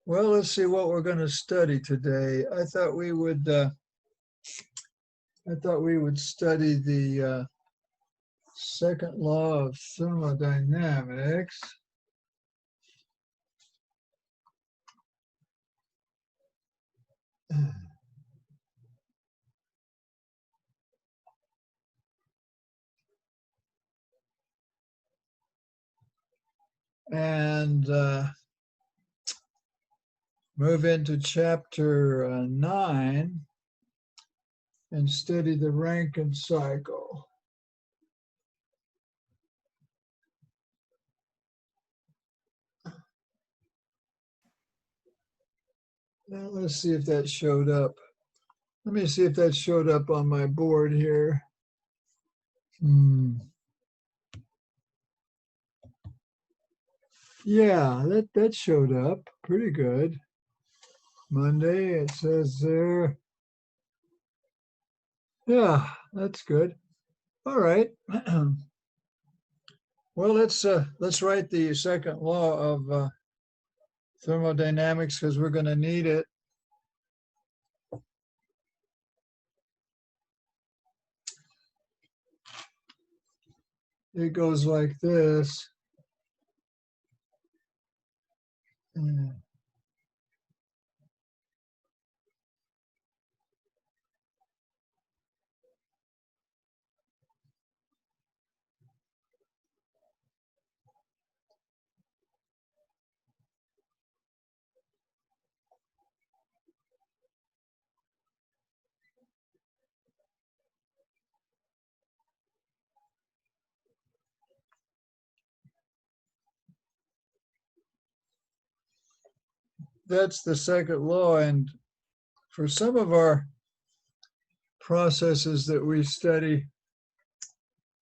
Well, let's see what we're going to study today. I thought we would study the second law of thermodynamics. And move into chapter 9 and study the Rankine cycle. Now let's see if that showed up. Let me see if that showed up on my board here. Yeah, that showed up pretty good. Monday, it says there. Yeah, that's good. All right. Well, let's write the second law of thermodynamics because we're going to need it. It goes like this. That's the second law. And for some of our processes that we study,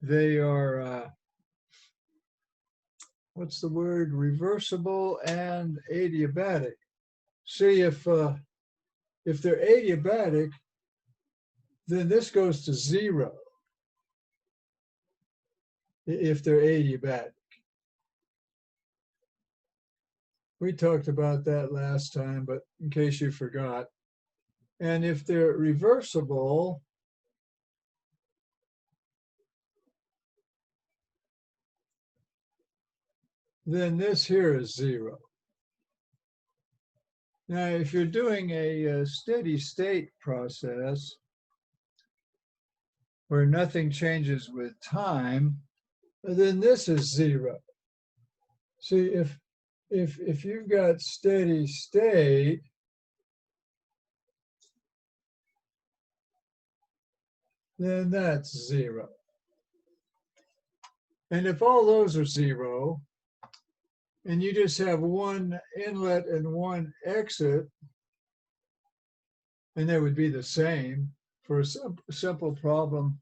they are, what's the word? Reversible and adiabatic. See, if they're adiabatic, then this goes to 0 if they're adiabatic. We talked about that last time, but in case you forgot. And if they're reversible, then this here is 0. Now, if you're doing a steady state process where nothing changes with time, then this is 0. See, if you've got steady state, then that's 0. And if all those are 0, and you just have one inlet and one exit, and they would be the same for a simple problem.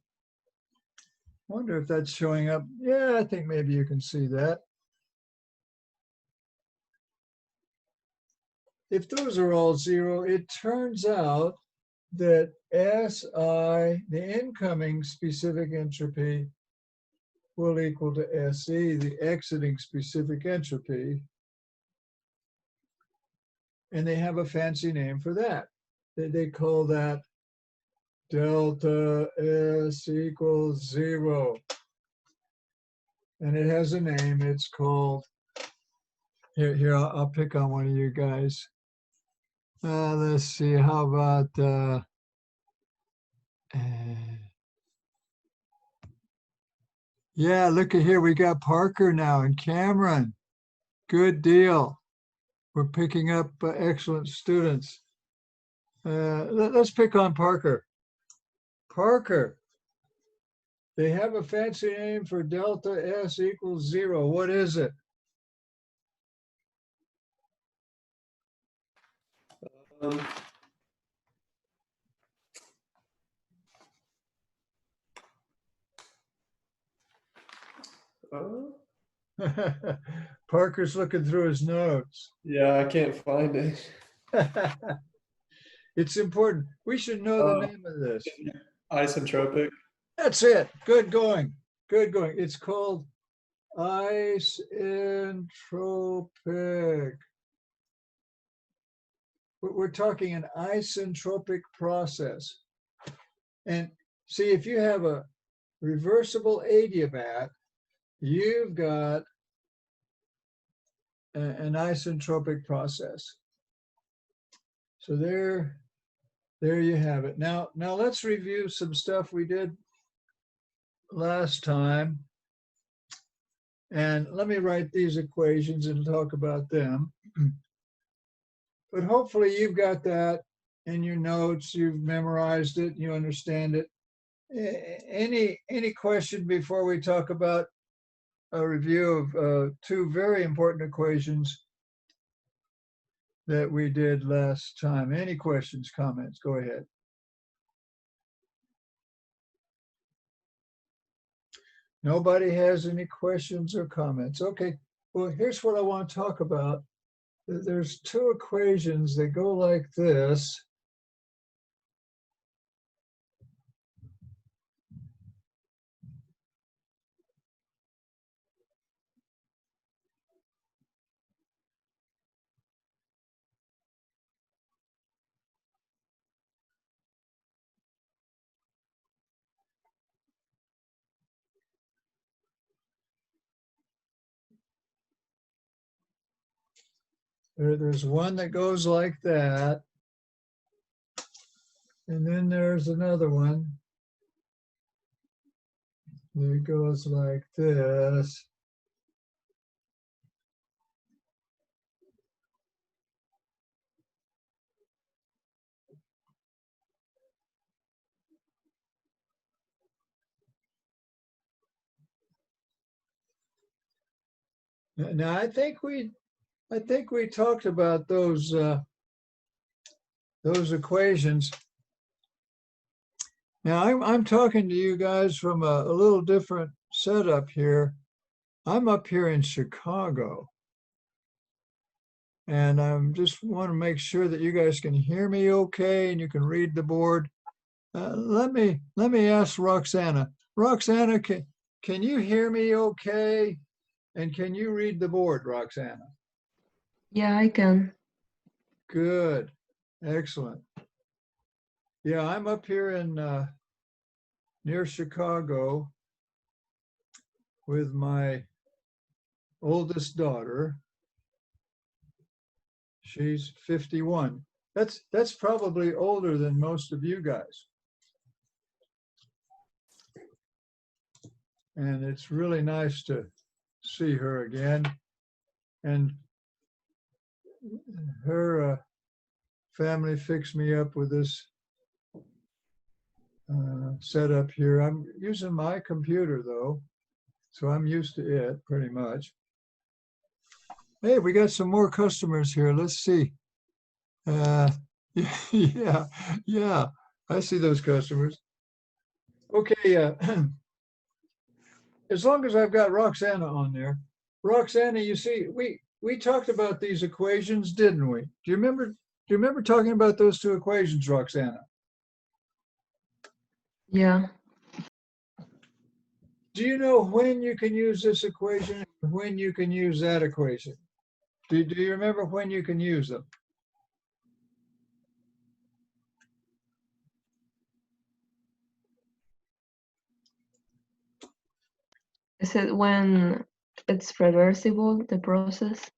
I wonder if that's showing up. Yeah, I think maybe you can see that. If those are all 0, it turns out that SI, the incoming specific entropy, will equal to SE, the exiting specific entropy. And they have a fancy name for that. They call that delta S equals 0. And it has a name. It's called, here, I'll pick on one of you guys. Let's see, how about, yeah, look at here. We got Parker now and Cameron. Good deal. We're picking up excellent students. Let's pick on Parker. Parker, they have a fancy name for delta S equals 0. What is it? Parker's looking through his notes. Yeah, I can't find it. It's important. We should know the name of this. Isentropic. That's it. Good going. Good going. It's called isentropic. we're talking an isentropic process. And see, if you have a reversible adiabat, you've got an isentropic process. So there you have it. Now let's review some stuff we did last time. And let me write these equations and talk about them. But hopefully you've got that in your notes, you've memorized it, you understand it. Any question before we talk about a review of two very important equations that we did last time? Any questions, comments? Go ahead. Nobody has any questions or comments. Okay, well, here's what I want to talk about. There's two equations that go like this. There's one that goes like that. And then there's another one that goes like this. Now, I think we talked about those equations. Now, I'm talking to you guys from a little different setup here. I'm up here in Chicago, and I just want to make sure that you guys can hear me okay and you can read the board. Let me ask Roxana. Roxana, can you hear me okay? And can you read the board, Roxana? Yeah, I can. Good. Excellent. Yeah, I'm up here in near Chicago with my oldest daughter. She's 51. That's probably older than most of you guys. And it's really nice to see her again. And her family fixed me up with this setup here. I'm using my computer though, so I'm used to it pretty much. Hey, we got some more customers here. Let's see. Yeah, I see those customers. Okay, as long as I've got Roxana on there. Roxana, you see, we talked about these equations, didn't we? Do you remember talking about those two equations, Roxana? Yeah. Do you know when you can use this equation and when you can use that equation? Do you remember when you can use them? Is it when it's reversible, the process?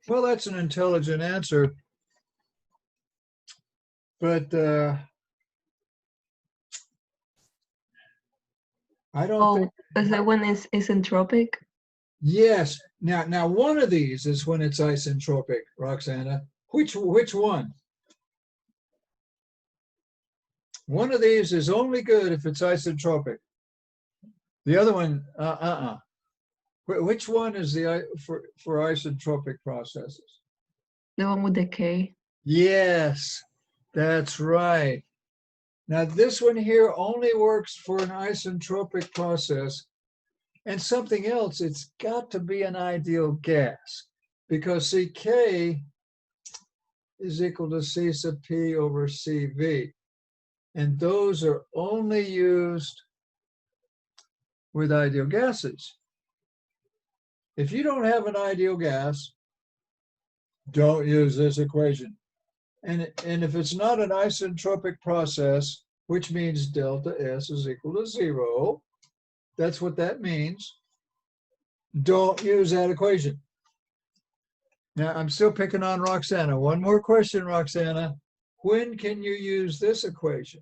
Well, that's an intelligent answer. But I don't think. Is it when it's isentropic? Yes. Now one of these is when it's isentropic, Roxana. Which one? One of these is only good if it's isentropic. The other one, Which one is the for isentropic processes? The one with the K? Yes, that's right. Now this one here only works for an isentropic process. And something else, it's got to be an ideal gas, because see, K is equal to C sub P over CV. And those are only used with ideal gases. If you don't have an ideal gas, don't use this equation. And if it's not an isentropic process, which means delta S is equal to 0, that's what that means. Don't use that equation. Now, I'm still picking on Roxana. One more question, Roxana. When can you use this equation?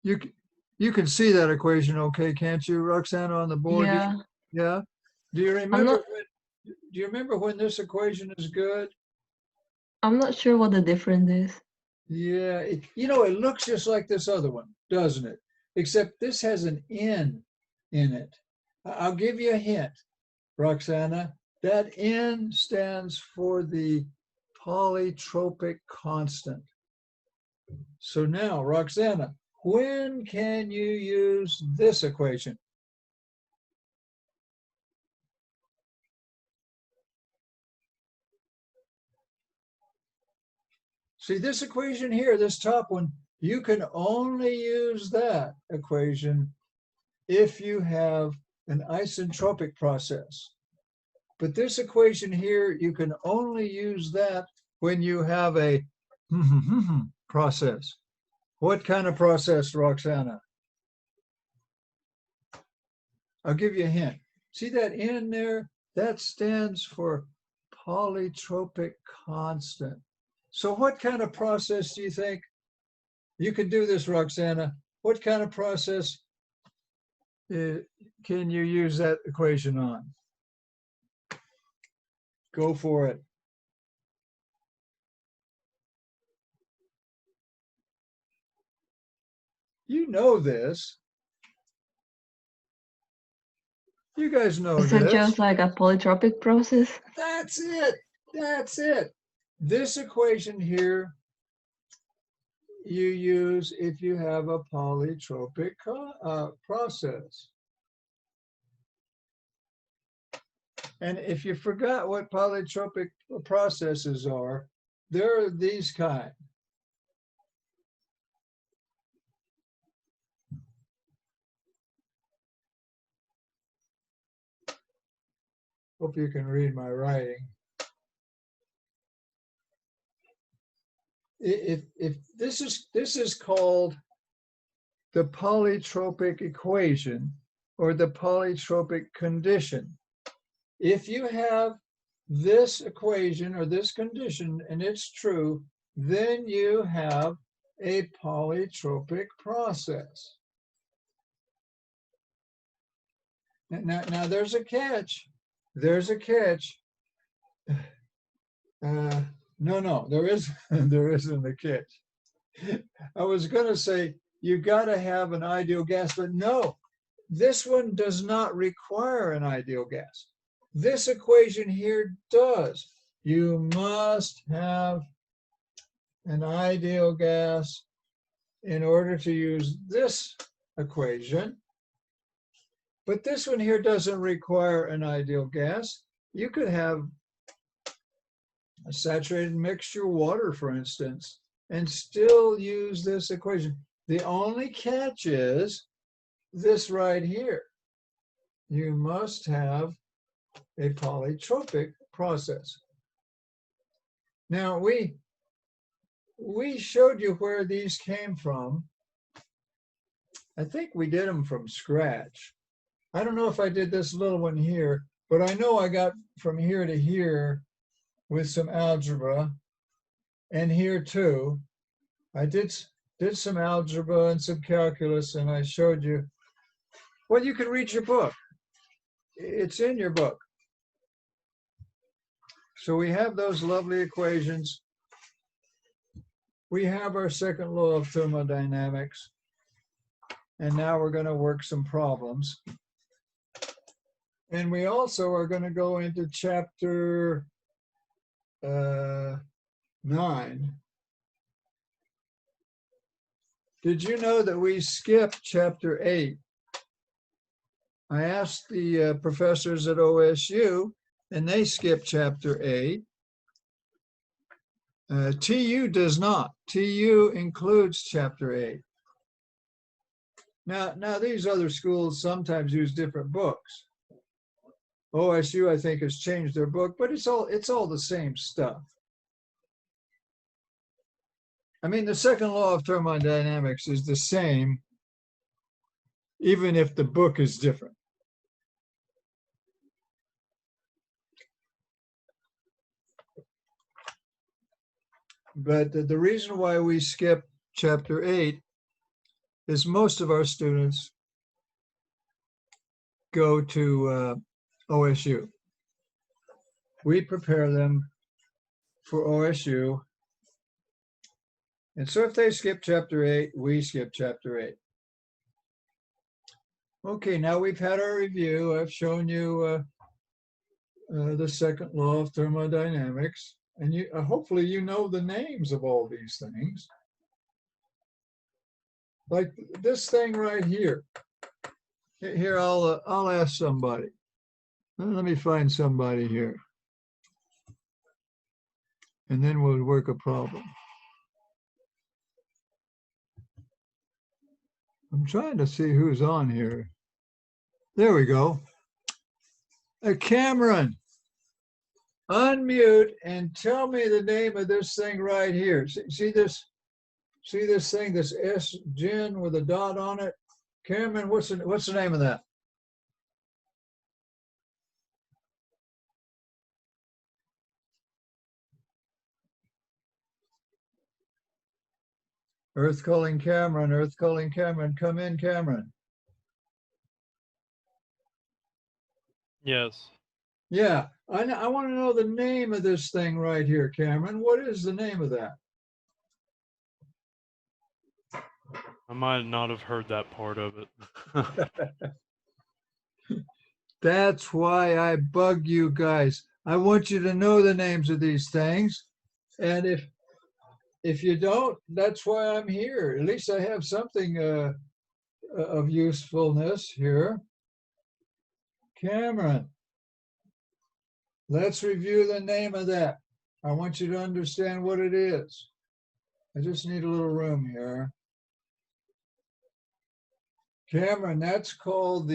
You can see that equation okay, can't you, Roxana, on the board? Yeah, Yeah. Do you I'm remember not. do you remember when this equation is good? I'm not sure what the difference is. Yeah, you know, it looks just like this other one, doesn't it? Except this has an N in it. I'll give you a hint, Roxana. That N stands for the polytropic constant. So now, Roxana, when can you use this equation? See this equation here, this top one, you can only use that equation if you have an isentropic process. But this equation here, you can only use that when you have a process. What kind of process, Roxana? I'll give you a hint. See that N there? That stands for polytropic constant. So what kind of process do you think? You can do this, Roxana. What kind of process can you use that equation on? Go for it. You know this. You guys know Is it this. just like a polytropic process? That's it. That's it. This equation here you use if you have a polytropic process. And if you forgot what polytropic processes are, there are these kind. Hope you can read my writing. If this is called the polytropic equation or the polytropic condition. If you have this equation or this condition and it's true, then you have a polytropic process. Now there's a catch. There's a catch. No, there isn't a catch. I was going to say you got to have an ideal gas, but no, this one does not require an ideal gas. This equation here does. You must have an ideal gas in order to use this equation. But this one here doesn't require an ideal gas. You could have a saturated mixture water, for instance, and still use this equation. The only catch is this right here. You must have a polytropic process. Now, we showed you where these came from. I think we did them from scratch. I don't know if I did this little one here, but I know I got from here to here with some algebra, and here too. I did some algebra and some calculus, and I showed you. Well, you can read your book. It's in your book. So we have those lovely equations. We have our second law of thermodynamics. And now we're going to work some problems. And we also are going to go into chapter 9. Did you know that we skipped chapter 8? I asked the professors at OSU, and they skipped chapter 8. TU does not. TU includes chapter 8. Now these other schools sometimes use different books. OSU, I think, has changed their book, but it's all the same stuff. I mean, the second law of thermodynamics is the same, even if the book is different. But the reason why we skip chapter 8 is most of our students go to OSU. We prepare them for OSU. And so if they skip chapter 8, we skip chapter 8. Okay, now we've had our review. I've shown you the second law of thermodynamics. And you hopefully you know the names of all these things. Like this thing right here. Here, I'll ask somebody. Let me find somebody here. And then we'll work a problem. I'm trying to see who's on here. There we go. Cameron, unmute and tell me the name of this thing right here. See this thing, this S Gen with a dot on it? Cameron, what's the name of that? Earth calling Cameron, Earth calling Cameron. Come in, Cameron. Yes. Yeah, I want to know the name of this thing right here, Cameron. What is the name of that? I might not have heard that part of it. That's why I bug you guys. I want you to know the names of these things. And if you don't, that's why I'm here. At least I have something of usefulness here. Cameron, let's review the name of that. I want you to understand what it is. I just need a little room here. Cameron, that's called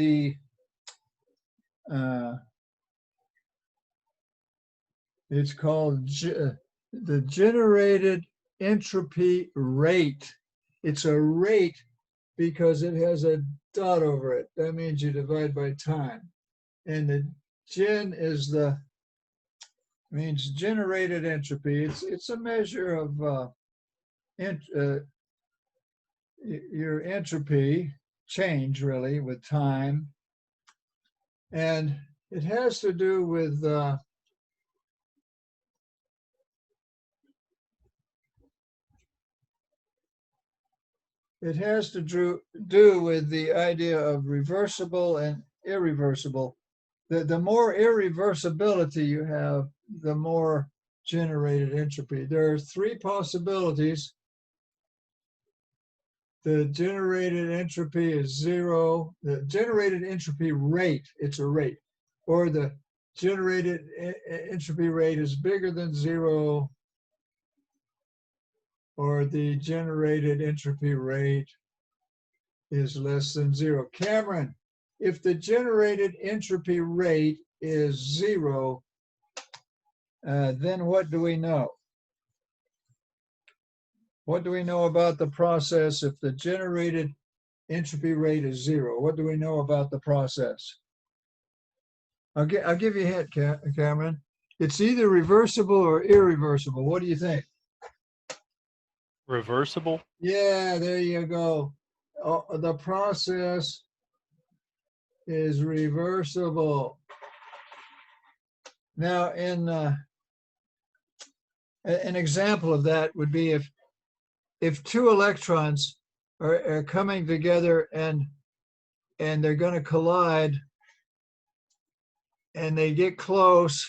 it's called the generated entropy rate. It's a rate because it has a dot over it. That means you divide by time. And the gen is means generated entropy. It's a measure of your entropy change really with time. And it has to do with do with the idea of reversible and irreversible. The more irreversibility you have, the more generated entropy. There are three possibilities. The generated entropy is zero. The generated entropy rate, it's a rate, or the generated entropy rate is bigger than zero, or the generated entropy rate is less than zero. Cameron, if the generated entropy rate is zero, then what do we know? What do we know about the process if the generated entropy rate is zero? What do we know about the process? I'll give you a hint, Cameron. It's either reversible or irreversible. What do you think? Reversible? Yeah, there you go. The process is reversible. Now, an example of that would be if two electrons are coming together and they're going to collide and they get close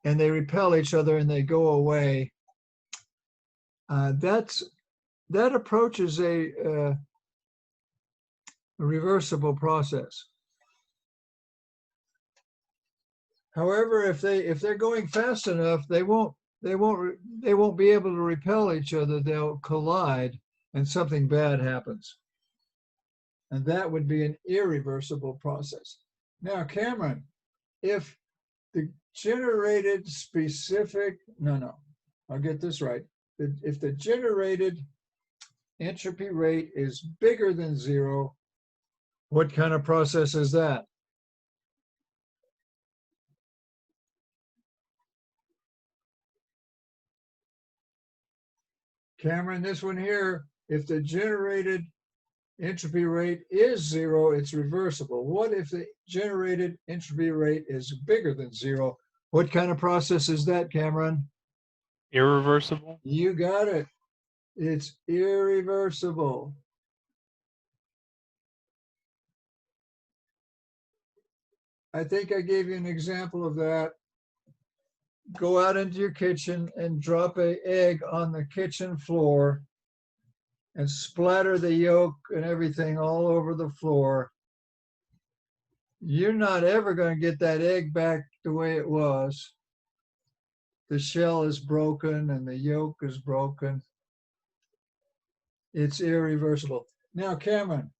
and they repel each other and they go away, that approaches a reversible process. However, if they're going fast enough, they won't be able to repel each other. They'll collide and something bad happens. And that would be an irreversible process. Now, Cameron, if the generated specific, no, I'll get this right. If the generated entropy rate is bigger than 0, what kind of process is that? Cameron, this one here, if the generated entropy rate is 0, it's reversible. What if the generated entropy rate is bigger than 0? What kind of process is that, Cameron? Irreversible? You got it. It's irreversible. I think I gave you an example of that. Go out into your kitchen and drop an egg on the kitchen floor and splatter the yolk and everything all over the floor. You're not ever going to get that egg back the way it was. The shell is broken and the yolk is broken. It's irreversible. Now, Cameron,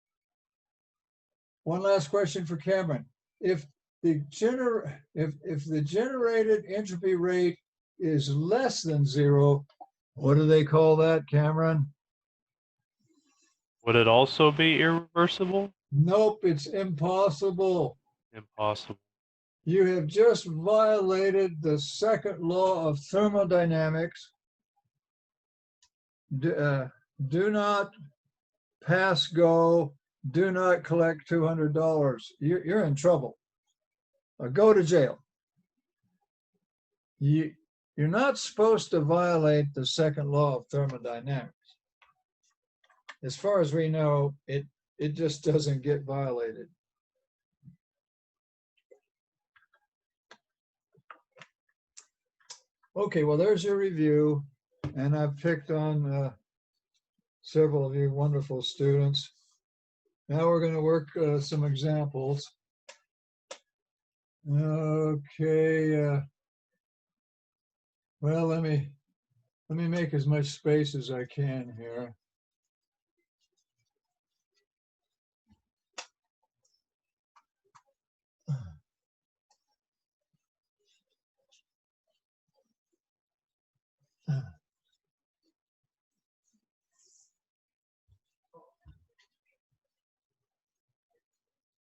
one last question for Cameron. If the generated entropy rate is less than 0, what do they call that, Cameron? Would it also be irreversible? Nope, it's impossible. Impossible. You have just violated the second law of thermodynamics. Do not pass go. Do not collect $200. You're in trouble. Go to jail. You're not supposed to violate the second law of thermodynamics. As far as we know, it just doesn't get violated. Okay, well, there's your review, and I've picked on several of you wonderful students. Now we're going to work some examples. Okay. Well, let me make as much space as I can here.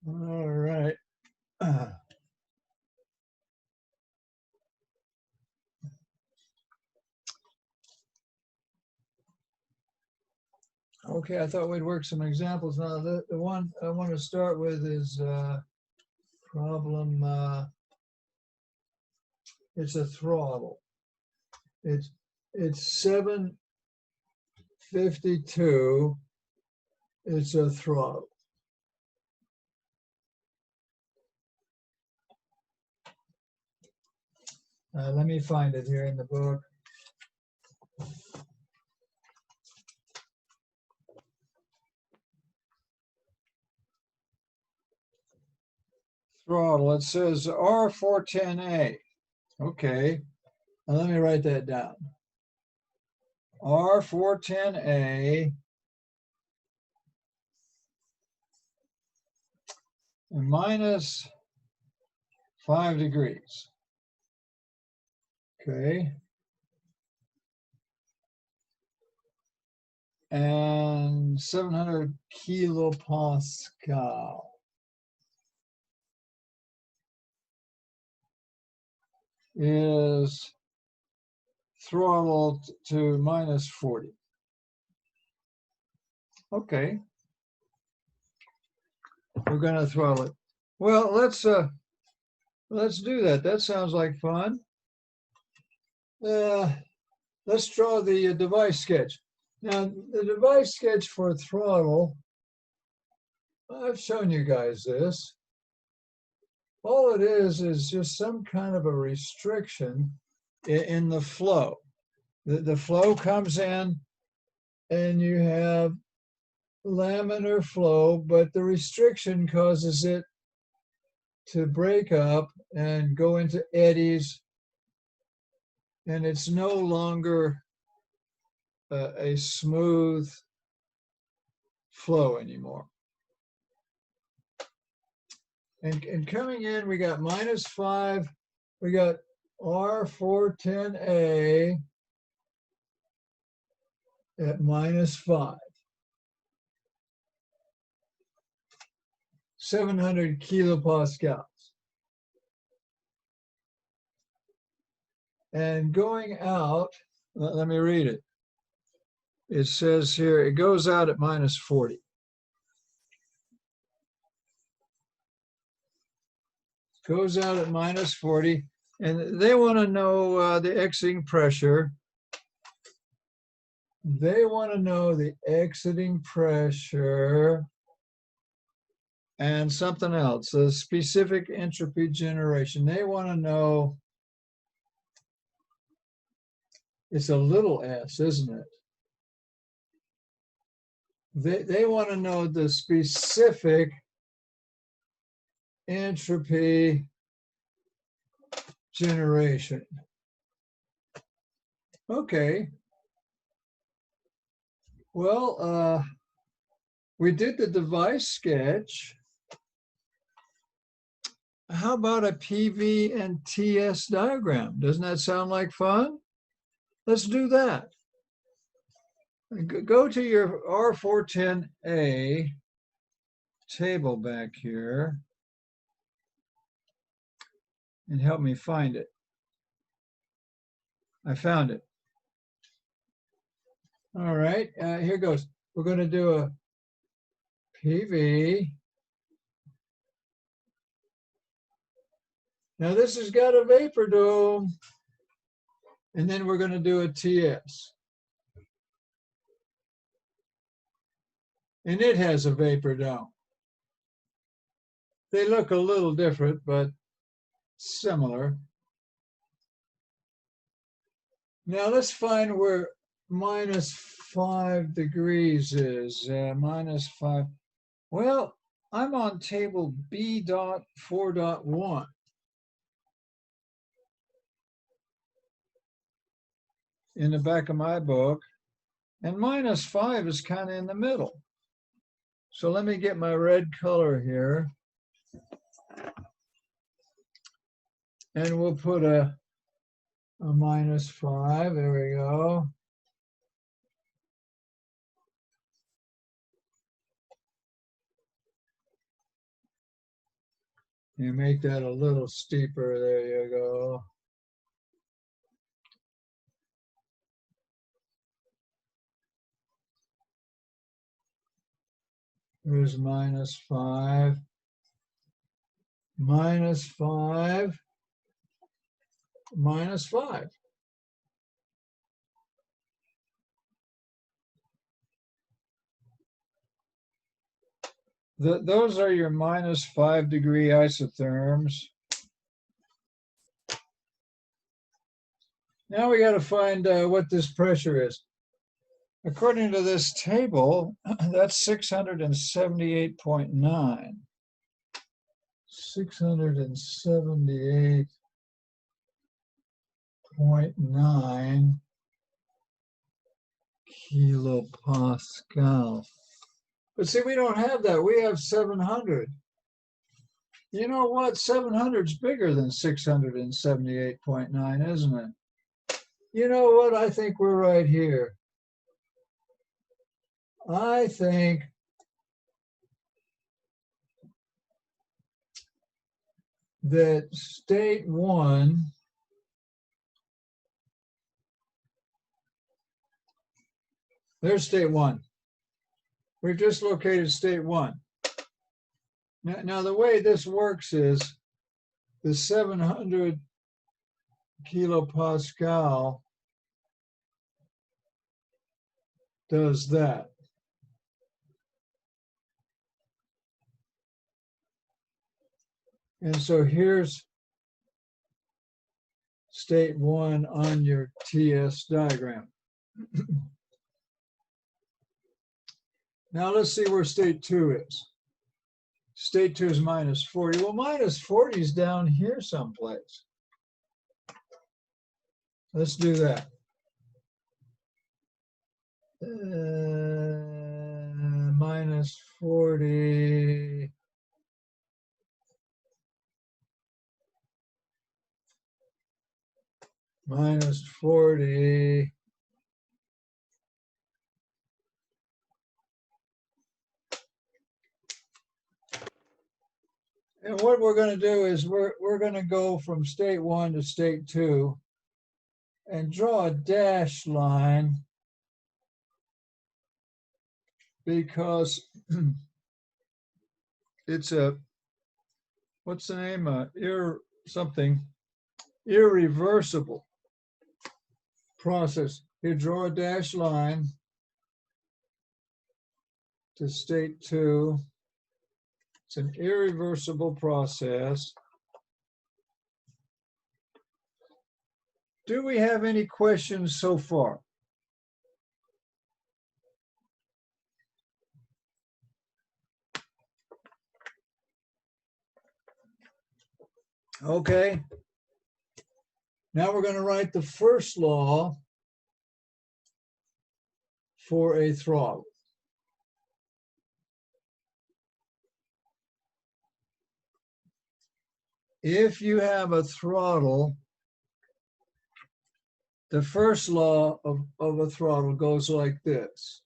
All right. Okay, I thought we'd work some examples. Now, the one I want to start with is problem, it's a throttle. It's 752. It's a throttle. Let me find it here in the book. Throttle, it says R410A. Okay, now let me write that down. R410A and minus 5 degrees. Okay. And 700 kilopascal. Is throttled to minus 40. Okay. We're going to throttle it. Well, let's do that. That sounds like fun. Let's draw the device sketch. Now, the device sketch for throttle, I've shown you guys this. All it is just some kind of a restriction in the flow. The flow comes in and you have laminar flow, but the restriction causes it to break up and go into eddies, and it's no longer a smooth flow anymore. And coming in, we got -5. We got R410A at -5. 700 kilopascals. And going out, let me read it. It says here, it goes out at -40. Goes out at -40. And they want to know the exiting pressure. They want to know the exiting pressure and something else, a specific entropy generation. They want to know, it's a little s, isn't it? They want to know the specific entropy generation. Okay. Well, we did the device sketch. How about a PV and TS diagram? Doesn't that sound like fun? Let's do that. Go to your R410A table back here and help me find it. I found it. All right, here goes. We're going to do a PV. Now this has got a vapor dome. And then we're going to do a TS. And it has a vapor dome. They look a little different, but similar. Now let's find where -5 degrees is. -5. Well, I'm on table B.4.1. in the back of my book, and -5 is kind of in the middle. So let me get my red color here. And we'll put a -5, there we go. You make that a little steeper, there you go. Here's -5, -5, -5. Those are your -5 degree isotherms. Now we got to find what this pressure is. According to this table, that's 678.9. 678.9 kilopascal. But see, we don't have that. We have 700. You know what? 700 is bigger than 678.9, isn't it? You know what? I think we're right here. I think that state 1 there's state 1. We've just located state 1. Now the way this works is the 700 kilopascal does that. And so here's state 1 on your TS diagram. Now let's see where state 2 is. State 2 is -40. Well, -40 is down here someplace. Let's do that. -40. minus 40. And what we're going to do is we're going to go from state 1 to state 2 and draw a dashed line because it's a, what's the name? Irreversible process. You draw a dashed line to state 2. It's an irreversible process. Do we have any questions so far? Okay. Now we're going to write the first law for a throttle. If you have a throttle, the first law of a throttle goes like this.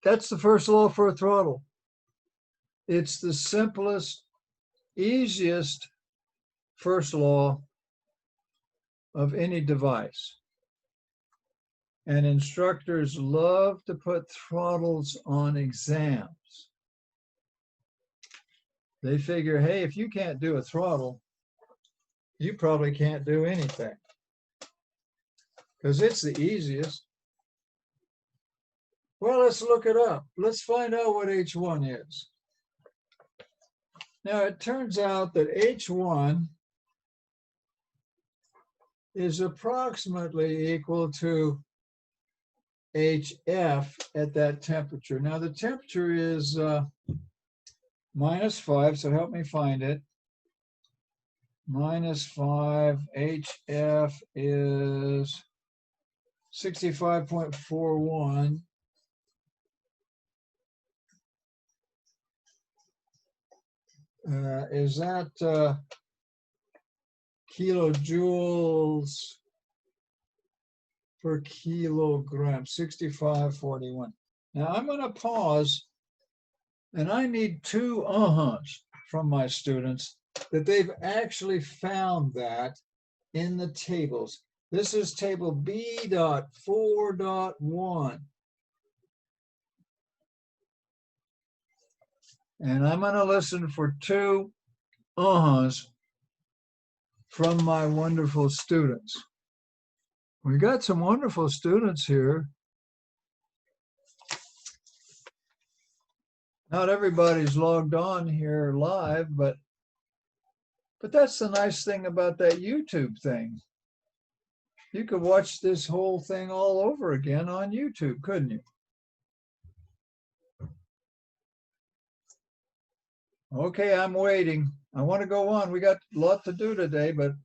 That's the first law for a throttle. It's the simplest, easiest first law of any device. And instructors love to put throttles on exams. They figure, hey, if you can't do a throttle, you probably can't do anything, because it's the easiest. Well, let's look it up. Let's find out what H1 is. Now, it turns out that H1 is approximately equal to HF at that temperature. Now, the temperature is -5, so help me find it. -5, HF is 65.41. Is that kilojoules per kilogram? 65.41. Now I'm going to pause, and I need 2 from my students that they've actually found that in the tables. This is table B.4.1. And I'm going to listen for 2 from my wonderful students. We got some wonderful students here. Not everybody's logged on here live, but that's the nice thing about that YouTube thing. You could watch this whole thing all over again on YouTube, couldn't you? Okay, I'm waiting. I want to go on. We got a lot to do today, but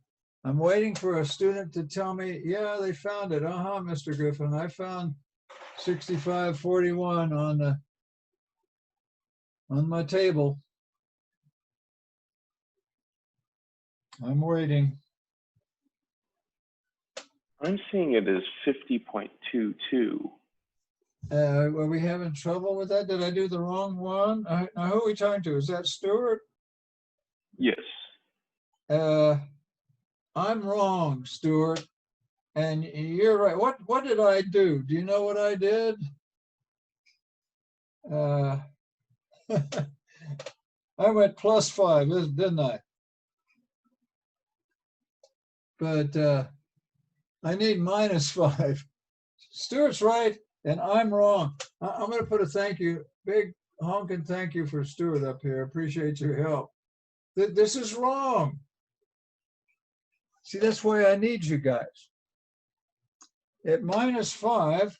I'm waiting for a student to tell me, yeah, they found it. Mr. Griffin, I found 65.41 on my table. I'm waiting. I'm seeing it as 50.22. Are we having trouble with that? Did I do the wrong one? Now, who are we talking to? Is that Stuart? Yes. I'm wrong, Stuart, and you're right. What did I do? Do you know what I did? I went +5, didn't I? But I need -5. Stuart's right, and I'm wrong. I'm going to put a thank you, big honking thank you for Stuart up here. Appreciate your help. This is wrong. See, that's why I need you guys. At -5,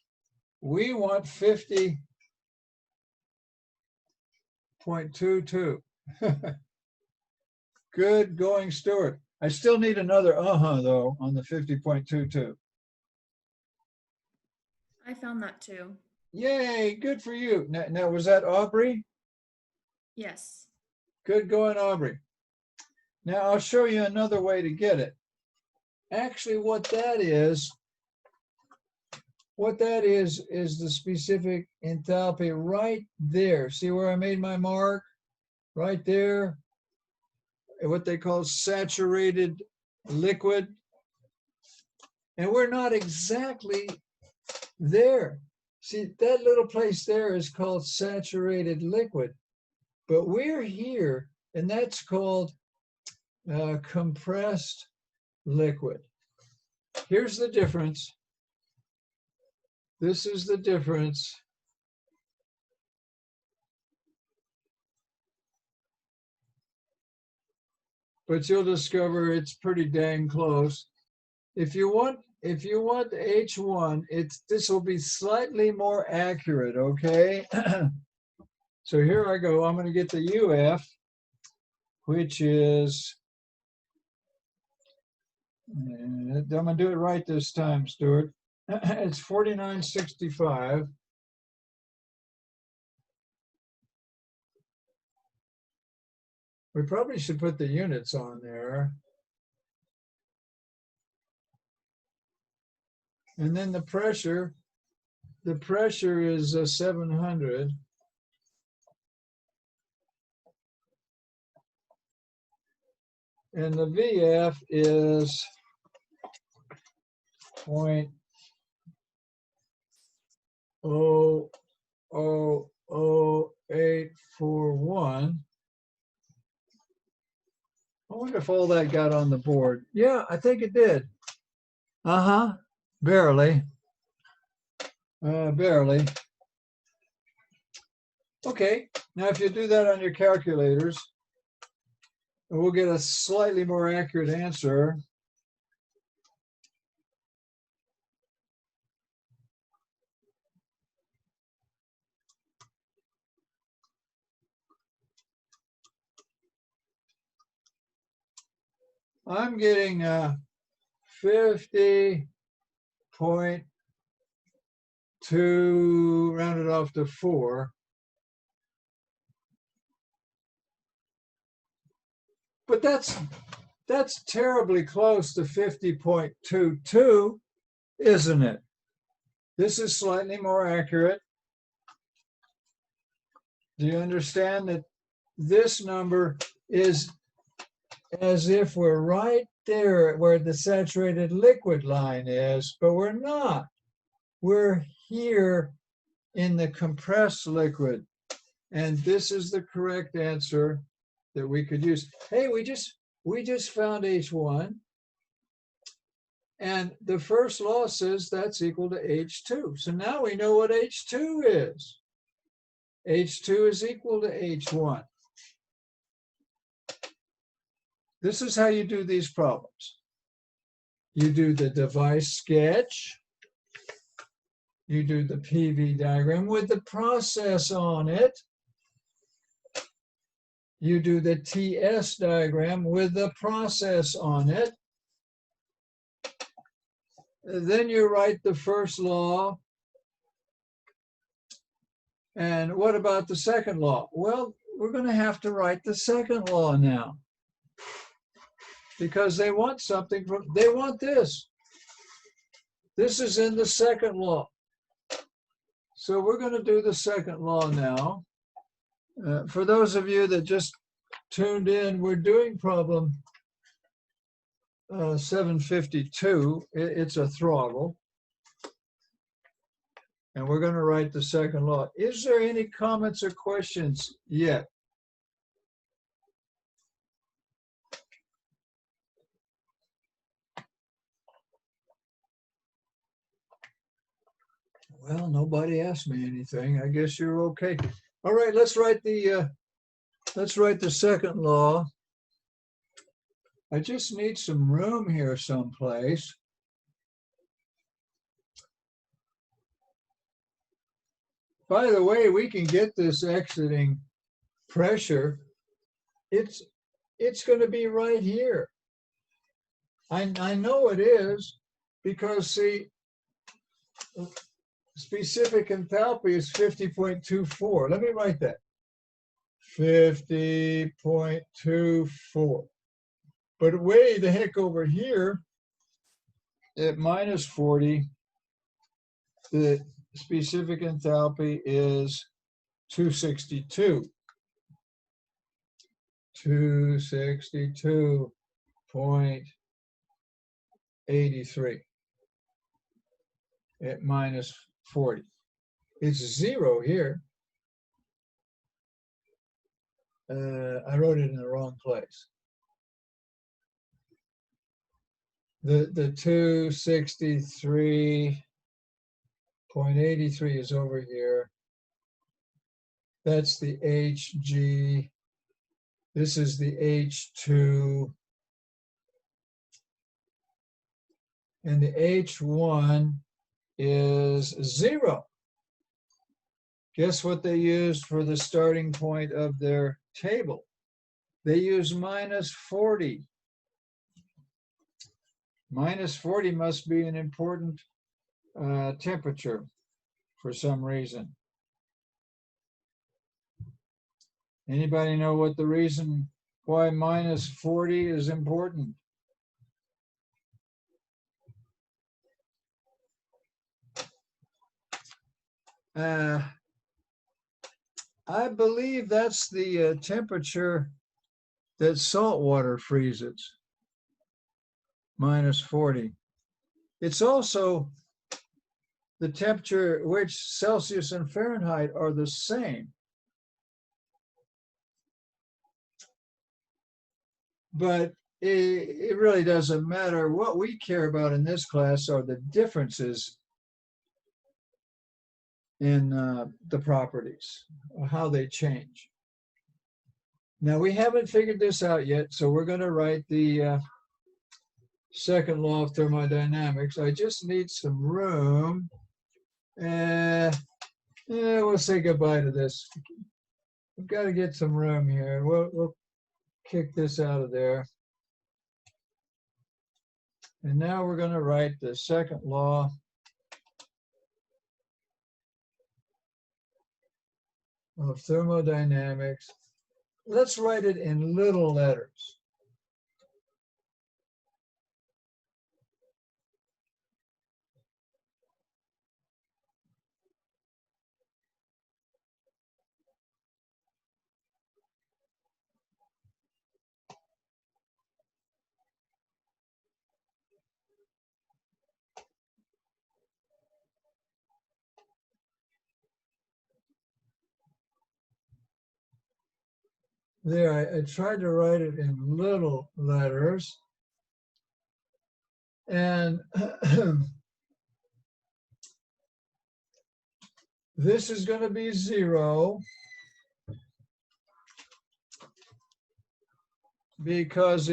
we want 50.22. Good going, Stuart. I still need another though on the 50.22. I found that too. Yay, good for you. Now was that Aubrey? Yes. Good going, Aubrey. Now I'll show you another way to get it. Actually, what that is the specific enthalpy right there. See where I made my mark? Right there, what they call saturated liquid. And we're not exactly there. See, that little place there is called saturated liquid, but we're here, and that's called compressed liquid. Here's the difference. This is the difference. But you'll discover it's pretty dang close. If you want H1, this will be slightly more accurate, okay? So here I go. I'm going to get the UF, which is, I'm going to do it right this time, Stuart. It's 4965. We probably should put the units on there. And then the pressure is 700. And the VF is 0.00841. I wonder if all that got on the board. Yeah, I think it did. Uh-huh. Barely. Barely. Okay. Now, if you do that on your calculators, we'll get a slightly more accurate answer. I'm getting 50.2 rounded off to 4. But that's terribly close to 50.22, isn't it? This is slightly more accurate. Do you understand that this number is as if we're right there where the saturated liquid line is, but we're not. We're here in the compressed liquid. And this is the correct answer that we could use. Hey, we just found H1. And the first law says that's equal to H2. So now we know what H2 is. H2 is equal to H1. This is how you do these problems. You do the device sketch. You do the PV diagram with the process on it. You do the TS diagram with the process on it. Then you write the first law. And what about the second law? Well, we're going to have to write the second law now, because they want something from, they want this. This is in the second law. So we're going to do the second law now. For those of you that just tuned in, we're doing problem 752. It's a throttle. And we're going to write the second law. Is there any comments or questions yet? Well, nobody asked me anything. I guess you're okay. All right, let's write the second law. I just need some room here someplace. By the way, we can get this exiting pressure. It's going to be right here. I know it is, because see, specific enthalpy is 50.24. Let me write that. 50.24. But way the heck over here, at minus 40, the specific enthalpy is 262. 262.83 at minus 40. It's 0 here. I wrote it in the wrong place. The 263.83 is over here. That's the HG. This is the H2. And the H1 is 0. Guess what they used for the starting point of their table? They use minus 40. Minus 40 must be an important temperature for some reason. Anybody know what the reason why minus 40 is important? I believe that's the temperature that salt water freezes, minus 40. It's also the temperature at which Celsius and Fahrenheit are the same. But it really doesn't matter. What we care about in this class are the differences in the properties, how they change. Now, we haven't figured this out yet, so we're going to write the second law of thermodynamics. I just need some room. We'll say goodbye to this. We've got to get some room here. We'll kick this out of there. And now we're going to write the second law of thermodynamics. Let's write it in little letters. There, I tried to write it in little letters. And this is going to be 0 because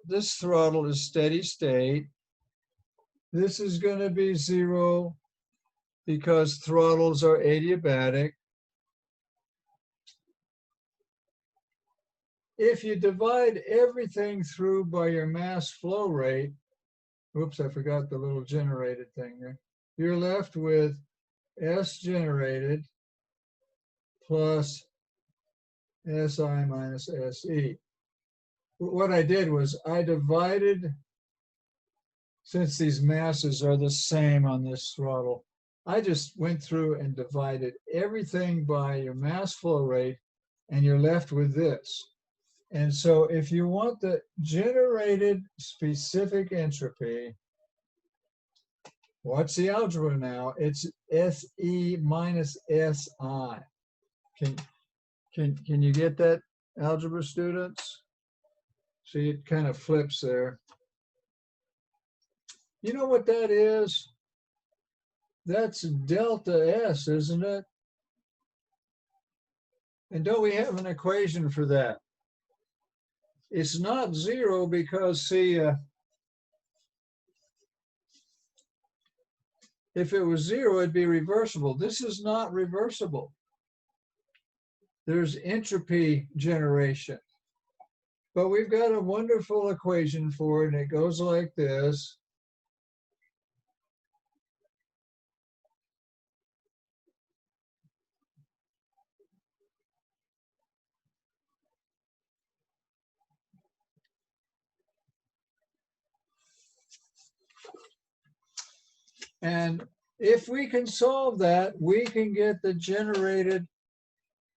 this throttle is steady state. This is going to be 0 because throttles are adiabatic. If you divide everything through by your mass flow rate, oops, I forgot the little generated thing there. You're left with S generated plus SI minus SE. What I did was I divided, since these masses are the same on this throttle, I just went through and divided everything by your mass flow rate, and you're left with this. And so if you want the generated specific entropy, what's the algebra now? It's SE minus SI. Can you get that, algebra students? See, it kind of flips there. You know what that is? That's delta S, isn't it? And don't we have an equation for that? It's not 0 because, see, if it was 0, it'd be reversible. This is not reversible. There's entropy generation. But we've got a wonderful equation for it, and it goes like this. And if we can solve that, we can get the generated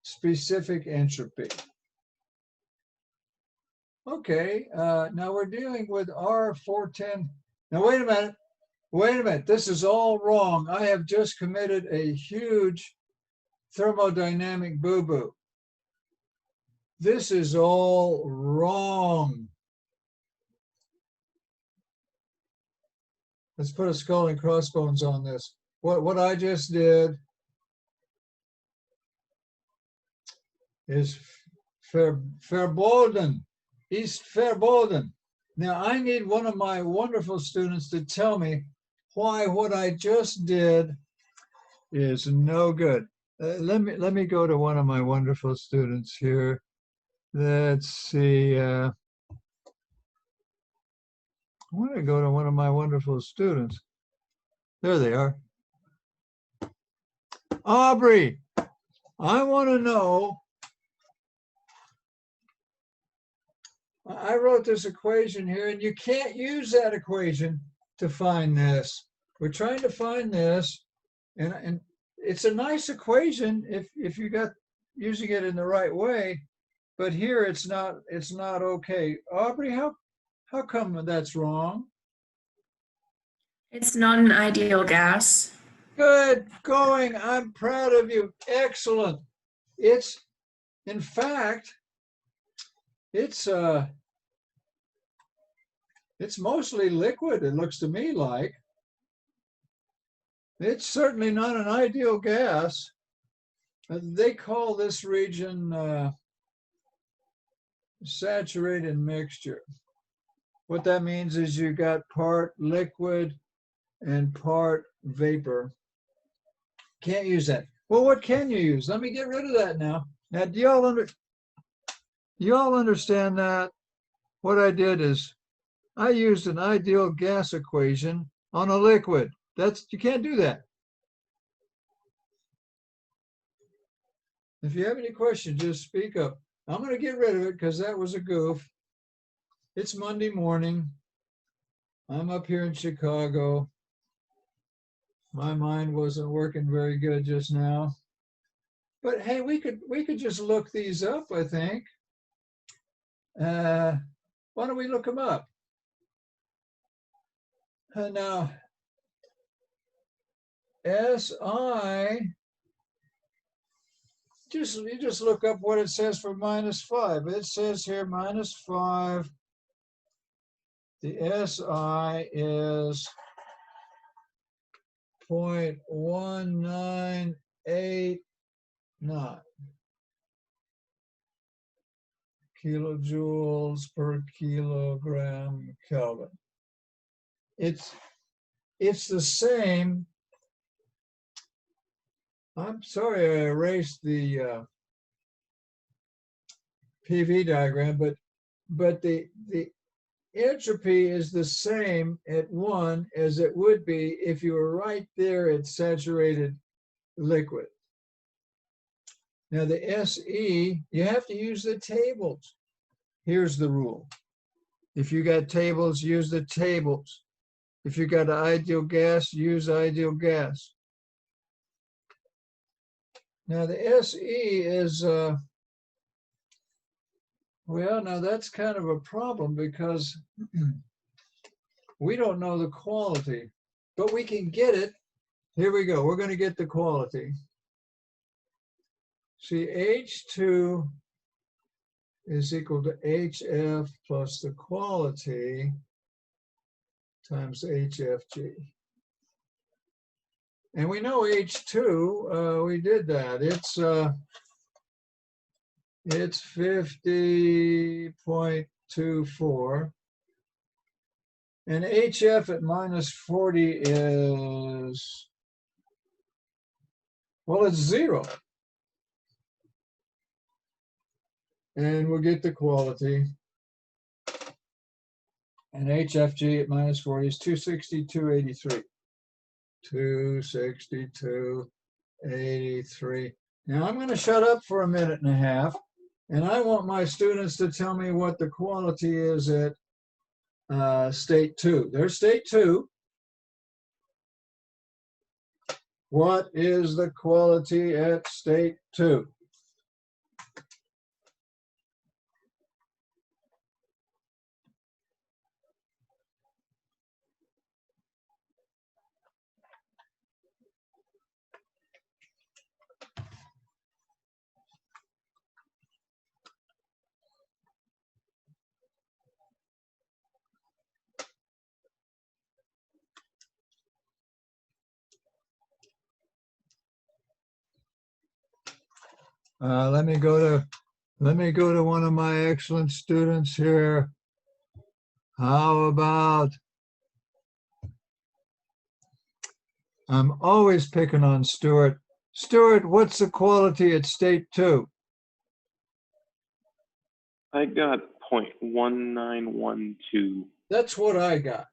specific entropy. Okay, now we're dealing with R410. Now, wait a minute. Wait a minute. This is all wrong. I have just committed a huge thermodynamic boo-boo. This is all wrong. Let's put a skull and crossbones on this. What I just did is verboten, ist verboten. Now I need one of my wonderful students to tell me why what I just did is no good. Let me go to one of my wonderful students here. Let's see. I want to go to one of my wonderful students. There they are. Aubrey, I want to know. I wrote this equation here, and you can't use that equation to find this. We're trying to find this, and it's a nice equation if you got using it in the right way, but here it's not okay. Aubrey, how come that's wrong? It's not an ideal gas. Good going. I'm proud of you. Excellent. It's, in fact, it's mostly liquid, it looks to me like. It's certainly not an ideal gas. They call this region saturated mixture. What that means is you got part liquid and part vapor. Can't use that. Well, what can you use? Let me get rid of that now. Now, do you all understand that? What I did is I used an ideal gas equation on a liquid. You can't do that. If you have any questions, just speak up. I'm going to get rid of it because that was a goof. It's Monday morning. I'm up here in Chicago. My mind wasn't working very good just now. But hey, we could just look these up, I think. Why don't we look them up? Now, SI, you just look up what it says for -5. It says here -5. The SI is 0.1989 kilojoules per kilogram Kelvin. It's the same. I'm sorry I erased the PV diagram, but the entropy is the same at 1 as it would be if you were right there at saturated liquid. Now the SE, you have to use the tables. Here's the rule. If you got tables, use the tables. If you got an ideal gas, use ideal gas. Now the SE is, well, now that's kind of a problem because we don't know the quality, but we can get it. Here we go. We're going to get the quality. See, H2 is equal to HF plus the quality times HFG. And we know H2, we did that. It's 50.24. And HF at -40 is, well, it's 0. And we'll get the quality. And HFG at -40 is 262.83. 262.83. Now I'm going to shut up for a minute and a half, and I want my students to tell me what the quality is at state 2. There's state 2. What is the quality at state 2? Let me go to one of my excellent students here. How about, I'm always picking on Stuart. Stuart, what's the quality at state 2? I got 0.1912. That's what I got.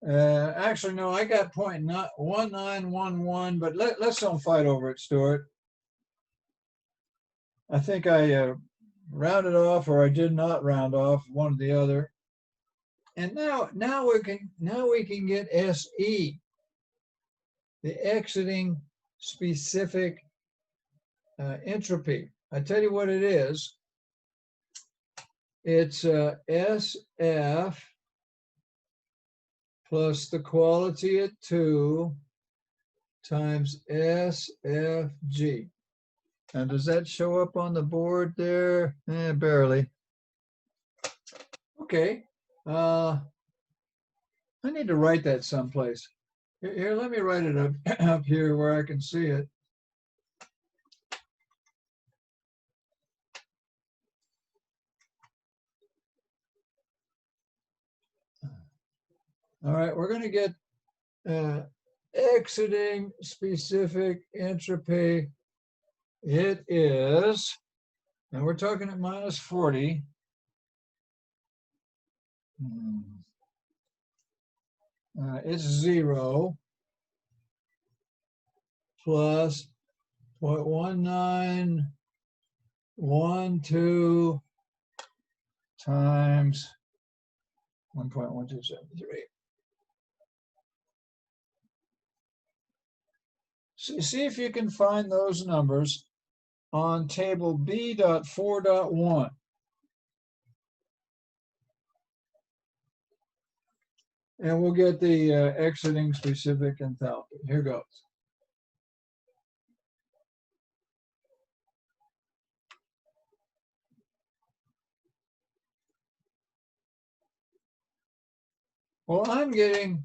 Actually, no, I got 0.1911, but let's don't fight over it, Stuart. I think I rounded off, or I did not round off, one or the other. And now we can get SE, the exiting specific entropy. I tell you what it is. It's SF plus the quality at 2 times SFG. And does that show up on the board there? Barely. Okay. I need to write that someplace. Here, let me write it up here where I can see it. All right, we're going to get exiting specific entropy. It is, and we're talking at minus 40. It's 0 plus 0.1912 times 1.1273. See if you can find those numbers on table B.4.1. And we'll get the exiting specific enthalpy. Here goes. Well, I'm getting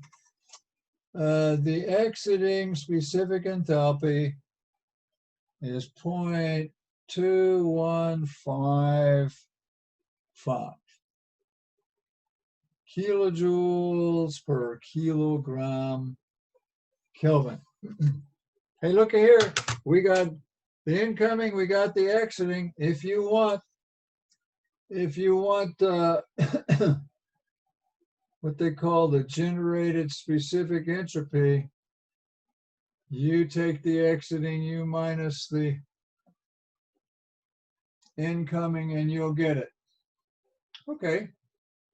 the exiting specific enthalpy is 0.2155 kilojoules per kilogram Kelvin. Hey, look here. We got the incoming, we got the exiting. If you want what they call the generated specific entropy, you take the exiting, you minus the incoming, and you'll get it. Okay,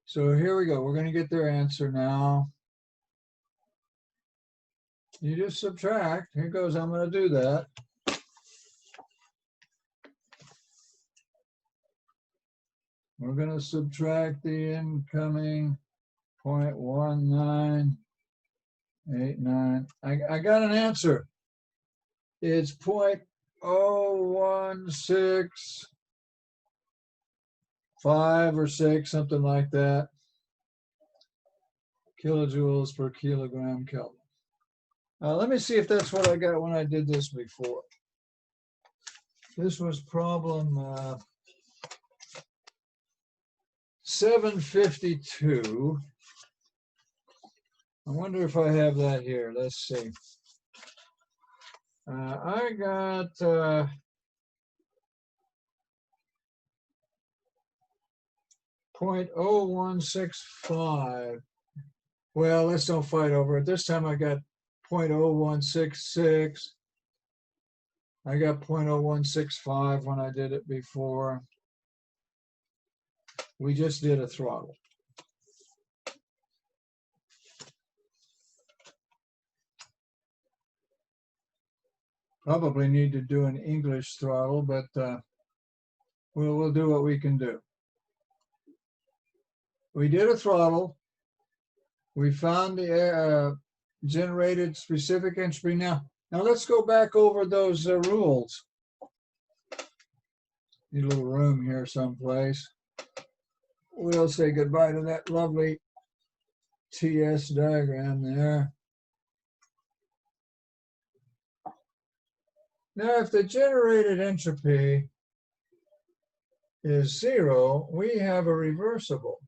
so here we go. We're going to get their answer now. You just subtract. Here goes. I'm going to do that. We're going to subtract the incoming 0.1989. I got an answer. It's 0.0165 or 6, something like that, kilojoules per kilogram Kelvin. Let me see if that's what I got when I did this before. This was problem 752. I wonder if I have that here. Let's see. I got 0.0165. Well, let's don't fight over it. This time I got 0.0166. I got 0.0165 when I did it before. We just did a throttle. Probably need to do an English throttle, but we'll do what we can do. We did a throttle. We found the generated specific entropy. Now let's go back over those rules. Need a little room here someplace. We'll say goodbye to that lovely TS diagram there. Now, if the generated entropy is 0, we have a reversible.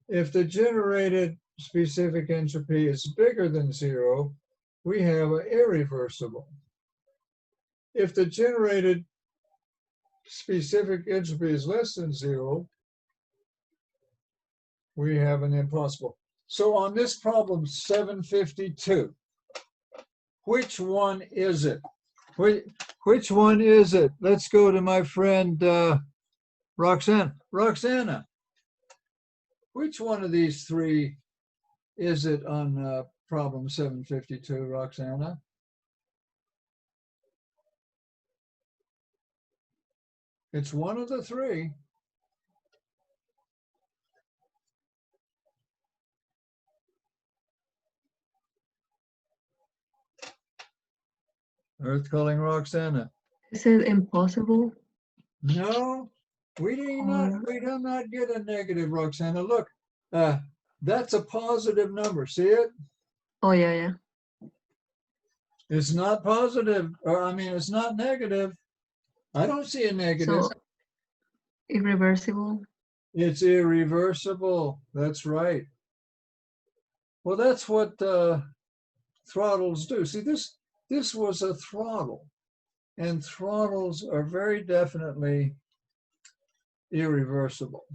If the generated specific entropy is bigger than 0, we have an irreversible. If the generated specific entropy is less than 0, we have an impossible. So on this problem 752, which one is it? Which one is it? Let's go to my friend Roxanna. Roxanna, which one of these three is it on problem 752, Roxanna? It's one of the three. Earth calling Roxanna. Is it impossible? No, we do not get a negative, Roxanna. Look, that's a positive number. See it? Oh, yeah. It's not positive, or I mean, it's not negative. I don't see a negative. So, irreversible? It's irreversible. That's right. Well, that's what throttles do. See, this was a throttle, and throttles are very definitely irreversible.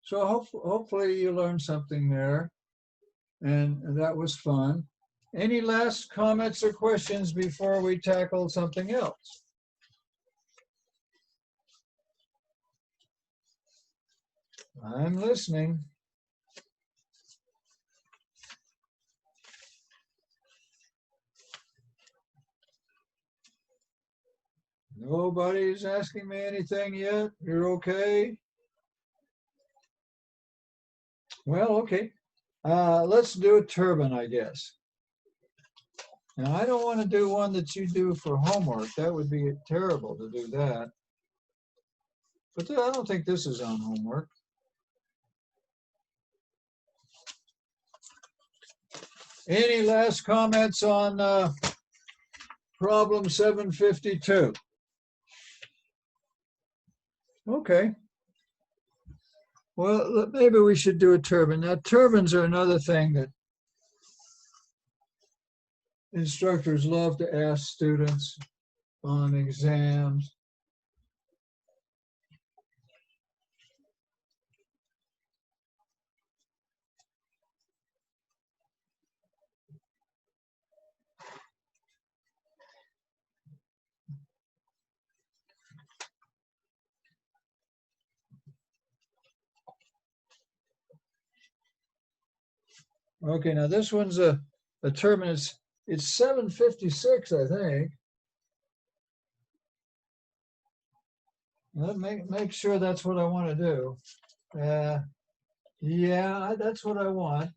So hopefully you learned something there, and that was fun. Any last comments or questions before we tackle something else? I'm listening. Nobody's asking me anything yet? You're okay? Well, okay. Let's do a turbine, I guess. Now, I don't want to do one that you do for homework. That would be terrible to do that. But I don't think this is on homework. Any last comments on problem 752? Okay. Well, maybe we should do a turbine. Now, turbines are another thing that instructors love to ask students on exams. Okay, now this one's a turbine. It's 756, I think. Let me make sure that's what I want to do. Yeah, that's what I want.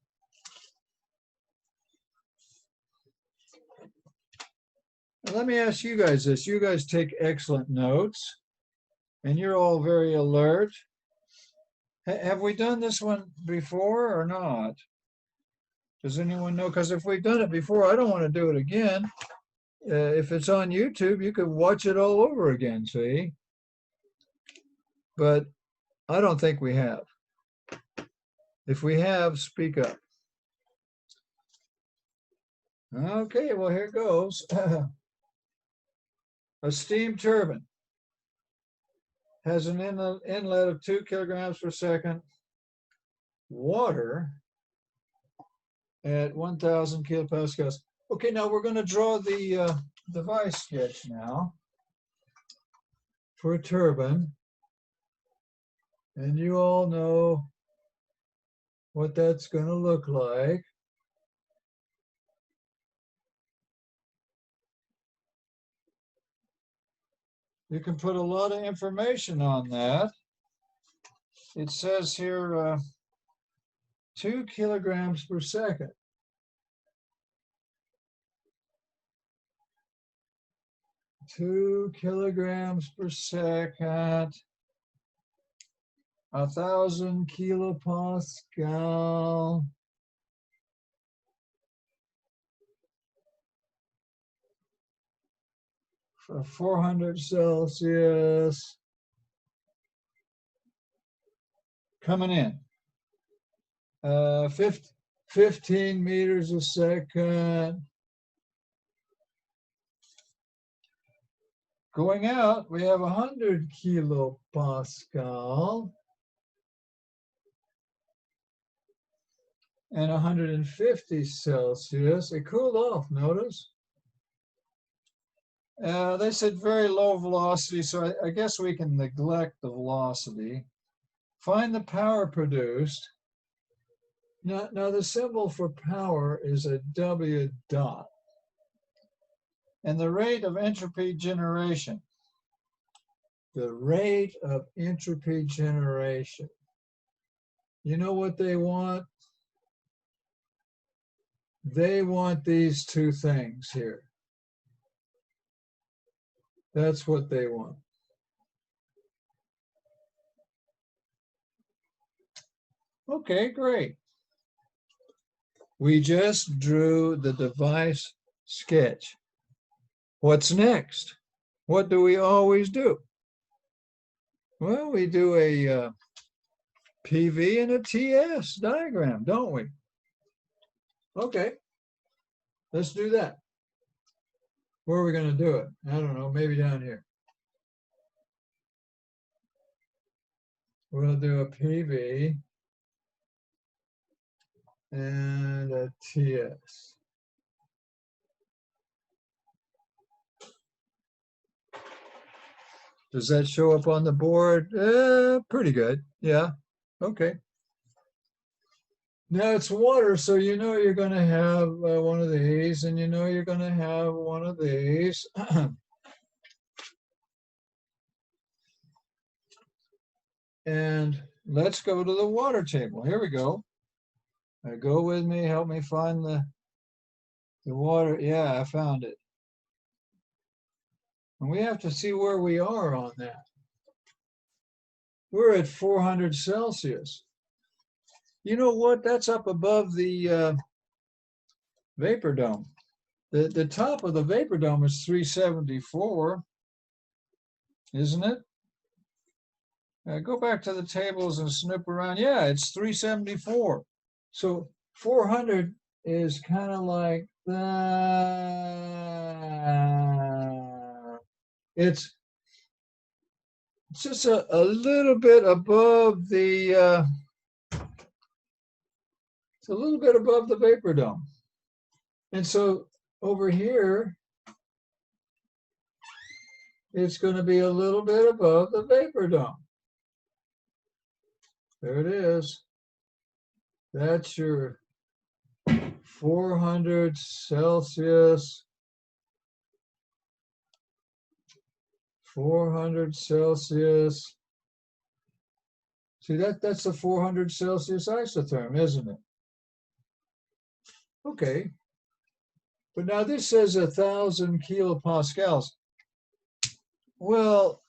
Let me ask you guys this. You guys take excellent notes, and you're all very alert. Have we done this one before or not? Does anyone know? Because if we've done it before, I don't want to do it again. If it's on YouTube, you could watch it all over again, see? But I don't think we have. If we have, speak up. Okay, well, here goes. A steam turbine has an inlet of 2 kilograms per second. Water at 1,000 kilopascals. Okay, now we're going to draw the device sketch now for a turbine. And you all know what that's going to look like. You can put a lot of information on that. It says here 2 kilograms per second. Two kilograms per second. 1,000 kilopascal. For 400 Celsius. Coming in. 15 meters a second. Going out, we have 100 kilopascal. And 150 Celsius. It cooled off, notice? They said very low velocity, so I guess we can neglect the velocity. Find the power produced. Now the symbol for power is a W dot. And the rate of entropy generation. The rate of entropy generation. You know what they want? They want these two things here. That's what they want. Okay, great. We just drew the device sketch. What's next? What do we always do? Well, we do a PV and a TS diagram, don't we? Okay, let's do that. Where are we going to do it? I don't know, maybe down here. We'll do a PV and a TS. Does that show up on the board? Pretty good. Yeah. Okay. Now it's water, so you know you're going to have one of these, and you know you're going to have one of these. And let's go to the water table. Here we go. Go with me. Help me find the water. Yeah, I found it. And we have to see where we are on that. We're at 400 Celsius. You know what? That's up above the vapor dome. The top of the vapor dome is 374, isn't it? Go back to the tables and snoop around. Yeah, it's 374. So 400 is kind of like that. It's just a little bit above the it's a little bit above the vapor dome. And so over here, it's going to be a little bit above the vapor dome. There it is. That's your 400 Celsius. 400 Celsius. See, that's the 400 Celsius isotherm, isn't it? Okay. But now this says 1,000 kilopascals. Well,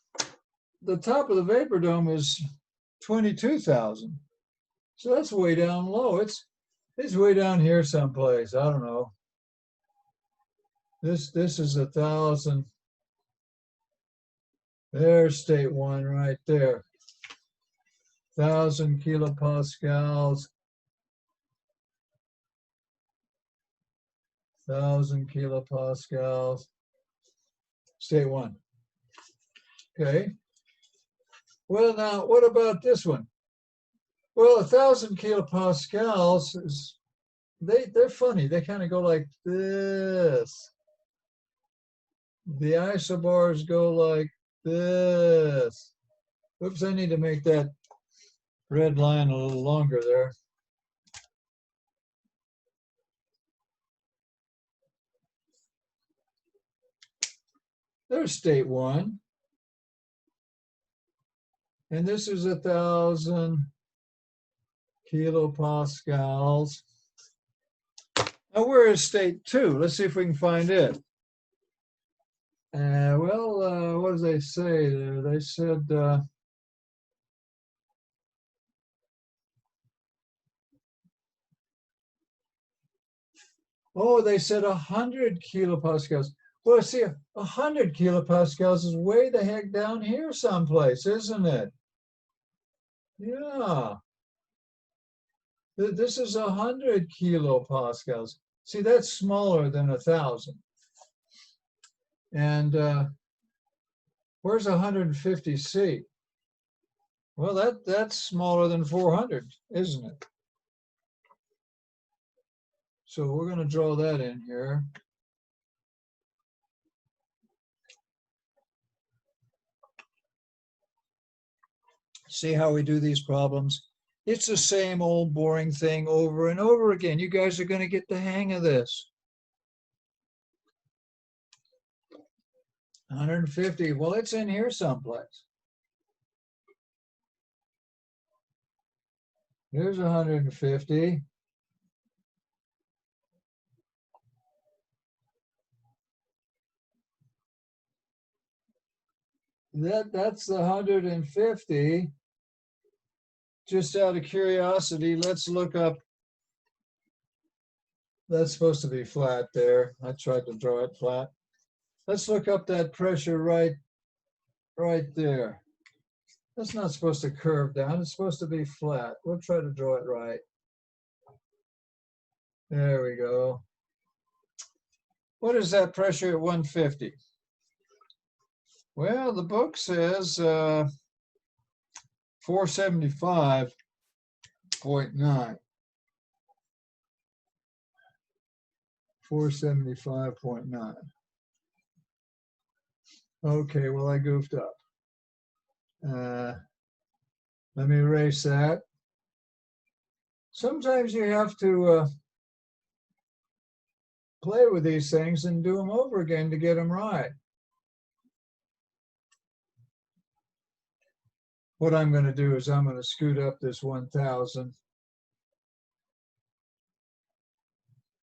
the top of the vapor dome is 22,000. So that's way down low. It's way down here someplace. I don't know. This is 1,000. There's state one right there. 1,000 kilopascals. 1,000 kilopascals. State one. Okay. Well, now, what about this one? Well, 1,000 kilopascals is, they're funny. They kind of go like this. The isobars go like this. Oops, I need to make that red line a little longer there. There's state one. And this is 1,000 kilopascals. Now, where is state 2? Let's see if we can find it. Well, what did they say there? They said, oh, they said 100 kilopascals. Well, see, 100 kilopascals is way the heck down here someplace, isn't it? Yeah. This is 100 kilopascals. See, that's smaller than 1,000. And where's 150C? Well, that's smaller than 400, isn't it? So we're going to draw that in here. See how we do these problems? It's the same old boring thing over and over again. You guys are going to get the hang of this. 150, well, it's in here someplace. Here's 150. That's the 150. Just out of curiosity, let's look up. That's supposed to be flat there. I tried to draw it flat. Let's look up that pressure right there. That's not supposed to curve down. It's supposed to be flat. We'll try to draw it right. There we go. What is that pressure at 150? Well, the book says 475.9. 475.9. Okay, well, I goofed up. Let me erase that. Sometimes you have to play with these things and do them over again to get them right. What I'm going to do is I'm going to scoot up this 1,000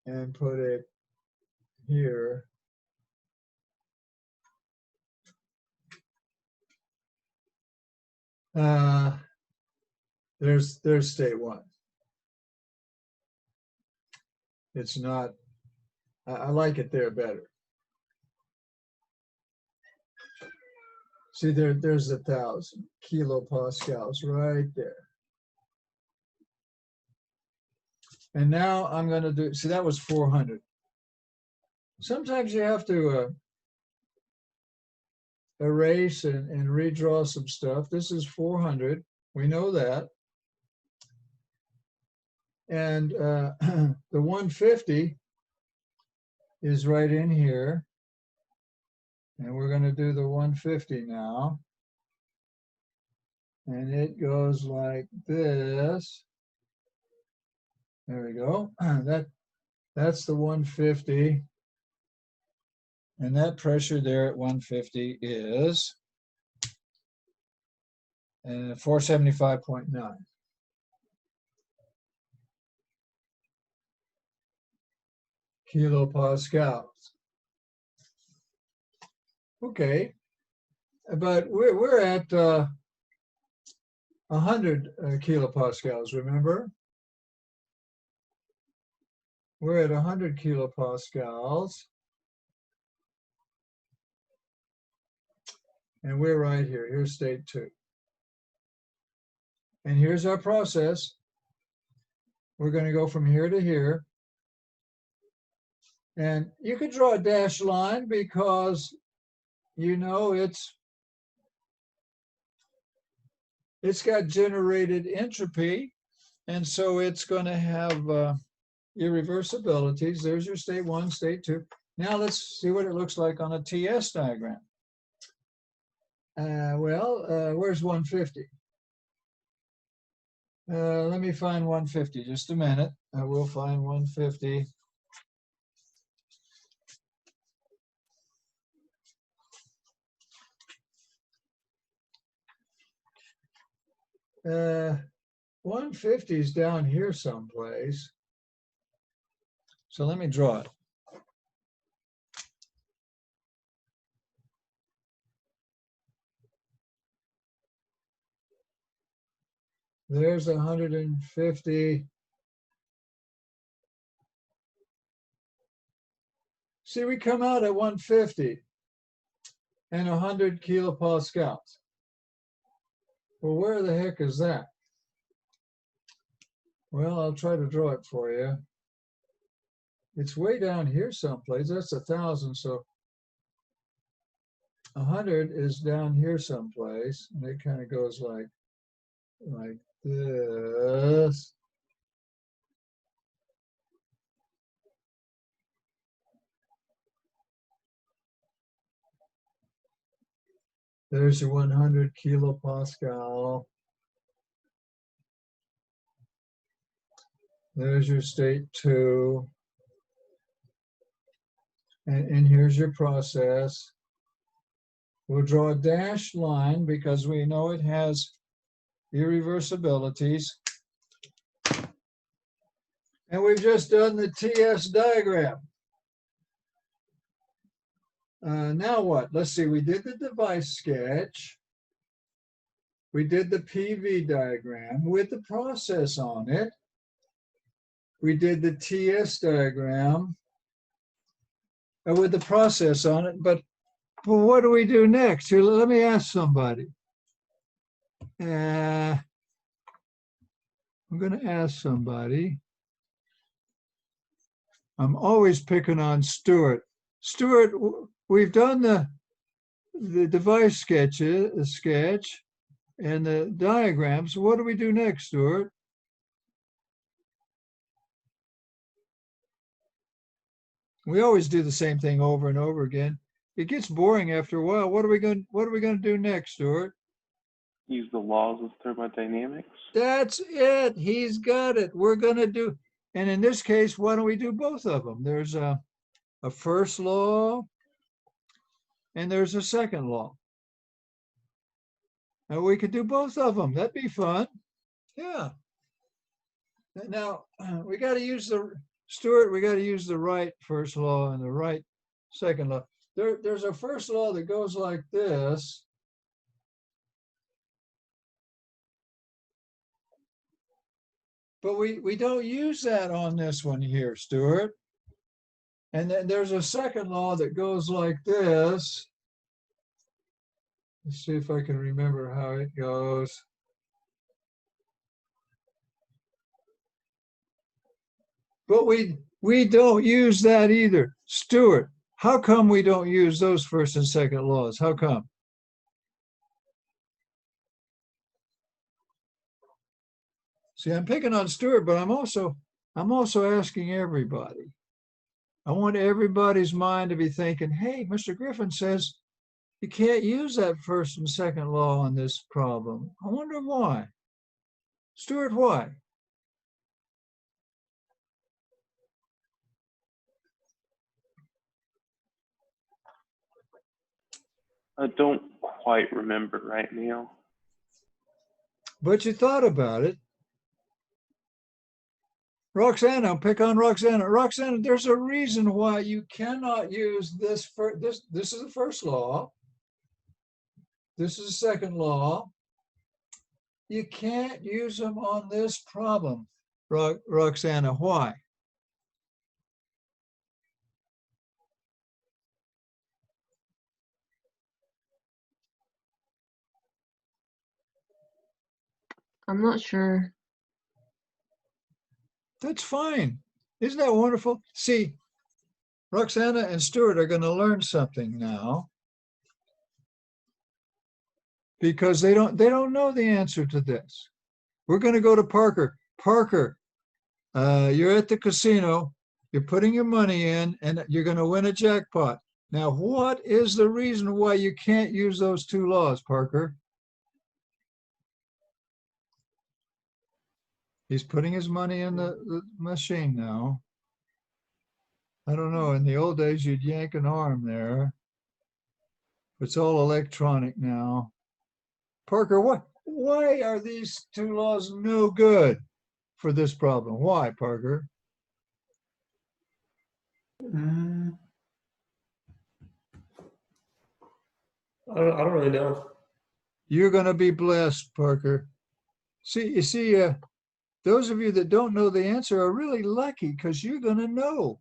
and put it here. There's state 1. It's not, I like it there better. See, there's 1,000 kilopascals right there. And now I'm going to do, see, that was 400. Sometimes you have to erase and redraw some stuff. This is 400. We know that. And the 150 is right in here. And we're going to do the 150 now. And it goes like this. There we go. That's the 150. And that pressure there at 150 is 475.9. kilopascals. Okay, but we're at 100 kilopascals, remember? We're at 100 kilopascals. And we're right here. Here's state 2. And here's our process. We're going to go from here to here. And you could draw a dashed line because, you know, it's got generated entropy. And so it's going to have irreversibilities. There's your state 1, state 2. Now let's see what it looks like on a TS diagram. Where's 150? Let me find 150, just a minute. I will find 150. 150 is down here someplace. So let me draw it. There's 150. See, we come out at 150 and 100 kilopascals. Well, where the heck is that? Well, I'll try to draw it for you. It's way down here someplace. That's 1,000. So 100 is down here someplace. And it kind of goes like this. There's your 100 kilopascal. There's your state 2. And here's your process. We'll draw a dashed line because we know it has irreversibilities. And we've just done the TS diagram. Now what? Let's see, we did the device sketch. We did the PV diagram with the process on it. We did the TS diagram with the process on it, but what do we do next? Here, let me ask somebody. I'm going to ask somebody. I'm always picking on Stuart. Stuart, we've done the device sketch and the diagrams. What do we do next, Stuart? We always do the same thing over and over again. It gets boring after a while. What are we going to do next, Stuart? Use the laws of thermodynamics. That's it. He's got it. We're going to do, and in this case, why don't we do both of them? There's a first law and there's a second law. And we could do both of them. That'd be fun. Yeah. Now, we got to use Stuart, we got to use the right first law and the right second law. There's a first law that goes like this. But we don't use that on this one here, Stuart. And then there's a second law that goes like this. Let's see if I can remember how it goes. But we don't use that either. Stuart, how come we don't use those first and second laws? How come? See, I'm picking on Stuart, but I'm also asking everybody. I want everybody's mind to be thinking, hey, Mr. Griffin says you can't use that first and second law on this problem. I wonder why. Stuart, why? I don't quite remember right now. But you thought about it. Roxana, I'll pick on Roxana. Roxana, there's a reason why you cannot use this. This is the first law. This is the second law. You can't use them on this problem. Roxana, why? I'm not sure. That's fine. Isn't that wonderful? See, Roxana and Stuart are going to learn something now because they don't know the answer to this. We're going to go to Parker. Parker, you're at the casino. You're putting your money in and you're going to win a jackpot. Now, what is the reason why you can't use those two laws, Parker? He's putting his money in the machine now. I don't know. In the old days, you'd yank an arm there. It's all electronic now. Parker, why are these two laws no good for this problem? Why, Parker? Mm, I don't really know. You're going to be blessed, Parker. You see, those of you that don't know the answer are really lucky because you're going to know.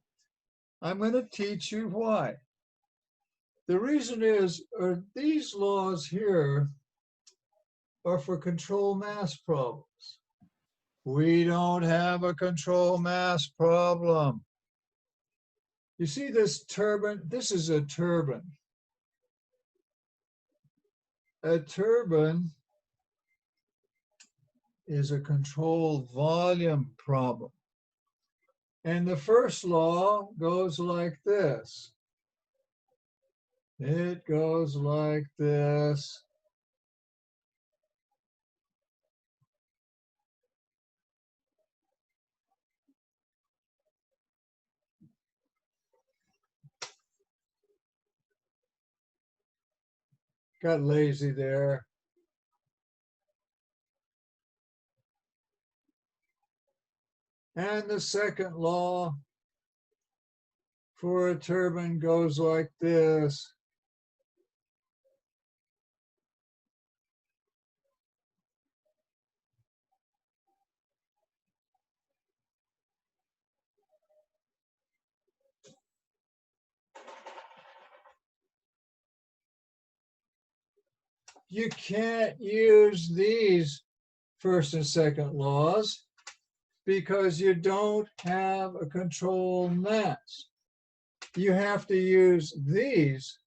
I'm going to teach you why. The reason is, these laws here are for control mass problems. We don't have a control mass problem. You see this turbine? This is a turbine. A turbine is a control volume problem. And the first law goes like this. It goes like this. Got lazy there. And the second law for a turbine goes like this. You can't use these first and second laws because you don't have a control mass. You have to use these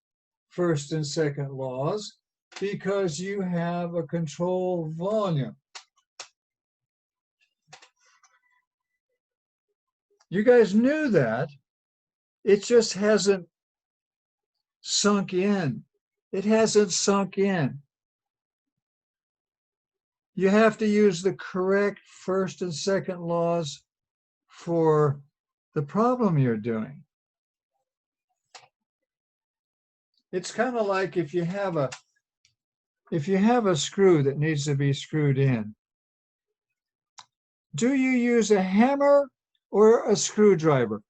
first and second laws because you have a control volume. You guys knew that. It just hasn't sunk in. It hasn't sunk in. You have to use the correct first and second laws for the problem you're doing. It's kind of like if you have a screw that needs to be screwed in. Do you use a hammer or a screwdriver?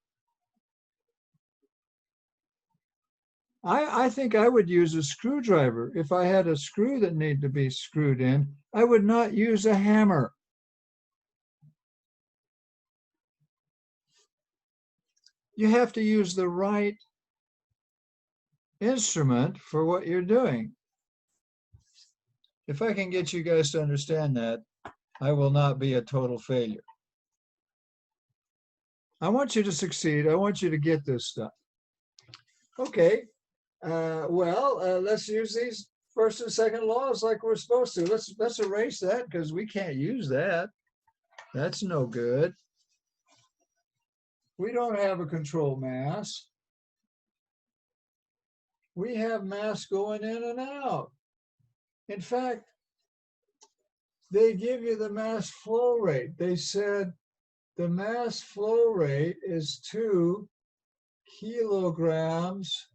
I think I would use a screwdriver. If I had a screw that needed to be screwed in, I would not use a hammer. You have to use the right instrument for what you're doing. If I can get you guys to understand that, I will not be a total failure. I want you to succeed. I want you to get this stuff. Okay. Let's use these first and second laws like we're supposed to. Let's erase that because we can't use that. That's no good. We don't have a control mass. We have mass going in and out. In fact, they give you the mass flow rate. They said the mass flow rate is 2 kilograms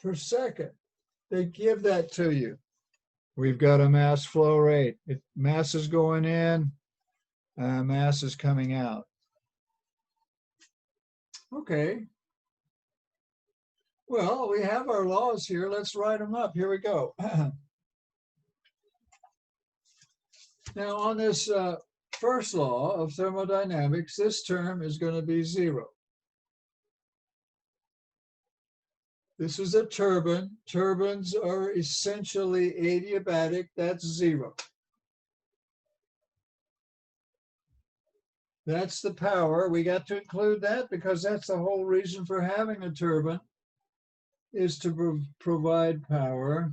per second. They give that to you. We've got a mass flow rate. Mass is going in, mass is coming out. Okay. Well, we have our laws here. Let's write them up. Here we go. Now, on this first law of thermodynamics, this term is going to be 0. This is a turbine. Turbines are essentially adiabatic. That's 0. That's the power. We got to include that because that's the whole reason for having a turbine, is to provide power.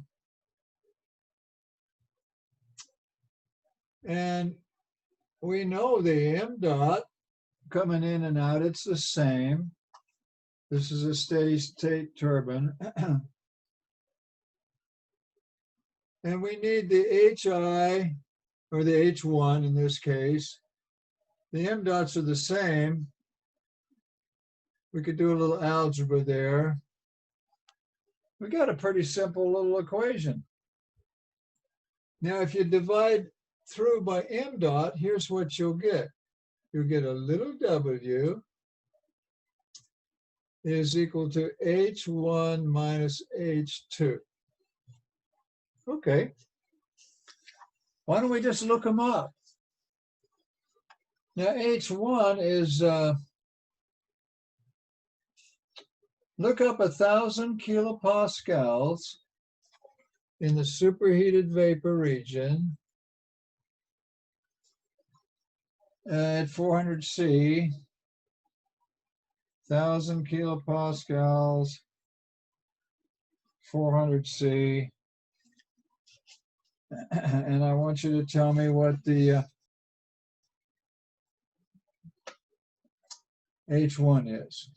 And we know the m dot coming in and out, it's the same. This is a steady state turbine. And we need the HI, or the H1 in this case. The m dots are the same. We could do a little algebra there. We got a pretty simple little equation. Now, if you divide through by m dot, here's what you'll get. You'll get a little w is equal to h1 minus h2. Okay. Why don't we just look them up? Now, h1 is, look up 1,000 kilopascals in the superheated vapor region at 400 C, 1,000 kilopascals, 400 C. And I want you to tell me what the H1 is.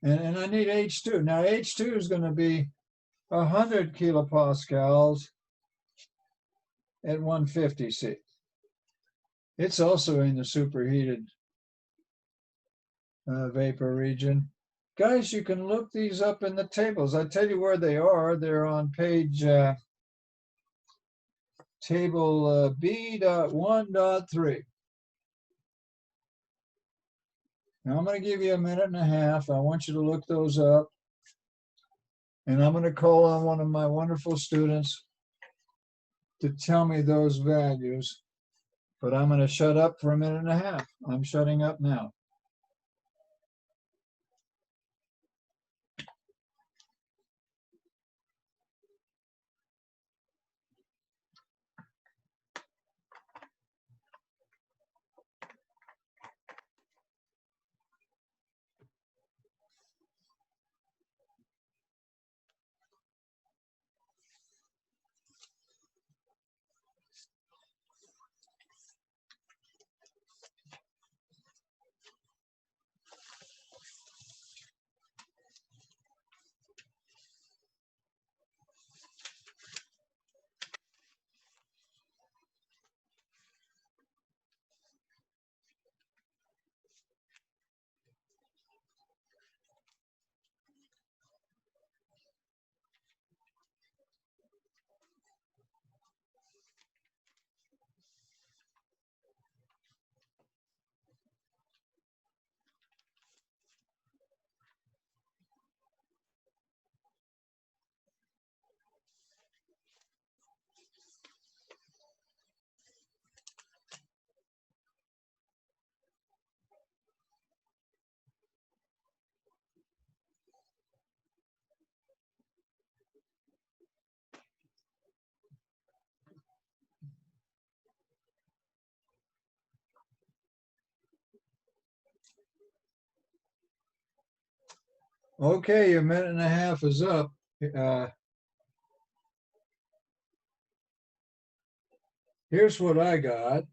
And I need H2. Now H2 is going to be 100 kilopascals at 150 C. It's also in the superheated vapor region. Guys, you can look these up in the tables. I tell you where they are. They're on page table B.1.3. Now I'm going to give you a minute and a half. I want you to look those up. And I'm going to call on one of my wonderful students to tell me those values. But I'm going to shut up for a minute and a half. I'm shutting up now. Okay, your minute and a half is up. Here's what I got.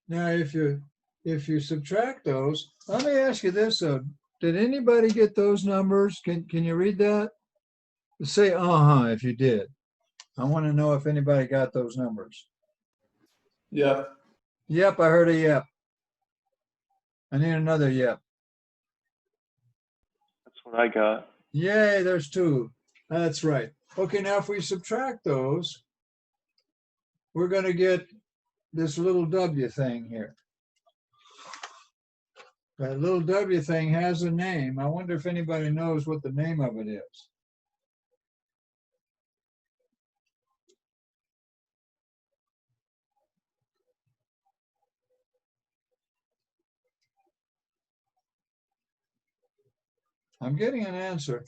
Now, if you subtract those, let me ask you this though. Did anybody get those numbers? Can you read that? Say uh-huh if you did. I want to know if anybody got those numbers. Yeah. Yep, I heard a yep. I need another yep. That's what I got. Yay, there's two. That's right. Okay, now if we subtract those, we're going to get this little W thing here. That little W thing has a name. I wonder if anybody knows what the name of it is. I'm getting an answer.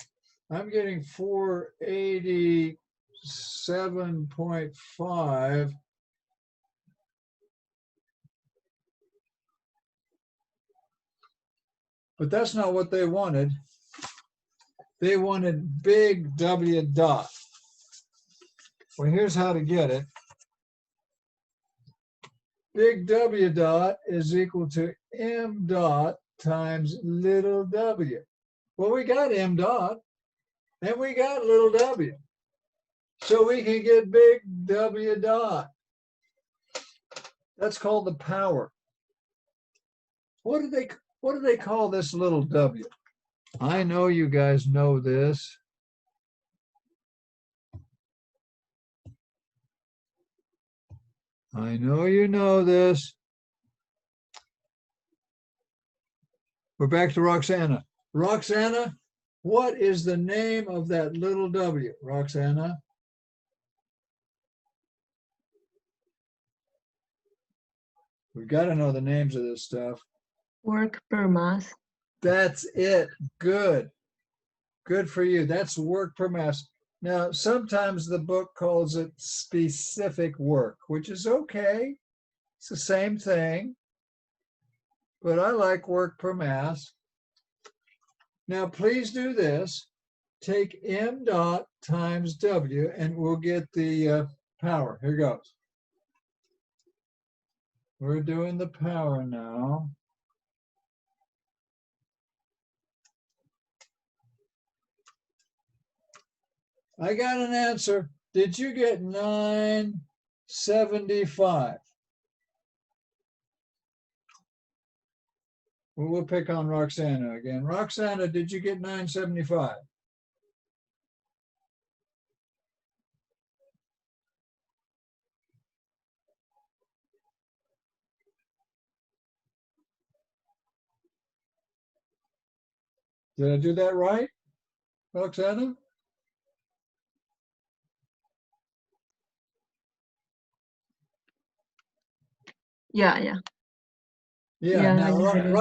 I'm getting 487.5. But that's not what they wanted. They wanted big W dot. Well, here's how to get it. Big W dot is equal to M dot times little w. Well, we got M dot and we got little w. So we can get big W dot. That's called the power. What do they call this little w? I know you guys know this. I know you know this. We're back to Roxana. Roxana, what is the name of that little w, Roxana? We've got to know the names of this stuff. Work per mass. That's it. Good. Good for you. That's work per mass. Now, sometimes the book calls it specific work, which is okay. It's the same thing. But I like work per mass. Now, please do this. Take M dot times W, and we'll get the power. Here goes. We're doing the power now. I got an answer. Did you get 975? Well, we'll pick on Roxana again. Roxana, did you get 975? Did I do that right, Roxana? Yeah. Yeah. Yeah, Now, I did it.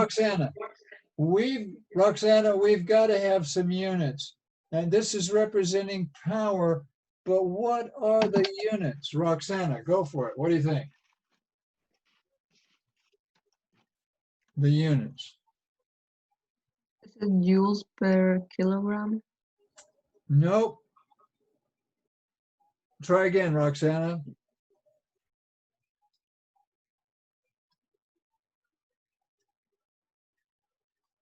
Roxana, we've got to have some units, and this is representing power. But what are the units, Roxana? Go for it. What do you think? The units. Is it joules per kilogram? Nope. Try again, Roxana.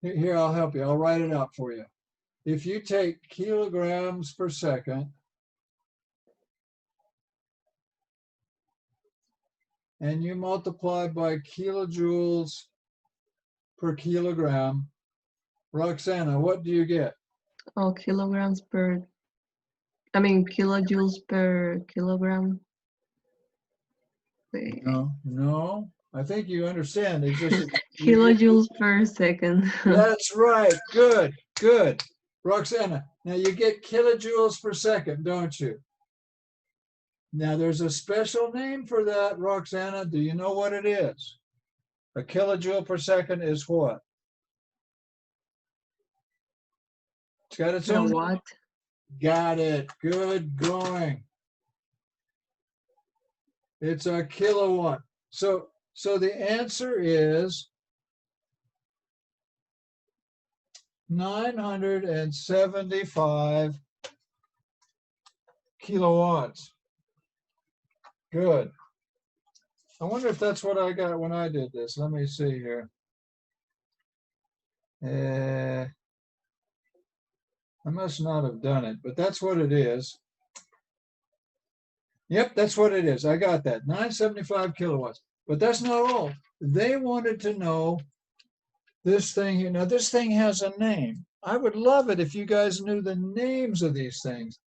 Here, I'll help you. I'll write it out for you. If you take kilograms per second and you multiply by kilojoules per kilogram, Roxana, what do you get? Oh, kilojoules per kilogram. Wait, No, I think you understand. It's just kilojoules per second. That's right. Good. Roxana, now you get kilojoules per second, don't you? Now there's a special name for that, Roxana. Do you know what it is? A kilojoule per second is what? It's got its A own. watt. Got it. Good going. It's a kilowatt. So the answer is 975 kilowatts. Good. I wonder if that's what I got when I did this. Let me see here. I must not have done it, but that's what it is. Yep, that's what it is. I got that. 975 kilowatts. But that's not all. They wanted to know this thing here. Now, this thing has a name. I would love it if you guys knew the names of these things.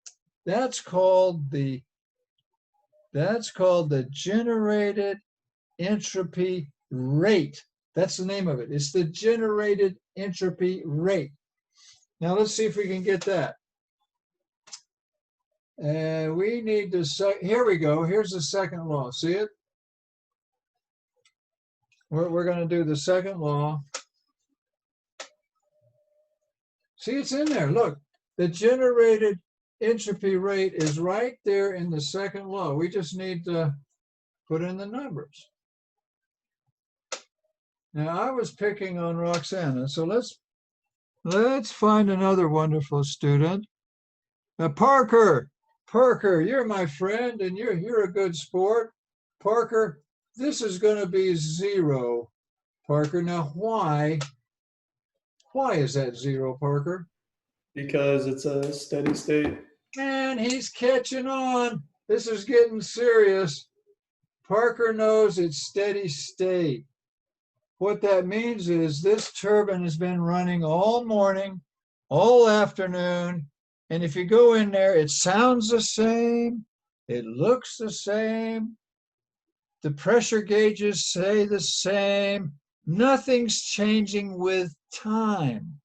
That's called the generated entropy rate. That's the name of it. It's the generated entropy rate. Now let's see if we can get that. We need to, here we go. Here's the second law. See it? We're going to do the second law. See, it's in there. Look, the generated entropy rate is right there in the second law. We just need to put in the numbers. Now, I was picking on Roxana, so let's Let's find another wonderful student. Parker, you're my friend and you're a good sport. Parker, this is going to be 0. Parker, now why is that 0, Parker? Because it's a steady state. Man, he's catching on. This is getting serious. Parker knows it's steady state. What that means is this turbine has been running all morning, all afternoon, and if you go in there, it sounds the same, it looks the same, the pressure gauges say the same, nothing's changing with time.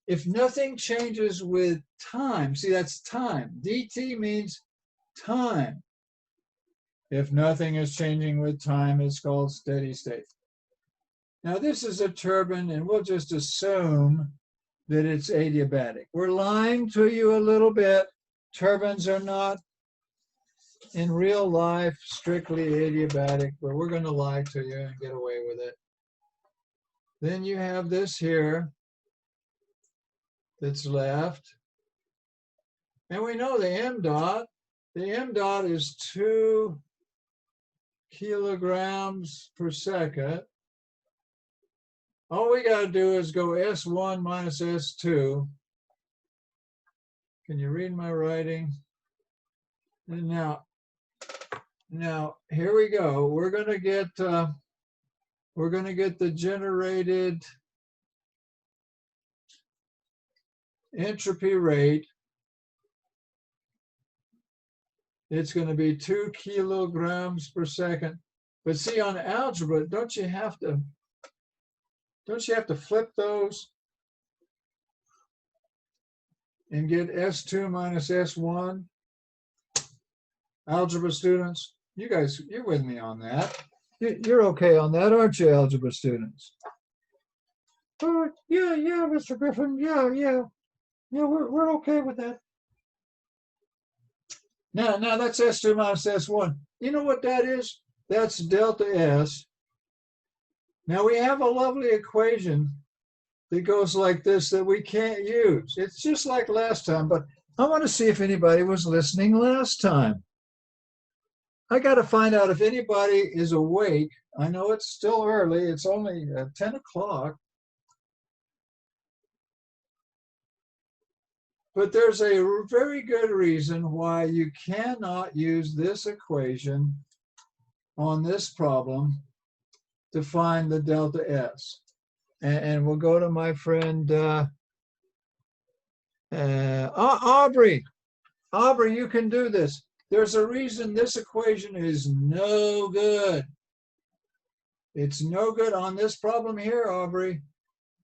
If nothing changes with time, see, that's time. dt means time. If nothing is changing with time, it's called steady state. Now, this is a turbine, and we'll just assume that it's adiabatic. We're lying to you a little bit. Turbines are not, in real life, strictly adiabatic, but we're going to lie to you and get away with it. Then you have this here that's left. And we know the m dot. The m dot is 2 kilograms per second. All we got to do is go S1 minus S2. Can you read my writing? And now here we go. We're going to get the generated entropy rate. It's going to be 2 kilograms per second. But see, on algebra, don't you have to flip those and get S2 minus S1? Algebra students, you guys, you're with me on that. You're okay on that, aren't you, algebra students? Yeah, Mr. Griffin, yeah, we're okay with that. Now that's S2 minus S1. You know what that is? That's delta S. Now we have a lovely equation that goes like this that we can't use. It's just like last time, but I want to see if anybody was listening last time. I got to find out if anybody is awake. I know it's still early. It's only 10 o'clock. But there's a very good reason why you cannot use this equation on this problem to find the delta S. And we'll go to my friend Aubrey. Aubrey, you can do this. There's a reason this equation is no good. It's no good on this problem here, Aubrey.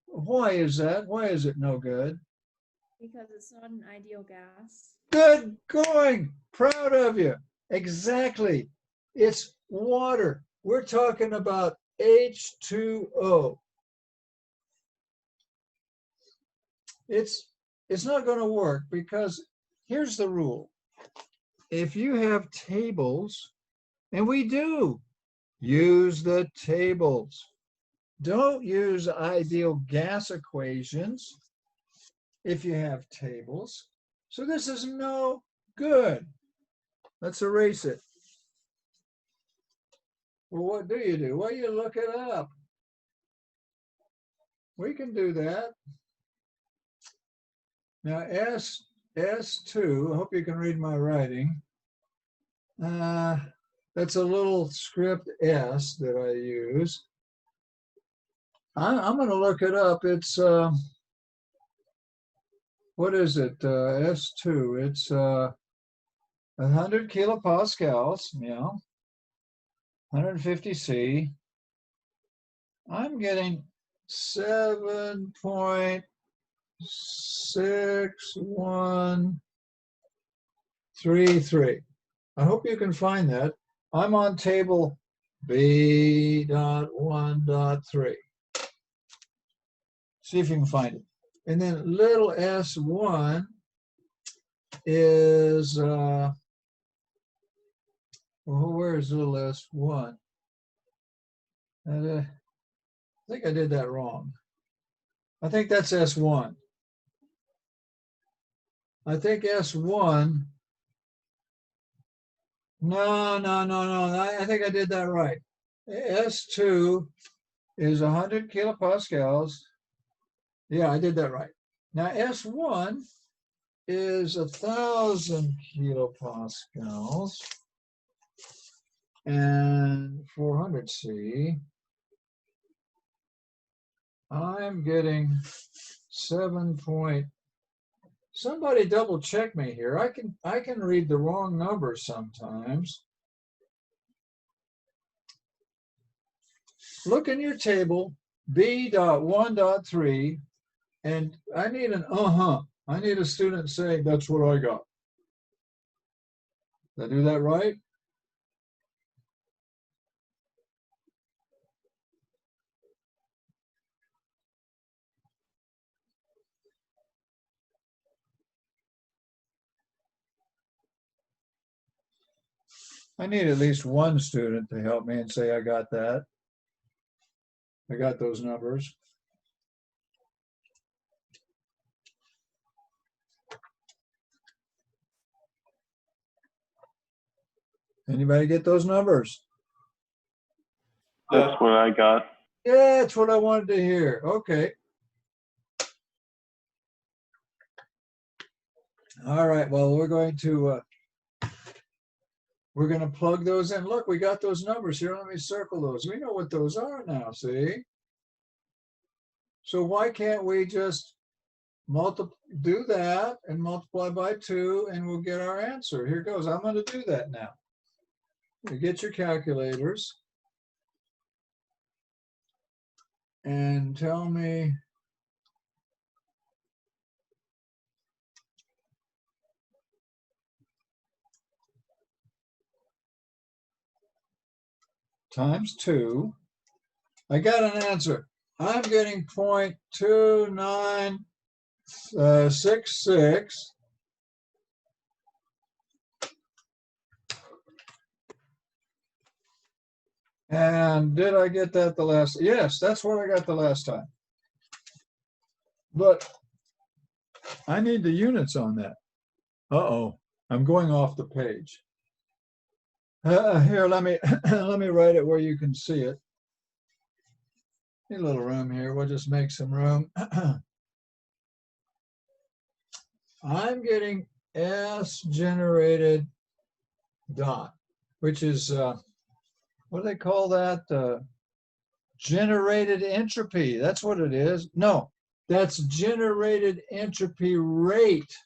Why is that? Why is it no good? Because it's not an ideal gas. Good going. Proud of you. Exactly. It's water. We're talking about H2O. It's not going to work because here's the rule. If you have tables, and we do, use the tables. Don't use ideal gas equations if you have tables. So this is no good. Let's erase it. Well, what do you do? Well, you look it up. We can do that. Now, S2, I hope you can read my writing. That's a little script S that I use. I'm going to look it up. It's, what is it? S2, it's 100 kilopascals, yeah, 150 C. I'm getting 7.6133. I hope you can find that. I'm on table B.1.3. See if you can find it. And then little s1 is, well, where is little s1? I think I did that wrong. I think that's S1. I think S1. No. I think I did that right. S2 is 100 kilopascals. Yeah, I did that right. Now S1 is 1,000 kilopascals and 400 C. I'm getting 7 point. Somebody double check me here. I can read the wrong numbers sometimes. Look in your table, B.1.3, and I need an I need a student saying, that's what I got. Did I do that right? I need at least one student to help me and say, I got that. I got those numbers. Anybody get those numbers? That's what I got. Yeah, that's what I wanted to hear. Okay. All right, well, we're going to plug those in. Look, we got those numbers here. Let me circle those. We know what those are now, see? So why can't we just do that and multiply by 2 and we'll get our answer? Here goes. I'm going to do that now. You get your calculators and tell me times 2. I got an answer. I'm getting 0.2966. And did I get that the last? Yes, that's what I got the last time. But I need the units on that. Uh-oh, I'm going off the page. Here, let me write it where you can see it. Need a little room here. We'll just make some room. I'm getting S generated dot, which is what do they call that? Generated entropy. That's what it is. No, that's generated entropy rate.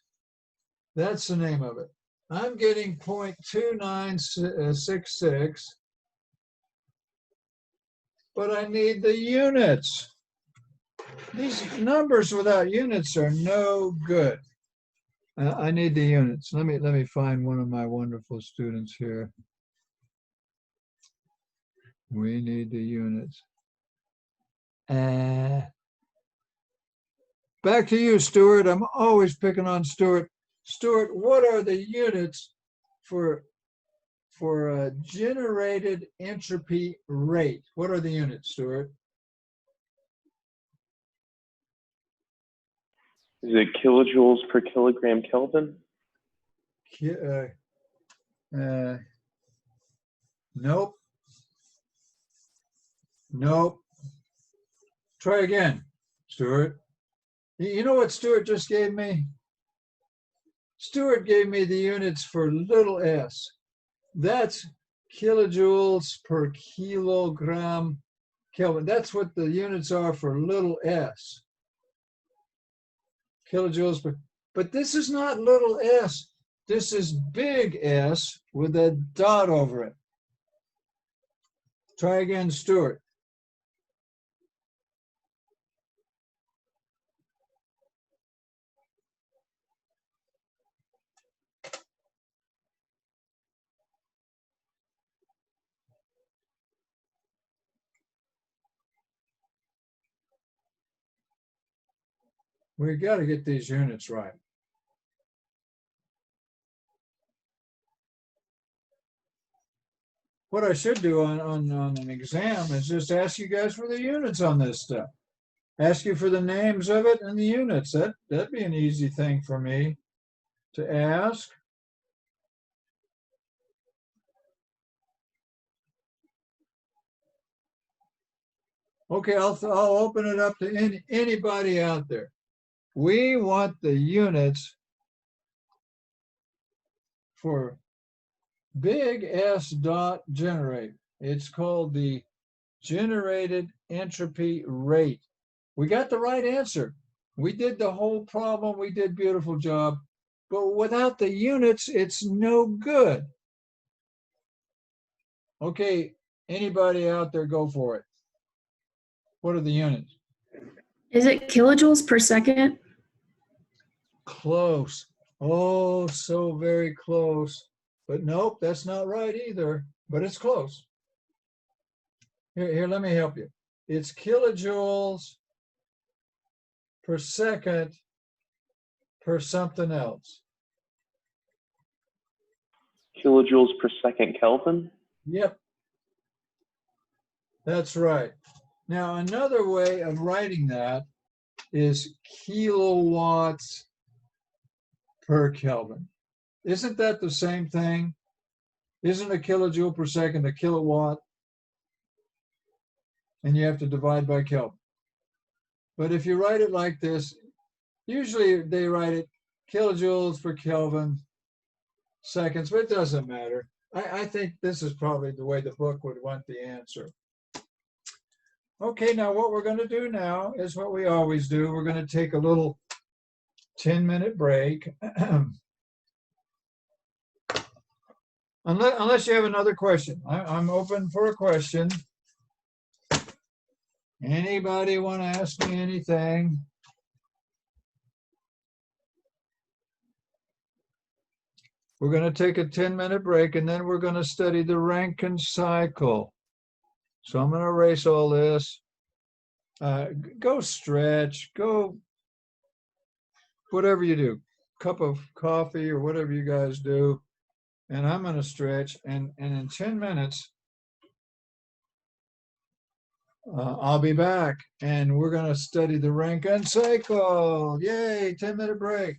That's the name of it. I'm getting 0.2966, but I need the units. These numbers without units are no good. I need the units. Let me find one of my wonderful students here. We need the units. Back to you, Stuart. I'm always picking on Stuart. Stuart, what are the units for generated entropy rate? What are the units, Stuart? Is it kilojoules per kilogram Kelvin? Nope. Nope. Try again, Stuart. You know what Stuart just gave me? Stuart gave me the units for little s. That's kilojoules per kilogram Kelvin. That's what the units are for little s. Kilojoules per, but this is not little s. This is big S with a dot over it. Try again, Stuart. We got to get these units right. What I should do on an exam is just ask you guys for the units on this stuff. Ask you for the names of it and the units. That'd be an easy thing for me. to ask? Okay, I'll open it up to anybody out there. We want the units for big S dot generate. It's called the generated entropy rate. We got the right answer. We did the whole problem. We did beautiful job. But without the units, it's no good. Okay, anybody out there, go for it. What are the units? Is it kilojoules per second? Close. Oh, so very close. But nope, that's not right either. But it's close. Here, let me help you. It's kilojoules per second per something else. Kilojoules per second Kelvin? Yep. That's right. Now, another way of writing that is kilowatts per Kelvin. Isn't that the same thing? Isn't a kilojoule per second a kilowatt? And you have to divide by Kelvin. But if you write it like this, usually they write it kilojoules per Kelvin seconds, but it doesn't matter. I think this is probably the way the book would want the answer. Okay, now what we're going to do now is what we always do. We're going to take a little 10-minute break. Unless you have another question. I'm open for a question. Anybody want to ask me anything? We're going to take a 10-minute break, and then we're going to study the Rankine cycle. So I'm going to erase all this. Go stretch, go whatever you do, cup of coffee or whatever you guys do. And I'm going to stretch, and in 10 minutes, I'll be back, and we're going to study the Rankine cycle. Yay, 10-minute break.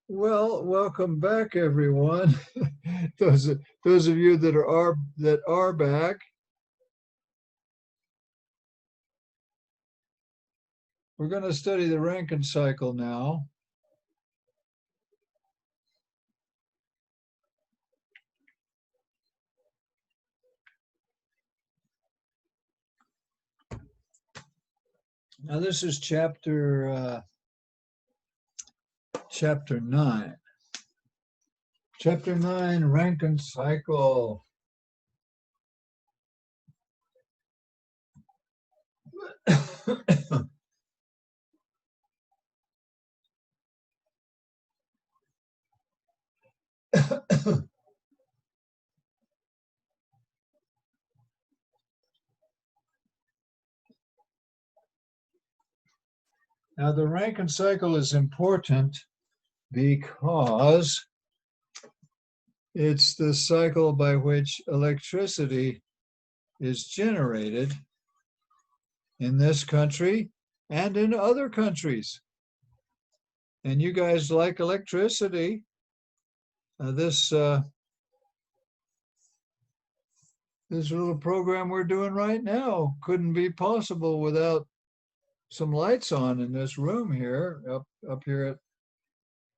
Well, welcome back, everyone. Those of you that are back. We're going to study the Rankine cycle now. Now, this is chapter 9. Chapter 9, Rankine cycle. Now, the Rankine cycle is important because it's the cycle by which electricity is generated in this country and in other countries. And you guys like electricity. This little program we're doing right now couldn't be possible without some lights on in this room here, up here at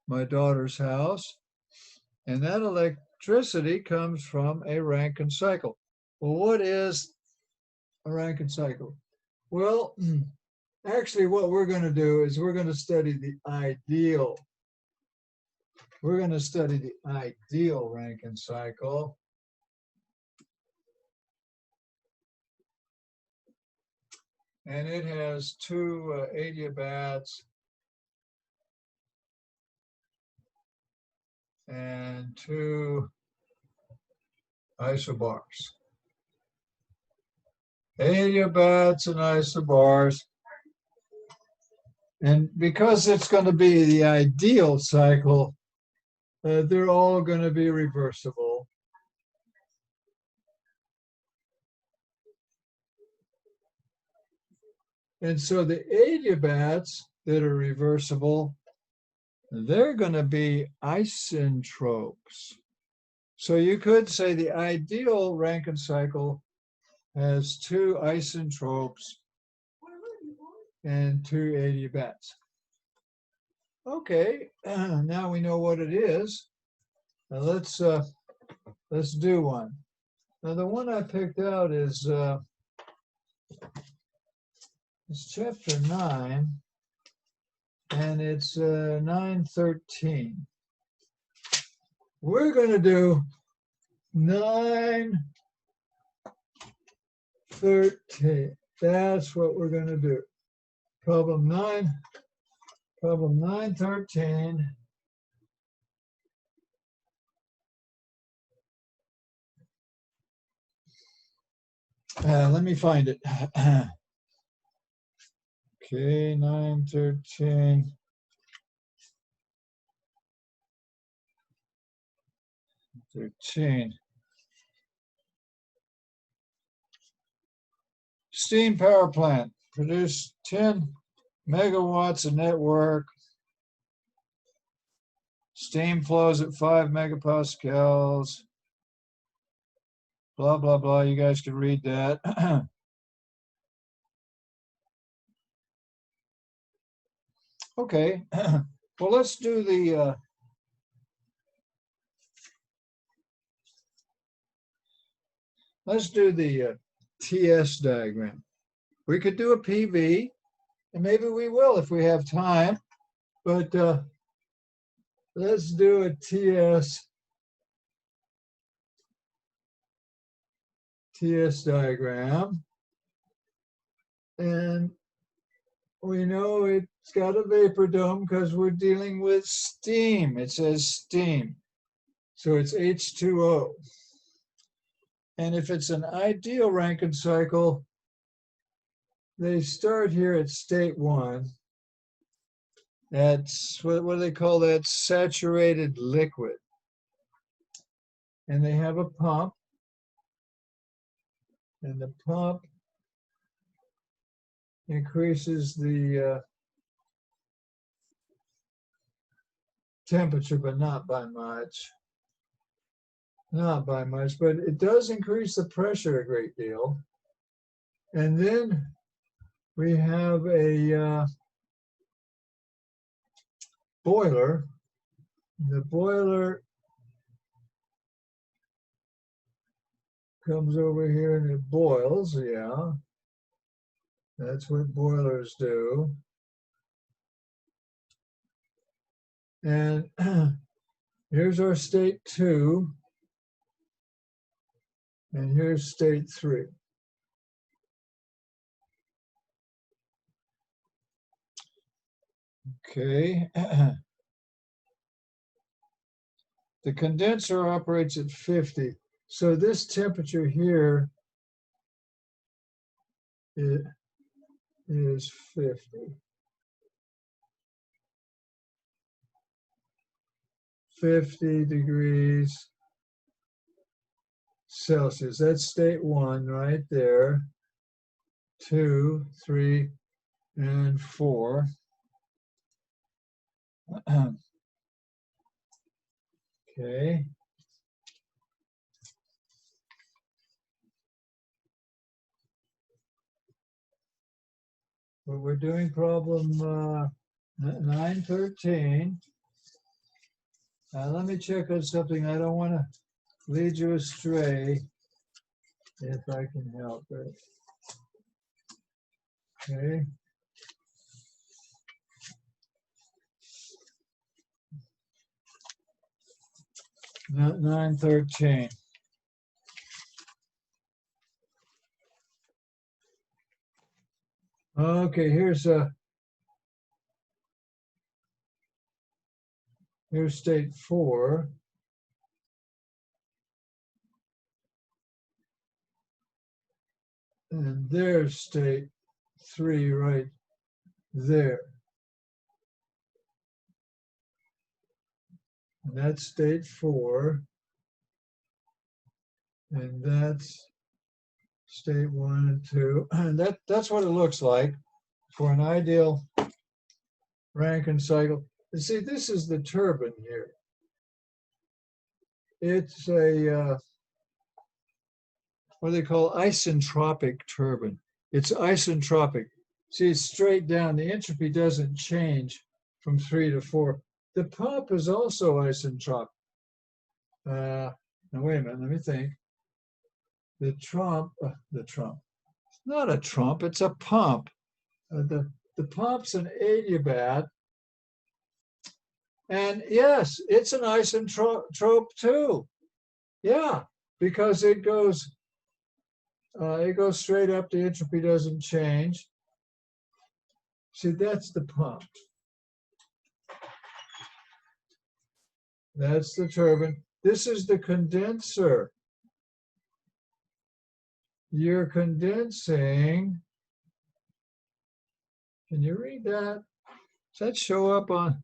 my daughter's house. And that electricity comes from a Rankine cycle. Well, what is a Rankine cycle? Well, actually, what we're going to do is we're going to study the ideal. We're going to study the ideal Rankine cycle. And it has 2 adiabats and 2 isobars. Adiabats and isobars. And because it's going to be the ideal cycle, they're all going to be reversible. And so the adiabats that are reversible, they're going to be isentropes. So you could say the ideal Rankine cycle has 2 isentropes and 2 adiabats. Okay, now we know what it is. Now let's do one. Now the one I picked out is It's chapter 9, and it's 9:13. We're going to do 9:13. That's what we're going to do. Problem 9:13. Let me find it. Okay, 9:13. Steam power plant produce 10 megawatts of net work. Steam flows at 5 megapascals. Blah, blah, blah. You guys can read that. Okay. Well, let's do the TS diagram. We could do a PV, and maybe we will if we have time, but let's do a TS diagram. And we know it's got a vapor dome because we're dealing with steam. It says steam. So it's H2O. And if it's an ideal Rankine cycle, they start here at state 1. That's, what do they call that? Saturated liquid. And they have a pump. And the pump increases the temperature, but not by much. Not by much, but it does increase the pressure a great deal. And then we have a boiler. The boiler comes over here and it boils, yeah. That's what boilers do. And here's our state 2. And here's state 3. Okay. The condenser operates at 50. So this temperature here is 50. 50 degrees Celsius. That's state 1 right there. 2, 3, and 4. Okay. Well, we're doing problem 9:13. Let me check on something. I don't want to lead you astray if I can help it. Okay. Not 9:13. Okay, here's state 4. And there's state 3 right there. And that's state 4. And that's state 1 and 2. And that's what it looks like for an ideal Rankine cycle. You see, this is the turbine here. It's a, what they call isentropic turbine. It's isentropic. See, it's straight down. The entropy doesn't change from 3 to 4. The pump is also isentropic. Now, wait a minute, let me think. The trump, it's not a trump, it's a pump. the pump's an adiabat. And yes, it's an isentrope too. Yeah, because it goes straight up, the entropy doesn't change. See, that's the pump. That's the turbine. This is the condenser. You're condensing. Can you read that? Does that show up on?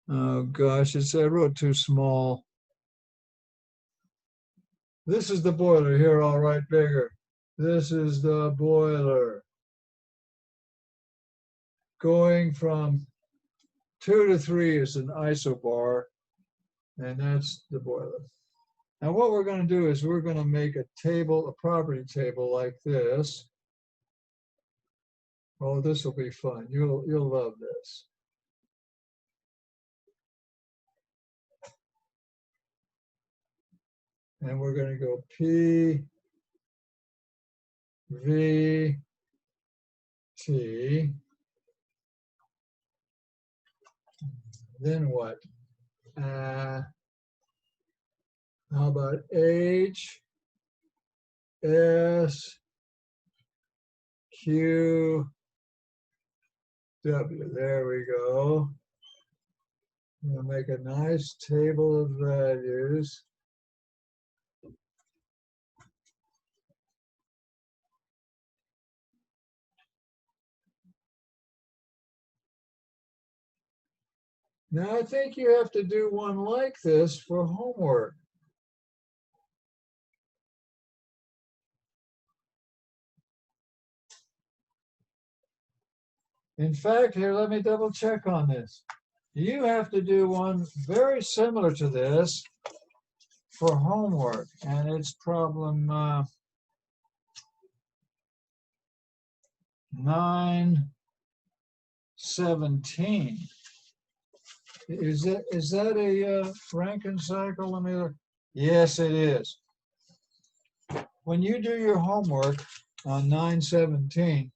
Oh gosh, I wrote too small. This is the boiler here, I'll write bigger. This is the boiler. Going from 2 to 3 is an isobar, and that's the boiler. Now what we're going to do is we're going to make a table, a property table like this. Oh, this will be fun. You'll love this. And we're going to go P, V, T. Then what? How about H, S, Q, W? There we go. We'll make a nice table of values. Now I think you have to do one like this for homework. In fact, here, let me double check on this. You have to do one very similar to this for homework, and it's problem 917. Is that a Rankine cycle? Let me look. Yes, it is. When you do your homework on 917,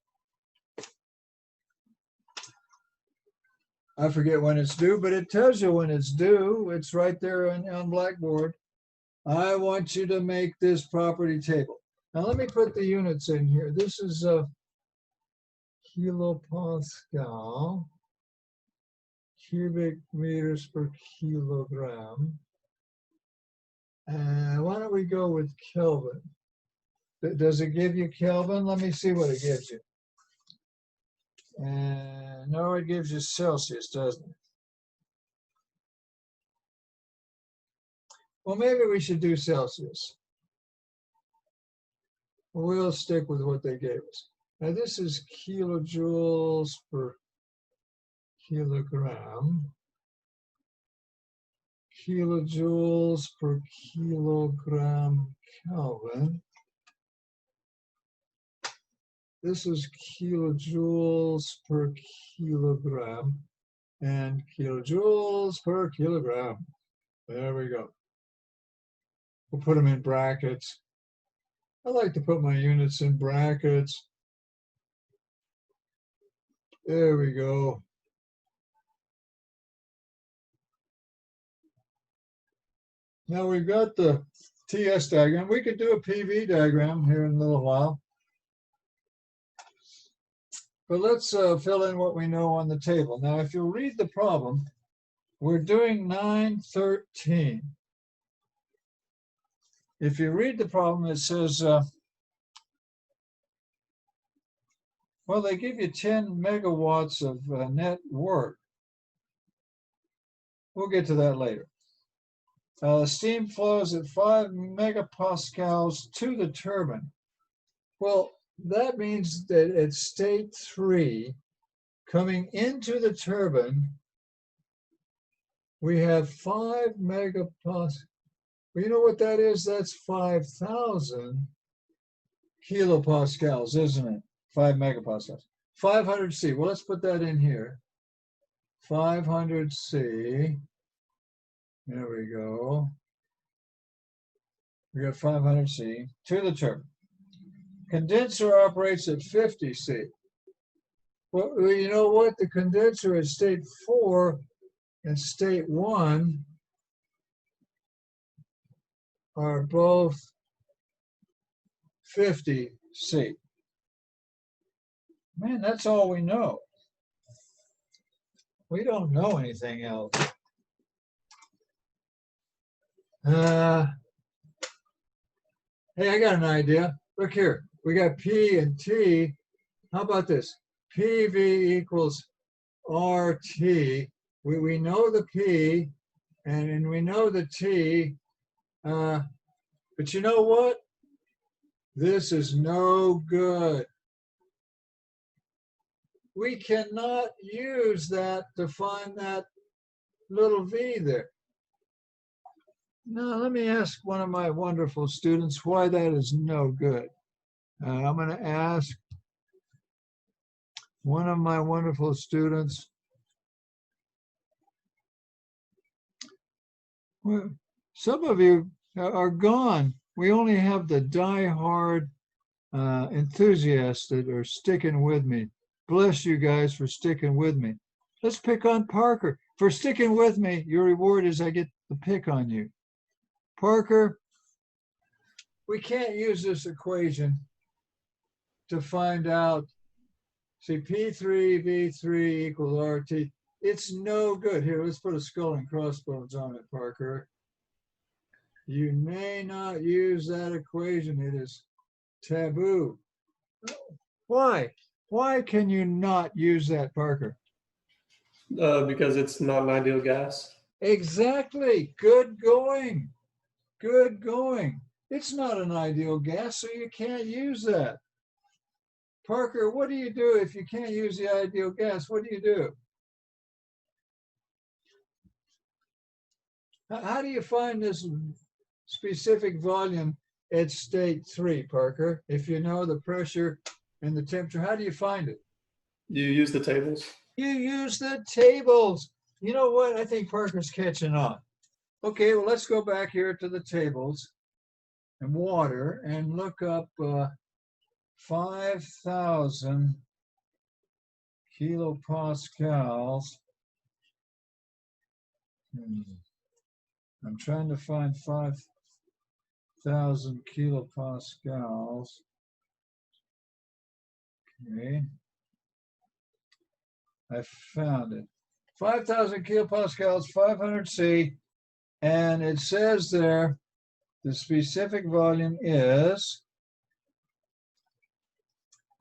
I forget when it's due, but it tells you when it's due. It's right there on Blackboard. I want you to make this property table. Now let me put the units in here. This is a kilopascal, cubic meters per kilogram. And why don't we go with Kelvin? Does it give you Kelvin? Let me see what it gives you. And no, it gives you Celsius, doesn't it? Well, maybe we should do Celsius. We'll stick with what they gave us. Now this is kilojoules per kilogram. Kilojoules per kilogram Kelvin. This is kilojoules per kilogram and kilojoules per kilogram. There we go. We'll put them in brackets. I like to put my units in brackets. There we go. Now we've got the TS diagram. We could do a PV diagram here in a little while. But let's fill in what we know on the table. Now, if you'll read the problem, we're doing 913. If you read the problem, it says, well, they give you 10 megawatts of net work. We'll get to that later. Steam flows at 5 megapascals to the turbine. Well, that means that at state 3, coming into the turbine, we have 5 megapascals. Well, you know what that is? That's 5,000 kilopascals, isn't it? 5 megapascals. 500 C. Well, let's put that in here. 500 C. There we go. We got 500 C to the turbine. Condenser operates at 50 C. Well, you know what? The condenser at state 4 and state 1 are both 50C. Man, that's all we know. We don't know anything else. Hey, I got an idea. Look here. We got P and T. How about this? PV equals RT. We know the P and we know the T. But you know what? This is no good. We cannot use that to find that little v there. Now, let me ask one of my wonderful students why that is no good. I'm going to ask one of my wonderful students. Well, some of you are gone. We only have the die-hard enthusiasts that are sticking with me. Bless you guys for sticking with me. Let's pick on Parker. For sticking with me, your reward is I get to pick on you. Parker, we can't use this equation to find out, see, P3V3 equals RT. It's no good. Here, let's put a skull and crossbones on it, Parker. You may not use that equation. It is taboo. Why? Why can you not use that, Parker? Because it's not an ideal gas. Exactly. Good going. Good going. It's not an ideal gas, so you can't use that. Parker, what do you do if you can't use the ideal gas? What do you do? How do you find this specific volume at state 3, Parker? If you know the pressure and the temperature, how do you find it? You use the tables. You use the tables. You know what? I think Parker's catching on. Okay, well, let's go back here to the tables and water and look up 5,000 kilopascals. I'm trying to find 5,000 kilopascals. Okay. I found it. 5,000 kilopascals, 500 C, and it says there the specific volume is,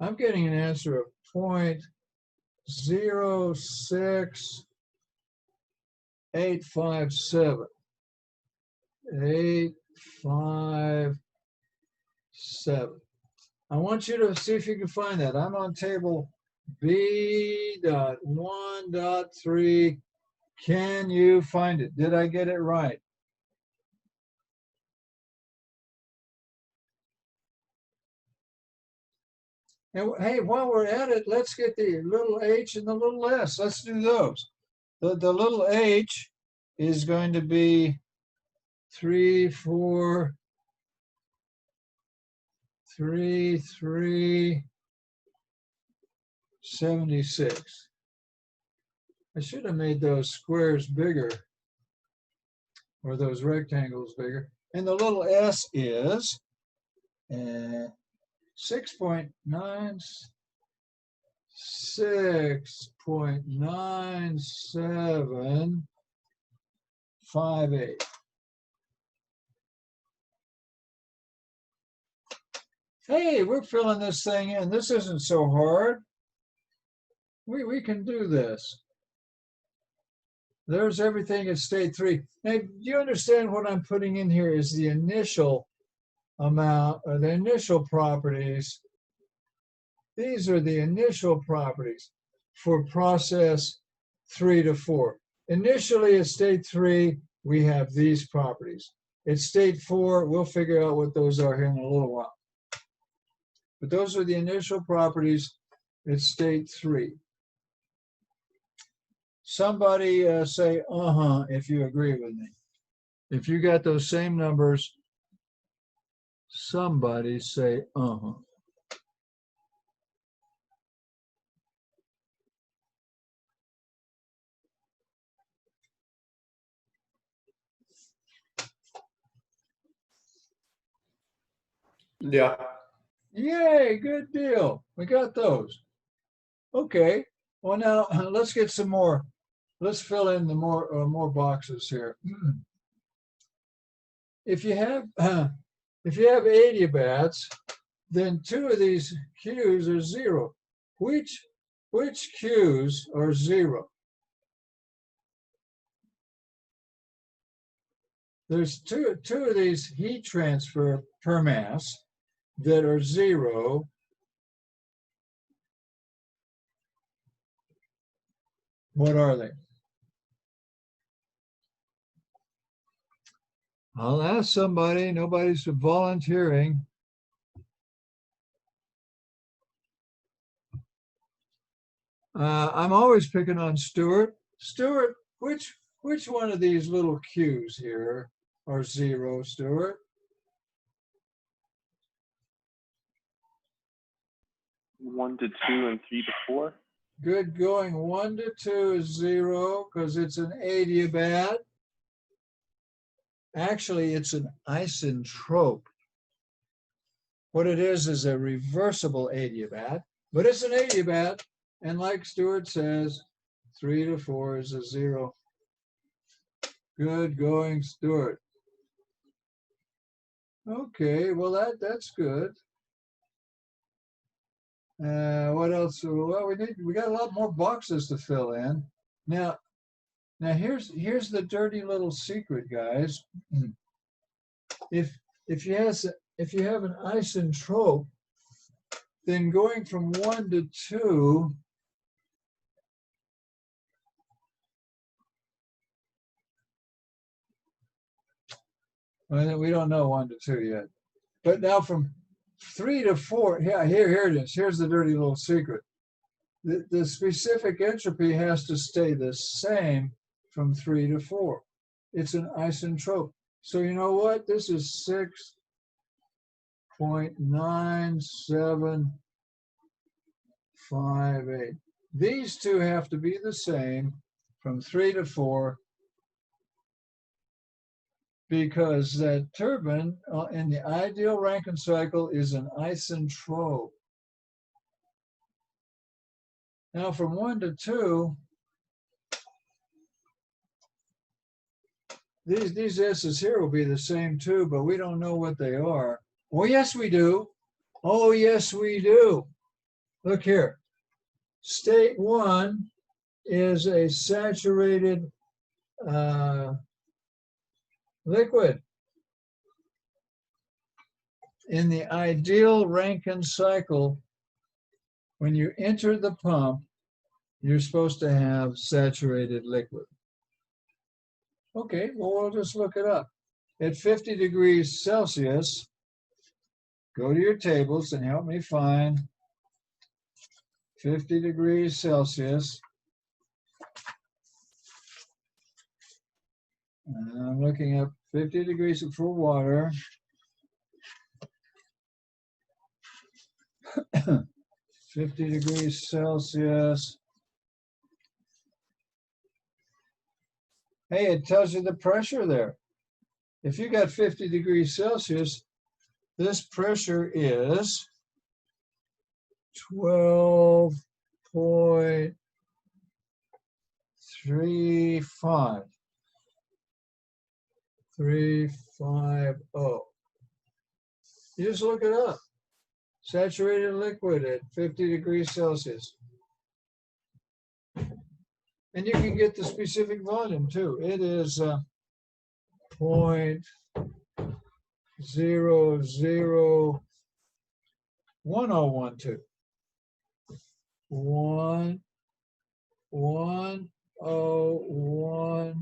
I'm getting an answer of 0.06857. 857. I want you to see if you can find that. I'm on table B.1.3. Can you find it? Did I get it right? And hey, while we're at it, let's get the little h and the little s. Let's do those. The little h is going to be 3, 4, 3, 3, 76. I should have made those squares bigger, or those rectangles bigger. And the little s is 6.9758. Hey, we're filling this thing in. This isn't so hard. We can do this. There's everything at state 3. Now, do you understand what I'm putting in here is the initial amount, or the initial properties. These are the initial properties for process 3 to 4. Initially at state 3, we have these properties. At state 4, we'll figure out what those are here in a little while. But those are the initial properties at state 3. Somebody say, if you agree with me. If you got those same numbers, somebody say, Yeah. Yay, good deal. We got those. Okay, well now let's get some more. Let's fill in the more boxes here. If you have adiabats, then two of these Q's are zero. Which Q's are zero? There's two of these heat transfer per mass that are zero. What are they? I'll ask somebody. Nobody's volunteering. I'm always picking on Stuart. Stuart, which one of these little Q's here are zero, Stuart? 1 to 2 and 3 to 4. Good going. 1 to 2 is zero because it's an adiabat. Actually, it's an isentrope. What it is a reversible adiabat, but it's an adiabat. And like Stuart says, 3 to 4 is a zero. Good going, Stuart. Okay, well that's good. What else? Well, we got a lot more boxes to fill in. Now here's the dirty little secret, guys. If you have an isentrope, then going from 1 to 2 well, we don't know 1 to 2 yet. But now from 3 to 4, yeah, here it is. Here's the dirty little secret. The specific entropy has to stay the same from 3 to 4. It's an isentrope. So you know what? This is 6.9758. These two have to be the same from 3 to 4 because that turbine in the ideal Rankine cycle is an isentrope. Now from 1 to 2, these S's here will be the same too, but we don't know what they are. Oh, yes, we do. Oh, yes, we do. Look here. State 1 is a saturated liquid. In the ideal Rankine cycle, when you enter the pump, you're supposed to have saturated liquid. Okay, well, we'll just look it up. At 50 degrees Celsius, go to your tables and help me find 50 degrees Celsius. And I'm looking up 50 degrees for water. 50 degrees Celsius. Hey, it tells you the pressure there. If you got 50 degrees Celsius, this pressure is 12.35. 350. You just look it up. Saturated liquid at 50 degrees Celsius. And you can get the specific volume too. It is 0.001012. 1012.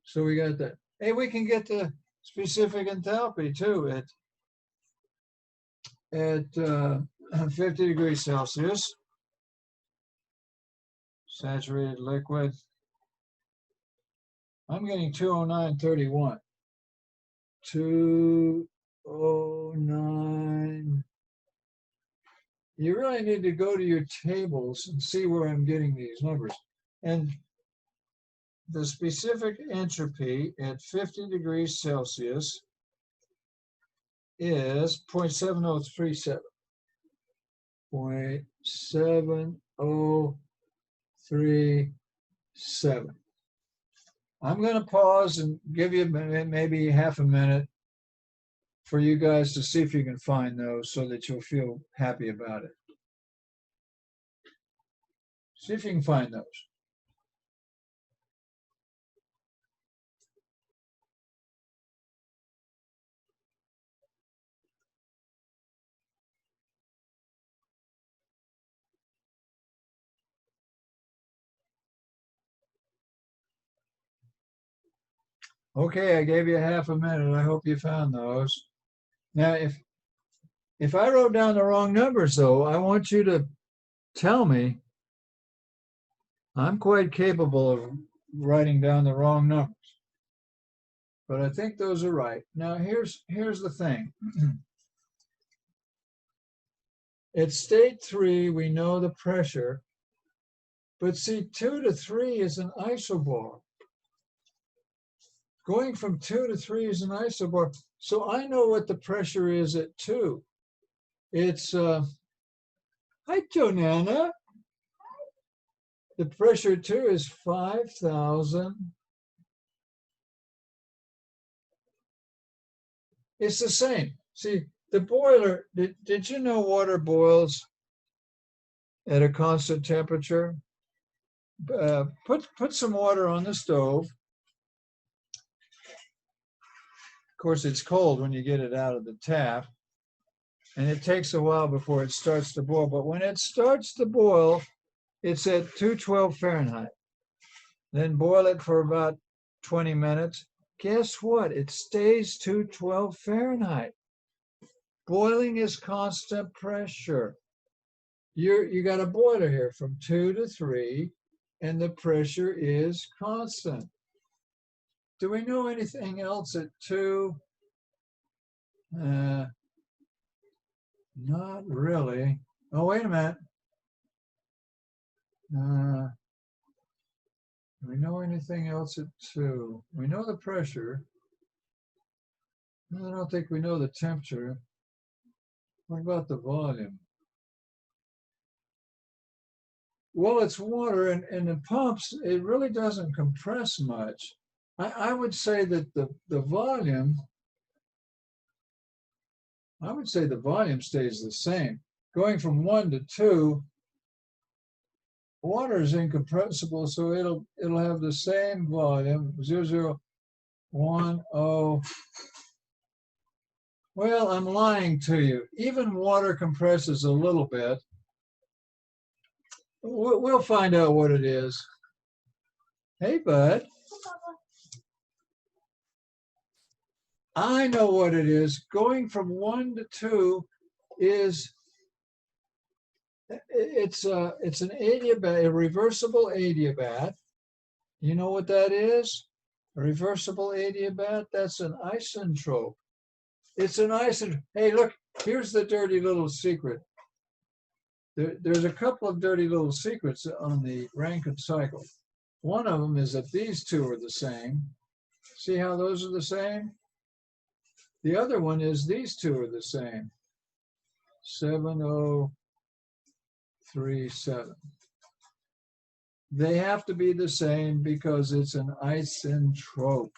So we got that. Hey, we can get the specific enthalpy too at 50 degrees Celsius. Saturated liquid. I'm getting 209.31. 209. You really need to go to your tables and see where I'm getting these numbers. And the specific entropy at 50 degrees Celsius is 0.7037. 0.7037. I'm going to pause and give you maybe half a minute for you guys to see if you can find those so that you'll feel happy about it. See if you can find those. Okay, I gave you half a minute. I hope you found those. Now, if I wrote down the wrong numbers, though, I want you to tell me. I'm quite capable of writing down the wrong numbers, but I think those are right. Now, here's the thing. At state 3, we know the pressure, but see, 2 to 3 is an isobar. Going from 2 to 3 is an isobar. So I know what the pressure is at 2. It's, hi, Jonana. The pressure at 2 is 5,000. It's the same. See, the boiler, did you know water boils at a constant temperature? Put some water on the stove. Of course, it's cold when you get it out of the tap, and it takes a while before it starts to boil. But when it starts to boil, it's at 212 Fahrenheit. Then boil it for about 20 minutes. Guess what? It stays 212 Fahrenheit. Boiling is constant pressure. You got a boiler here from 2 to 3, and the pressure is constant. Do we know anything else at 2? Not really. Oh, wait a minute. Do we know anything else at 2? We know the pressure. I don't think we know the temperature. What about the volume? Well, it's water, and the pumps, it really doesn't compress much. I would say that the volume, I would say the volume stays the same. Going from 1 to 2, water is incompressible, so it'll have the same volume, 0.010. Well, I'm lying to you. Even water compresses a little bit. We'll find out what it is. Hey, bud. I know what it is. Going from 1 to 2 is it's an adiabat, a reversible adiabat. You know what that is? A reversible adiabat? That's an isentrope. It's an isentrope. Hey, look, here's the dirty little secret. There's a couple of dirty little secrets on the Rankine cycle. One of them is that these two are the same. See how those are the same? The other one is these two are the same. 7037. They have to be the same because it's an isentrope.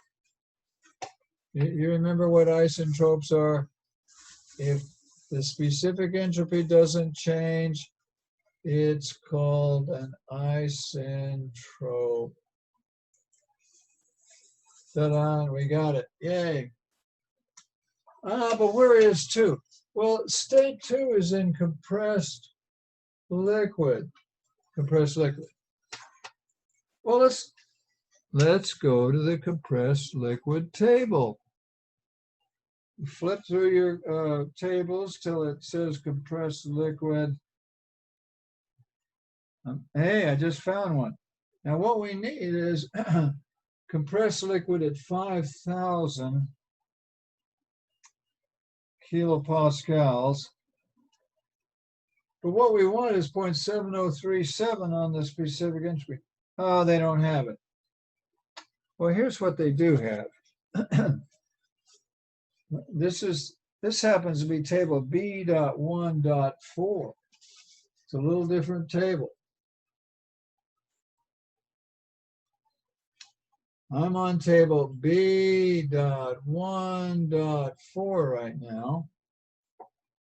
You remember what isentropes are? If the specific entropy doesn't change, it's called an isentrope. Ta-da, we got it. Yay. But where is 2? Well, state 2 is in compressed liquid. Compressed liquid. Well, let's go to the compressed liquid table. Flip through your tables till it says compressed liquid. Hey, I just found one. Now what we need is compressed liquid at 5,000 kilopascals. But what we want is 0.7037 on the specific entropy. Oh, they don't have it. Well, here's what they do have. This is This happens to be table B.1.4. It's a little different table. I'm on table B.1.4 right now.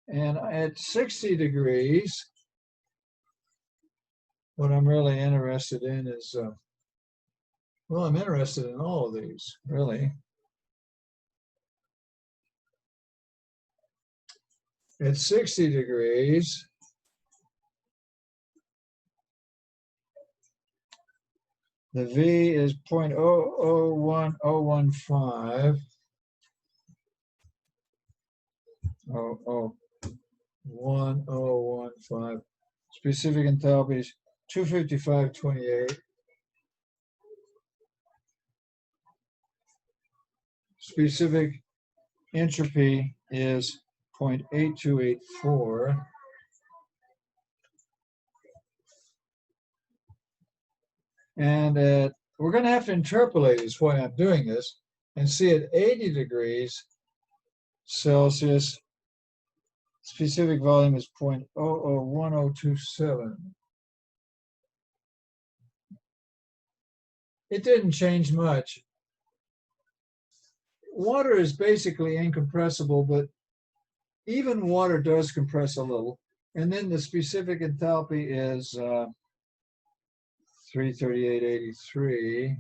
And at 60 degrees, what I'm really interested in is, well, I'm interested in all of these, really. At 60 degrees, the V is 0.001015. 1015. Specific enthalpy is 255.28. Specific entropy is 0.8284. And we're going to have to interpolate is why I'm doing this, and see at 80 degrees Celsius, specific volume is 0.001027. It didn't change much. Water is basically incompressible, but even water does compress a little. And then the specific enthalpy is 338.83.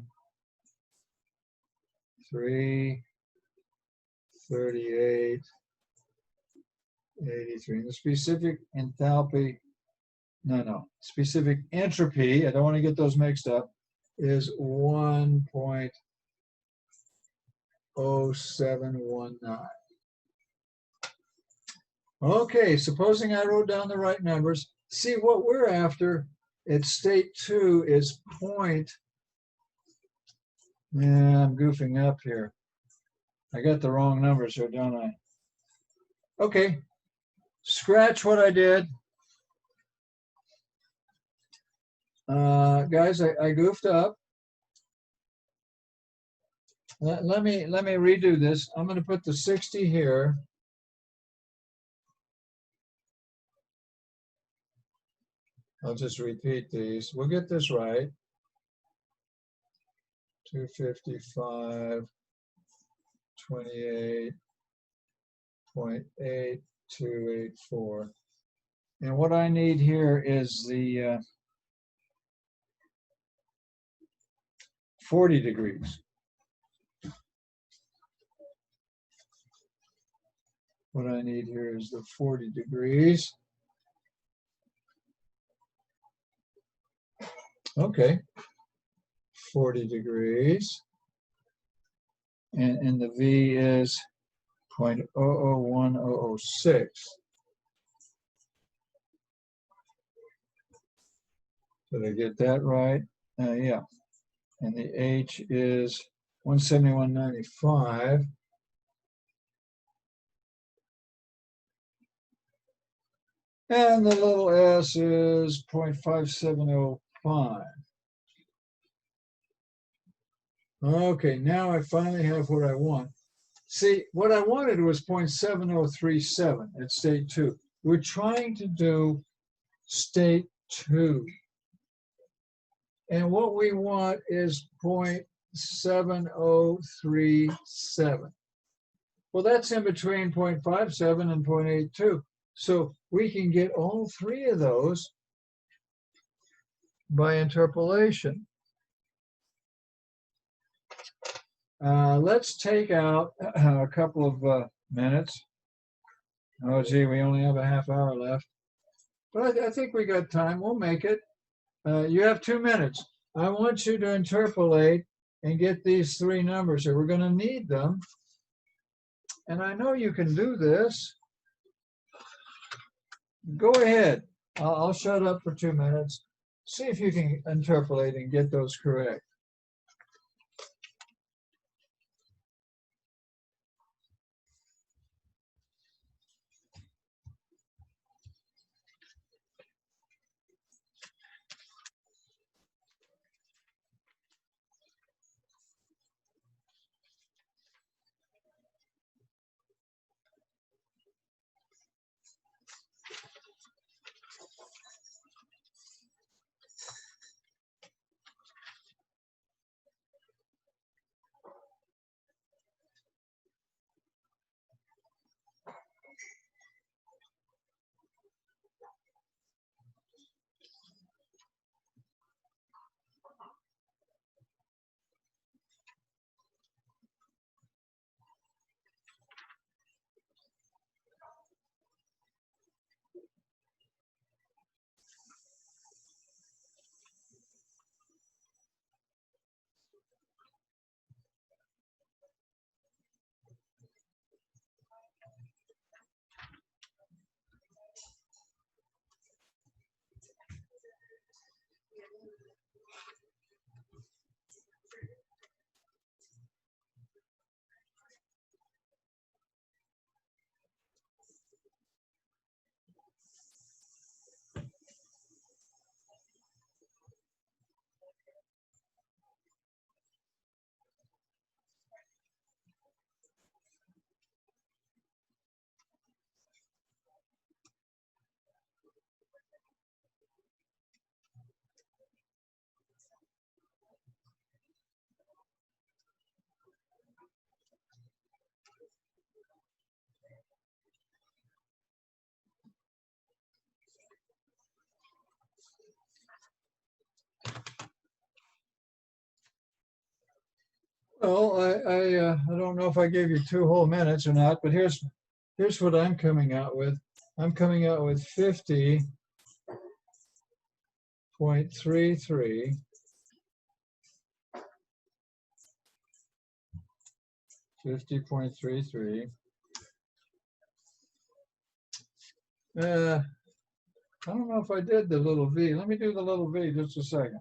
338.83. The specific enthalpy, specific entropy, I don't want to get those mixed up, is 1.0719. Okay, supposing I wrote down the right numbers, see what we're after at state 2 is I'm goofing up here. I got the wrong numbers here, don't I? Okay, scratch what I did. Guys, I goofed up. Let me redo this. I'm going to put the 60 here. I'll just repeat these. We'll get this right. 255, 28.8284. And what I need here is the 40 degrees. What I need here is the 40 degrees. Okay, 40 degrees. And the V is 0.001006. Did I get that right? Yeah. And the H is 171.95. And the little s is 0.5705. Okay, now I finally have what I want. See, what I wanted was 0.7037 at state 2. We're trying to do state 2. And what we want is 0.7037. Well, that's in between 0.57 and 0.82. So we can get all three of those by interpolation. Let's take out a couple of minutes. Oh, gee, we only have a half hour left. But I think we got time. We'll make it. You have 2 minutes. I want you to interpolate and get these three numbers here. We're going to need them. And I know you can do this. Go ahead. I'll shut up for 2 minutes. See if you can interpolate and get those correct. Well, I don't know if I gave you 2 whole minutes or not, but here's what I'm coming out with. I'm coming out with 50.33. I don't know if I did the little v. Let me do the little v just a second.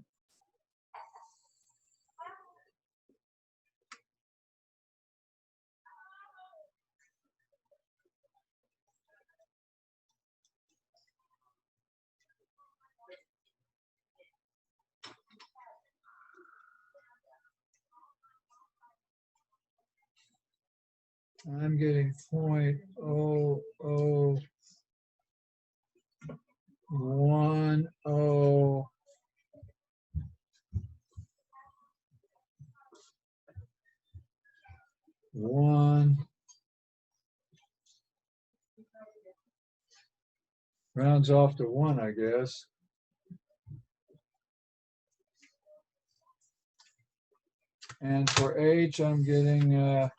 I'm getting 0.001011. Rounds off to 1, I guess. And for H, I'm getting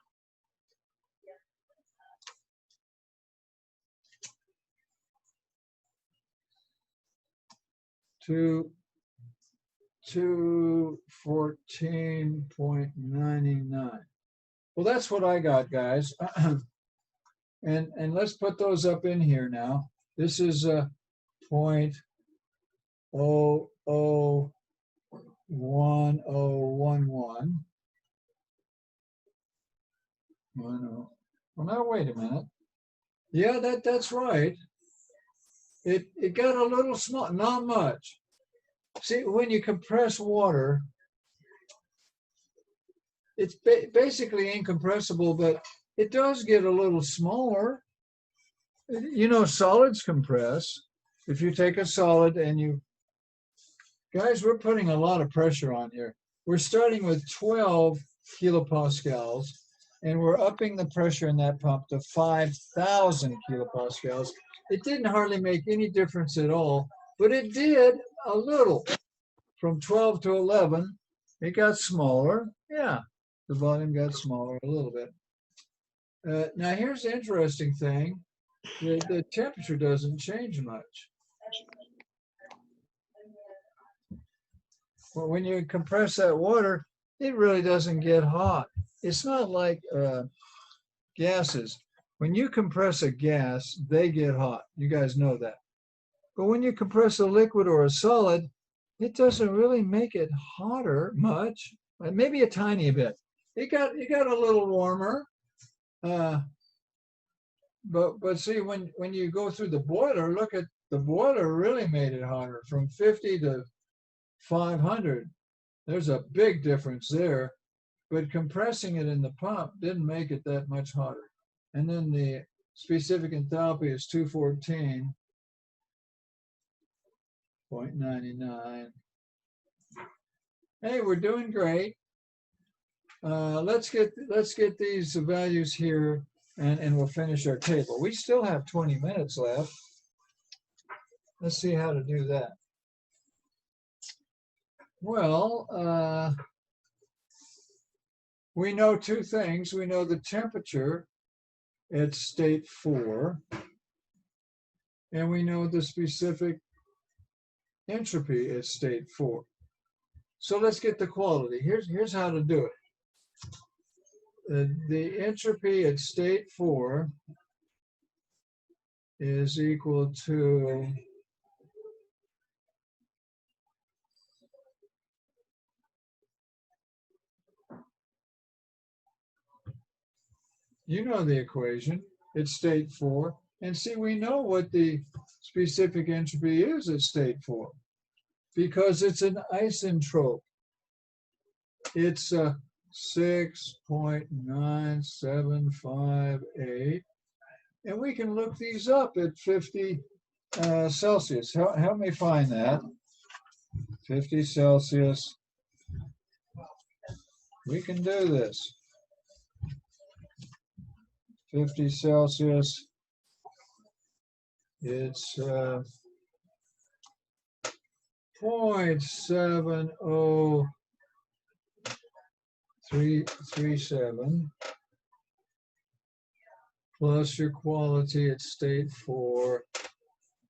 214.99. Well, that's what I got, guys. And let's put those up in here now. This is a 0.001011. Well, now wait a minute. Yeah, that's right. It got a little small, not much. See, when you compress water, it's basically incompressible, but it does get a little smaller. You know, solids compress. If you take a solid and you, guys, we're putting a lot of pressure on here. We're starting with 12 kilopascals, and we're upping the pressure in that pump to 5,000 kilopascals. It didn't hardly make any difference at all, but it did a little. From 12 to 11, it got smaller. Yeah, the volume got smaller a little bit. Now here's the interesting thing. The temperature doesn't change much. Well, when you compress that water, it really doesn't get hot. It's not like gases. When you compress a gas, they get hot. You guys know that. But when you compress a liquid or a solid, it doesn't really make it hotter much. Maybe a tiny bit. It got a little warmer. But see, when you go through the boiler, look at the boiler really made it hotter from 50 to 500. There's a big difference there. But compressing it in the pump didn't make it that much hotter. And then the specific enthalpy is 214.99. Hey, we're doing great. Let's get these values here, and we'll finish our table. We still have 20 minutes left. Let's see how to do that. Well, we know 2 things. We know the temperature at state 4, and we know the specific entropy at state 4. So let's get the quality. Here's how to do it. The entropy at state 4 is equal to you know the equation. It's state 4. And see, we know what the specific entropy is at state 4 because it's an isentrope. It's 6.9758. And we can look these up at 50 Celsius. Help me find that. 50 Celsius. We can do this. 50 Celsius. It's 0.70 0.337 plus your quality at state 4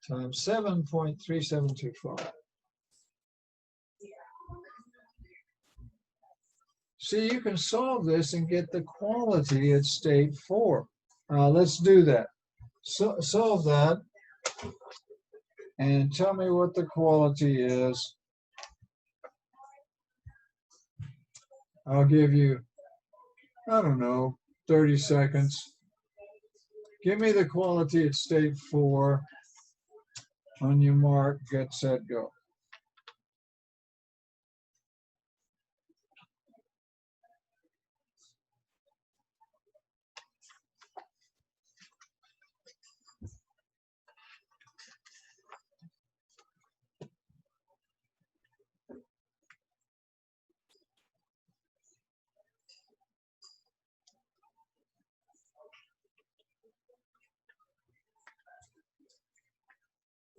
times 7.3725. See, you can solve this and get the quality at state 4. Let's do that. So, solve that and tell me what the quality is. I'll give you, I don't know, 30 seconds. Give me the quality at state 4. On your mark, get set, go.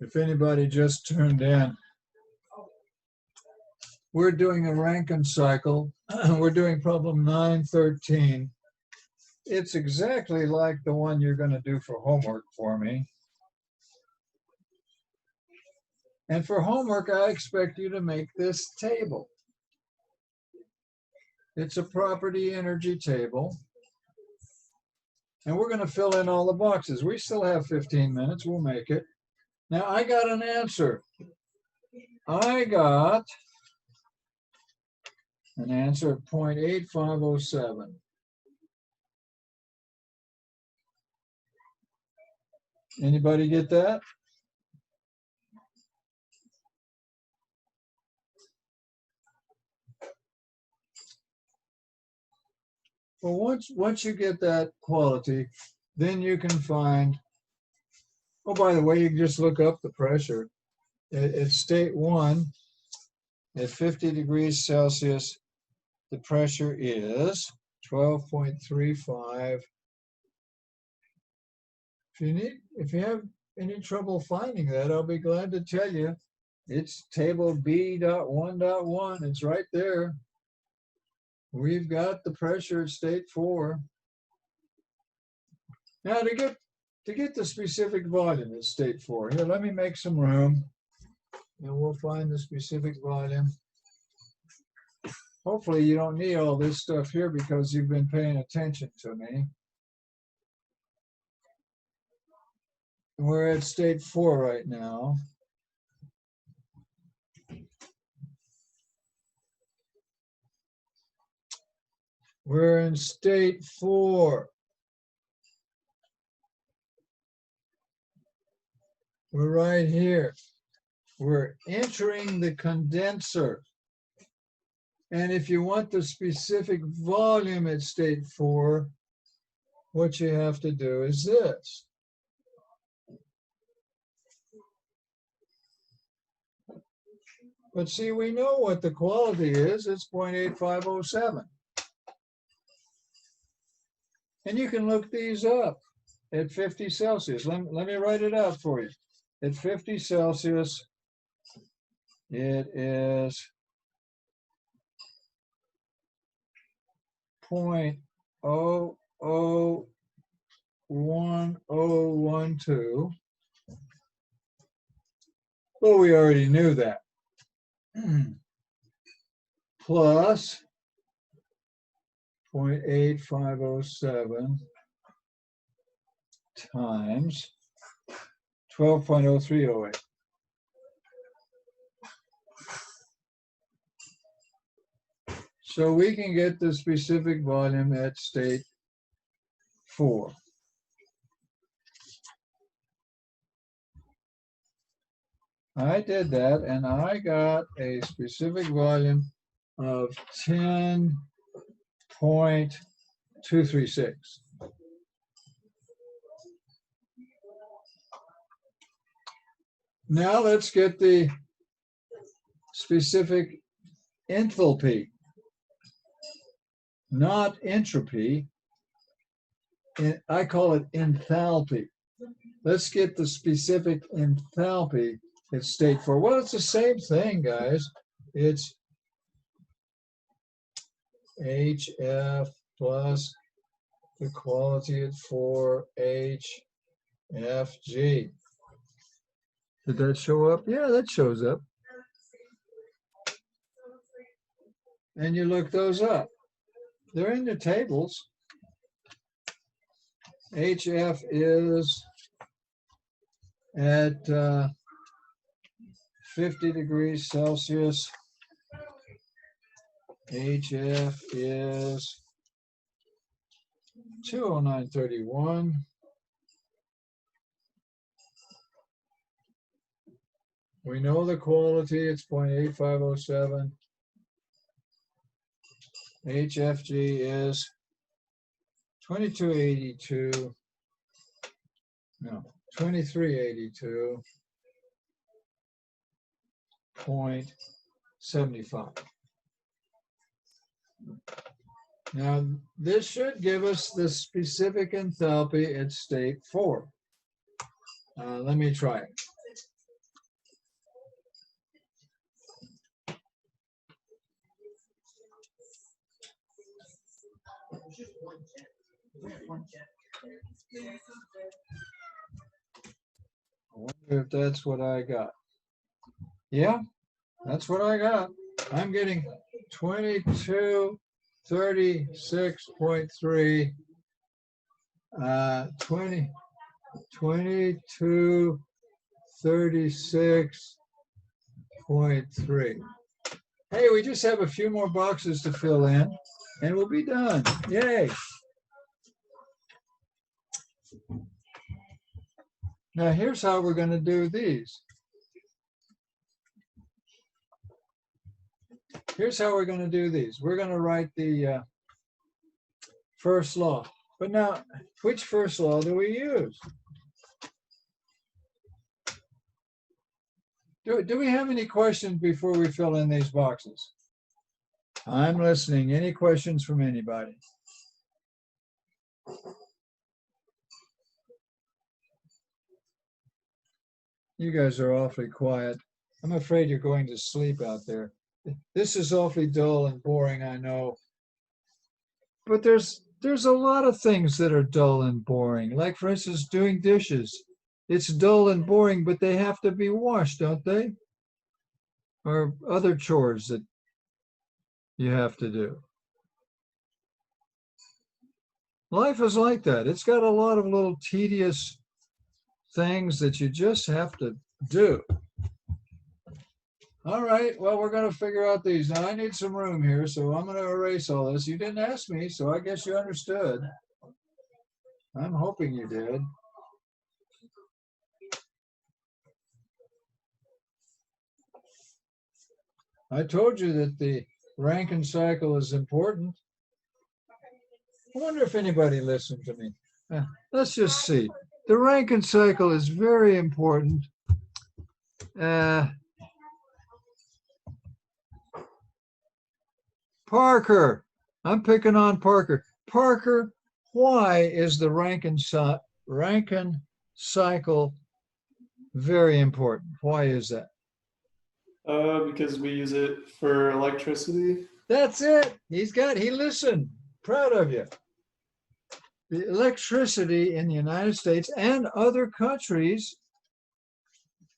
If anybody just turned in, we're doing a Rankine cycle. We're doing problem 913. It's exactly like the one you're going to do for homework for me. And for homework, I expect you to make this table. It's a property energy table. And we're going to fill in all the boxes. We still have 15 minutes. We'll make it. Now, I got an answer. I got an answer at 0.8507. Anybody get that? Well, once you get that quality, then you can find, oh, by the way, you can just look up the pressure. At state 1, at 50 degrees Celsius, the pressure is 12.35. If you have any trouble finding that, I'll be glad to tell you. It's table B.1.1. It's right there. We've got the pressure at state 4. Now to get the specific volume at state 4, here, let me make some room and we'll find the specific volume. Hopefully you don't need all this stuff here because you've been paying attention to me. We're at state 4 right now. We're in state 4. We're right here. We're entering the condenser. And if you want the specific volume at state 4, what you have to do is this. But see, we know what the quality is. It's 0.8507. And you can look these up at 50 Celsius. Let me write it out for you. At 50 Celsius, it is 0.001012. Well, we already knew that. Plus 0.8507 times 12.0308. So we can get the specific volume at state 4. I did that and I got a specific volume of 10.236. Now let's get the specific enthalpy, not entropy. I call it enthalpy. Let's get the specific enthalpy at state 4. Well, it's the same thing, guys. It's HF plus the quality at 4HFG. Did that show up? Yeah, that shows up. And you look those up. They're in the tables. HF is at 50 degrees Celsius. HF is 209.31. We know the quality, it's 0.8507. HFG is 2282. No, 2382.75. Now, this should give us the specific enthalpy at state 4. Let me try it. I wonder if that's what I got. Yeah, that's what I got. I'm getting 2236.3, 2236.3. Hey, we just have a few more boxes to fill in and we'll be done. Yay. Now here's how we're going to do these. Here's how we're going to do these. We're going to write the first law. But now, which first law do we use? Do we have any questions before we fill in these boxes? I'm listening. Any questions from anybody? You guys are awfully quiet. I'm afraid you're going to sleep out there. This is awfully dull and boring, I know. But there's a lot of things that are dull and boring. Like, for instance, doing dishes. It's dull and boring, but they have to be washed, don't they? Or other chores that you have to do. Life is like that. It's got a lot of little tedious things that you just have to do. All right, well, we're going to figure out these. Now, I need some room here, so I'm going to erase all this. You didn't ask me, so I guess you understood. I'm hoping you did. I told you that the Rankine cycle is important. I wonder if anybody listened to me. Let's just see. The Rankine cycle is very important. Parker, I'm picking on Parker. Parker, why is the Rankine cycle very important? Why is that? Because we use it for electricity. That's it. He listened. Proud of you. The electricity in the United States and other countries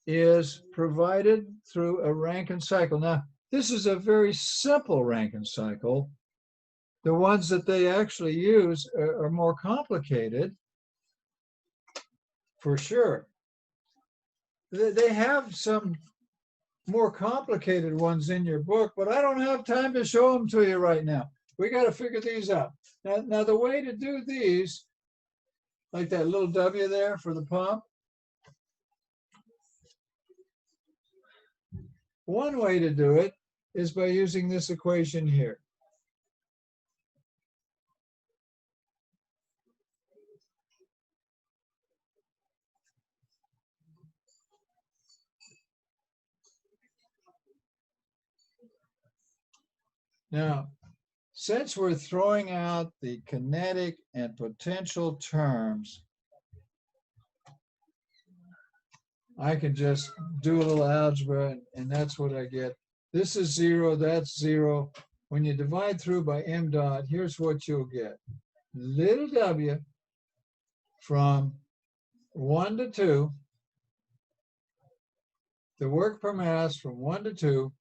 is provided through a Rankine cycle. Now, this is a very simple Rankine cycle. The ones that they actually use are more complicated, for sure. They have some more complicated ones in your book, but I don't have time to show them to you right now. We got to figure these out. Now, the way to do these, like that little W there for the pump, one way to do it is by using this equation here. Now, since we're throwing out the kinetic and potential terms, I can just do a little algebra and that's what I get. This is 0, that's 0. when you divide through by m dot, here's what you'll get. Little w from 1 to 2, the work per mass from 1 to 2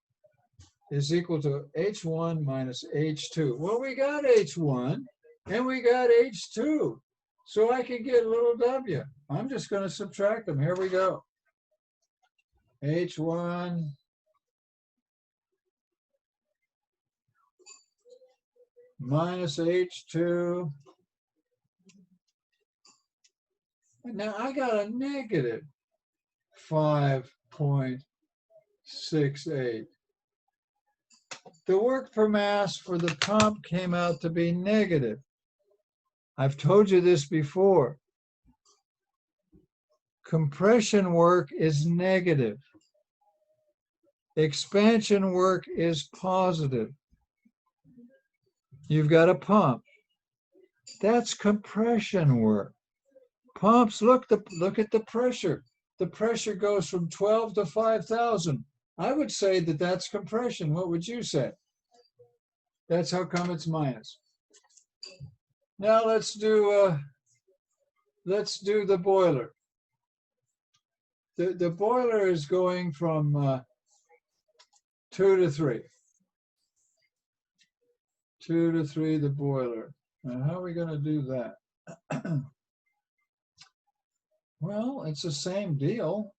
is equal to H1 minus H2. Well, we got H1 and we got H2. So I can get little w. I'm just going to subtract them. Here we go. H1 minus H2. And now I got a negative 5.68. The work per mass for the pump came out to be negative. I've told you this before. Compression work is negative. Expansion work is positive. You've got a pump. That's compression work. Pumps, look at the pressure. The pressure goes from 12 to 5,000. I would say that that's compression. What would you say? That's how come it's minus. Now let's do the boiler. The boiler is going from 2 to 3. 2 to 3, the boiler. Now, how are we going to do that? Well, it's the same deal.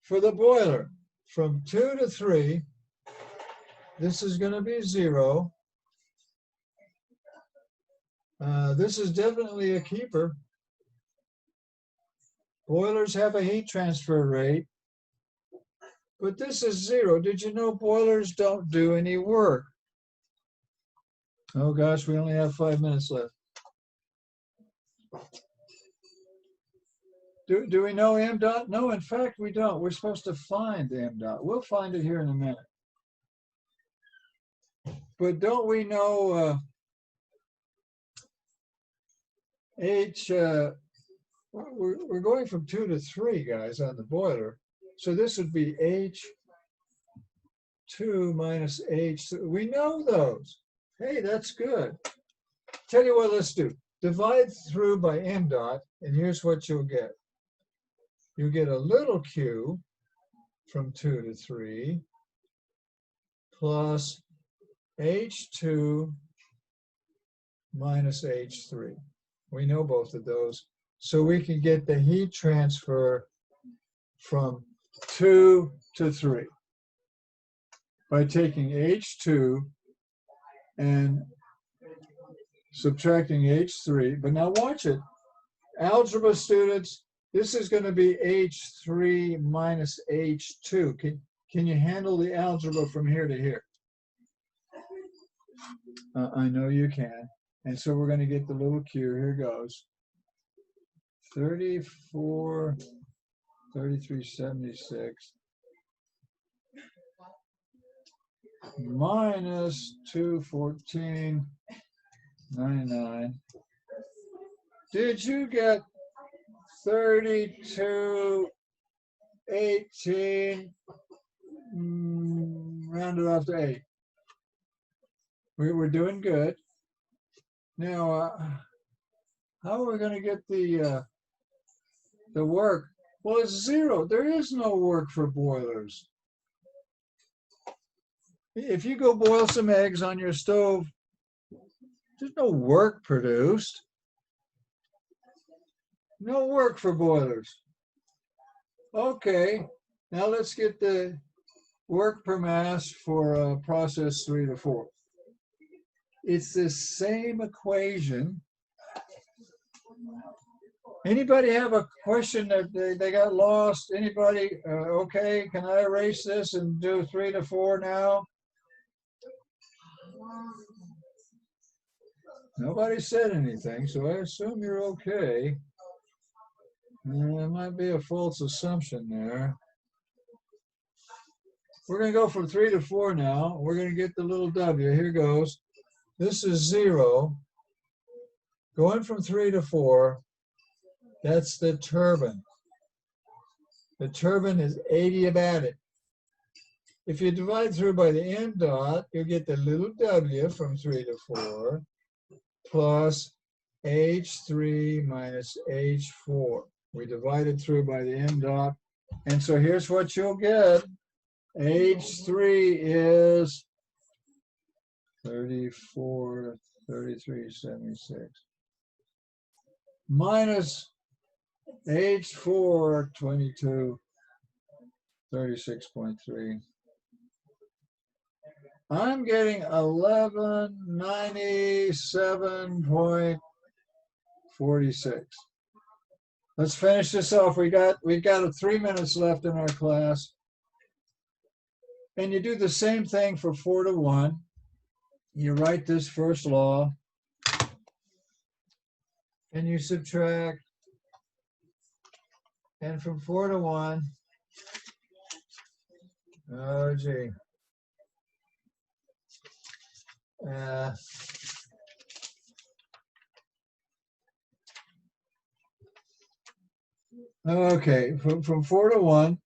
For the boiler, from 2 to 3, this is going to be 0. This is definitely a keeper. Boilers have a heat transfer rate, but this is 0. Did you know boilers don't do any work? Oh gosh, we only have 5 minutes left. Do we know m dot? No, in fact, we don't. We're supposed to find m dot. We'll find it here in a minute. But don't we know we're going from 2 to 3, guys, on the boiler. So this would be H2 minus H. We know those. Hey, that's good. Tell you what, let's do. Divide through by m dot, and here's what you'll get. You get a little q from 2 to 3 plus H2 minus H3. We know both of those. So we can get the heat transfer from 2 to 3 by taking H2 and subtracting H3. But now watch it. Algebra students, this is going to be H3 minus H2. Can you handle the algebra from here to here? I know you can. And so we're going to get the little q. Here goes. 34, 3376 minus 214.99. Did you get 32.18 rounded off to 8? We were doing good. Now, how are we going to get the work? Well, it's 0. There is no work for boilers. If you go boil some eggs on your stove, there's no work produced. No work for boilers. Okay, now let's get the work per mass for process 3 to 4. It's the same equation. Anybody have a question that they got lost? Anybody? Okay, can I erase this and do 3 to 4 now? Nobody said anything, so I assume you're okay. There might be a false assumption there. We're going to go from 3 to 4 now. We're going to get the little w. Here goes. This is 0. Going from 3 to 4, that's the turbine. The turbine is 80-attic. If you divide through by the m dot, you'll get the little w from 3 to 4 plus h3 minus h4. We divided through by the m dot. And so here's what you'll get. H3 is 34, 3376 minus H4, 22, 36.3. I'm getting 1197.46. Let's finish this off. We've got 3 minutes left in our class. And you do the same thing for 4 to 1. You write this first law. And you subtract. And from 4 to 1. Oh, gee. Okay, from 4 to 1,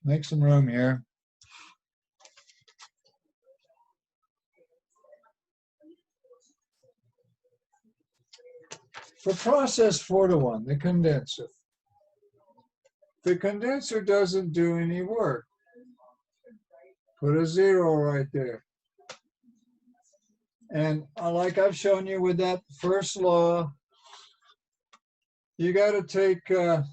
make some room here. For process 4 to 1, the condenser. The condenser doesn't do any work. Put a 0 right there. And like I've shown you with that first law, you got to take the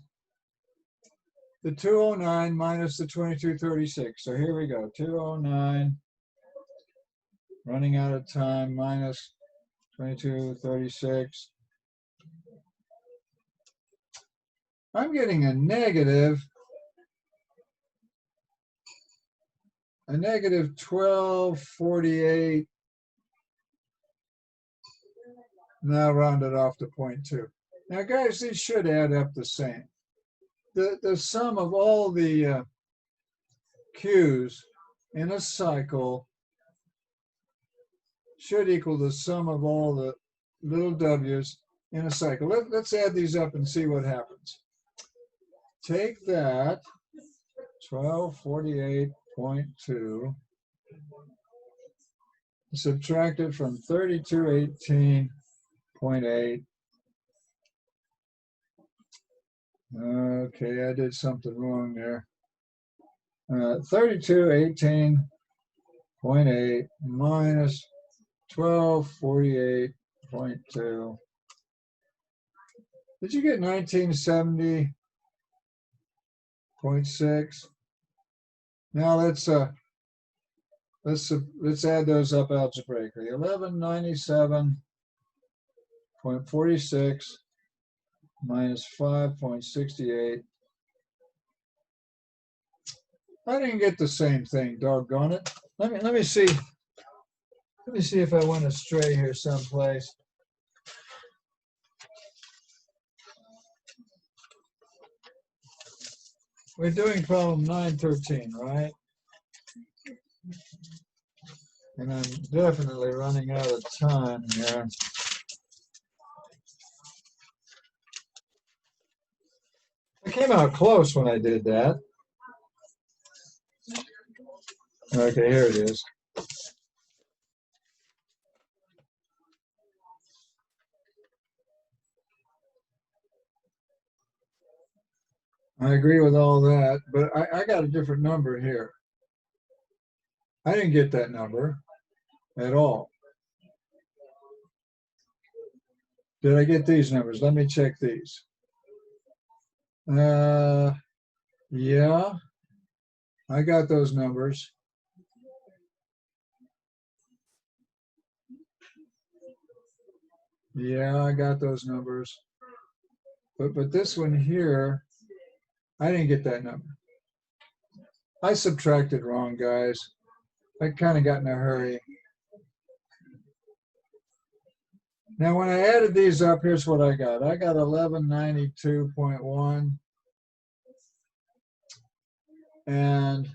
209 minus the 2236. So here we go, 209, running out of time, minus 2236. I'm getting a negative 1248. Now rounded off to 0.2. Now, guys, these should add up the same. The sum of all the Q's in a cycle should equal the sum of all the little w's in a cycle. Let's add these up and see what happens. Take that, 1248.2, subtract it from 3218.8. Okay, I did something wrong there. 3218.8 minus 1248.2. Did you get 1970.6? Now let's add those up algebraically. 1197.46 minus 5.68. I didn't get the same thing, doggone it. Let me see. Let me see if I went astray here someplace. We're doing problem 913, right? And I'm definitely running out of time here. I came out close when I did that. Okay, here it is. I agree with all that, but I got a different number here. I didn't get that number at all. Did I get these numbers? Let me check these. Yeah, I got those numbers. Yeah, I got those numbers. But this one here, I didn't get that number. I subtracted wrong, guys. I kind of got in a hurry. Now, when I added these up, here's what I got. I got 1192.1. And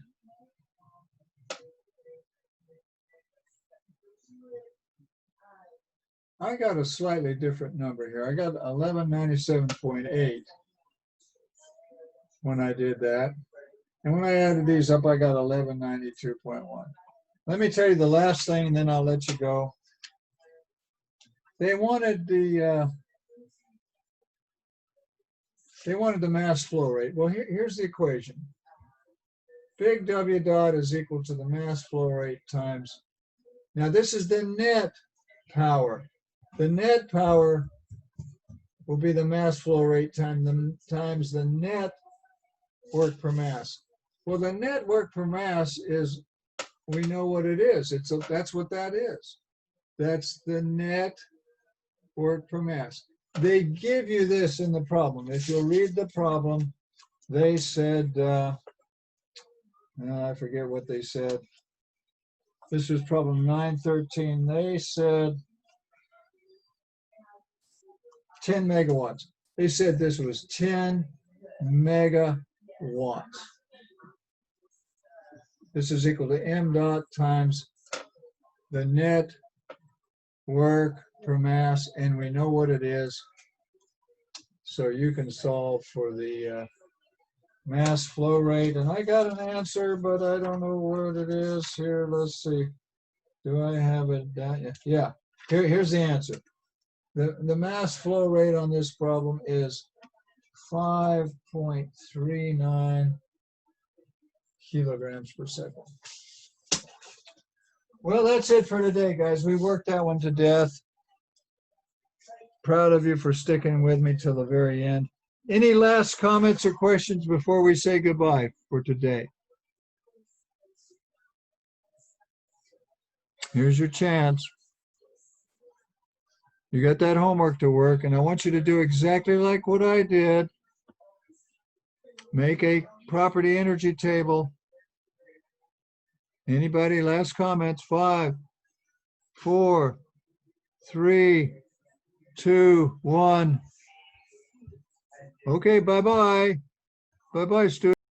I got a slightly different number here. I got 1197.8. when I did that. And when I added these up, I got 1192.1. Let me tell you the last thing, and then I'll let you go. They wanted the mass flow rate. Well, here's the equation. Big W dot is equal to the mass flow rate times. Now this is the net power. The net power will be the mass flow rate times the net work per mass. Well, the net work per mass is, we know what it is. That's what that is. That's the net work per mass. They give you this in the problem. If you'll read the problem, they said, I forget what they said. This was problem 913. They said 10 megawatts. They said this was 10 megawatts. This is equal to m dot times the net work per mass, and we know what it is. So you can solve for the mass flow rate. And I got an answer, but I don't know what it is here. Let's see. Do I have it down? Yeah, here's the answer. The mass flow rate on this problem is 5.39 kilograms per second. Well, that's it for today, guys. We worked that one to death. Proud of you for sticking with me till the very end. Any last comments or questions before we say goodbye for today? Here's your chance. You got that homework to work, and I want you to do exactly like what I did. Make a property energy table. Anybody, last comments? 5, 4, 3, 2, 1. Okay, bye-bye. Bye-bye, students.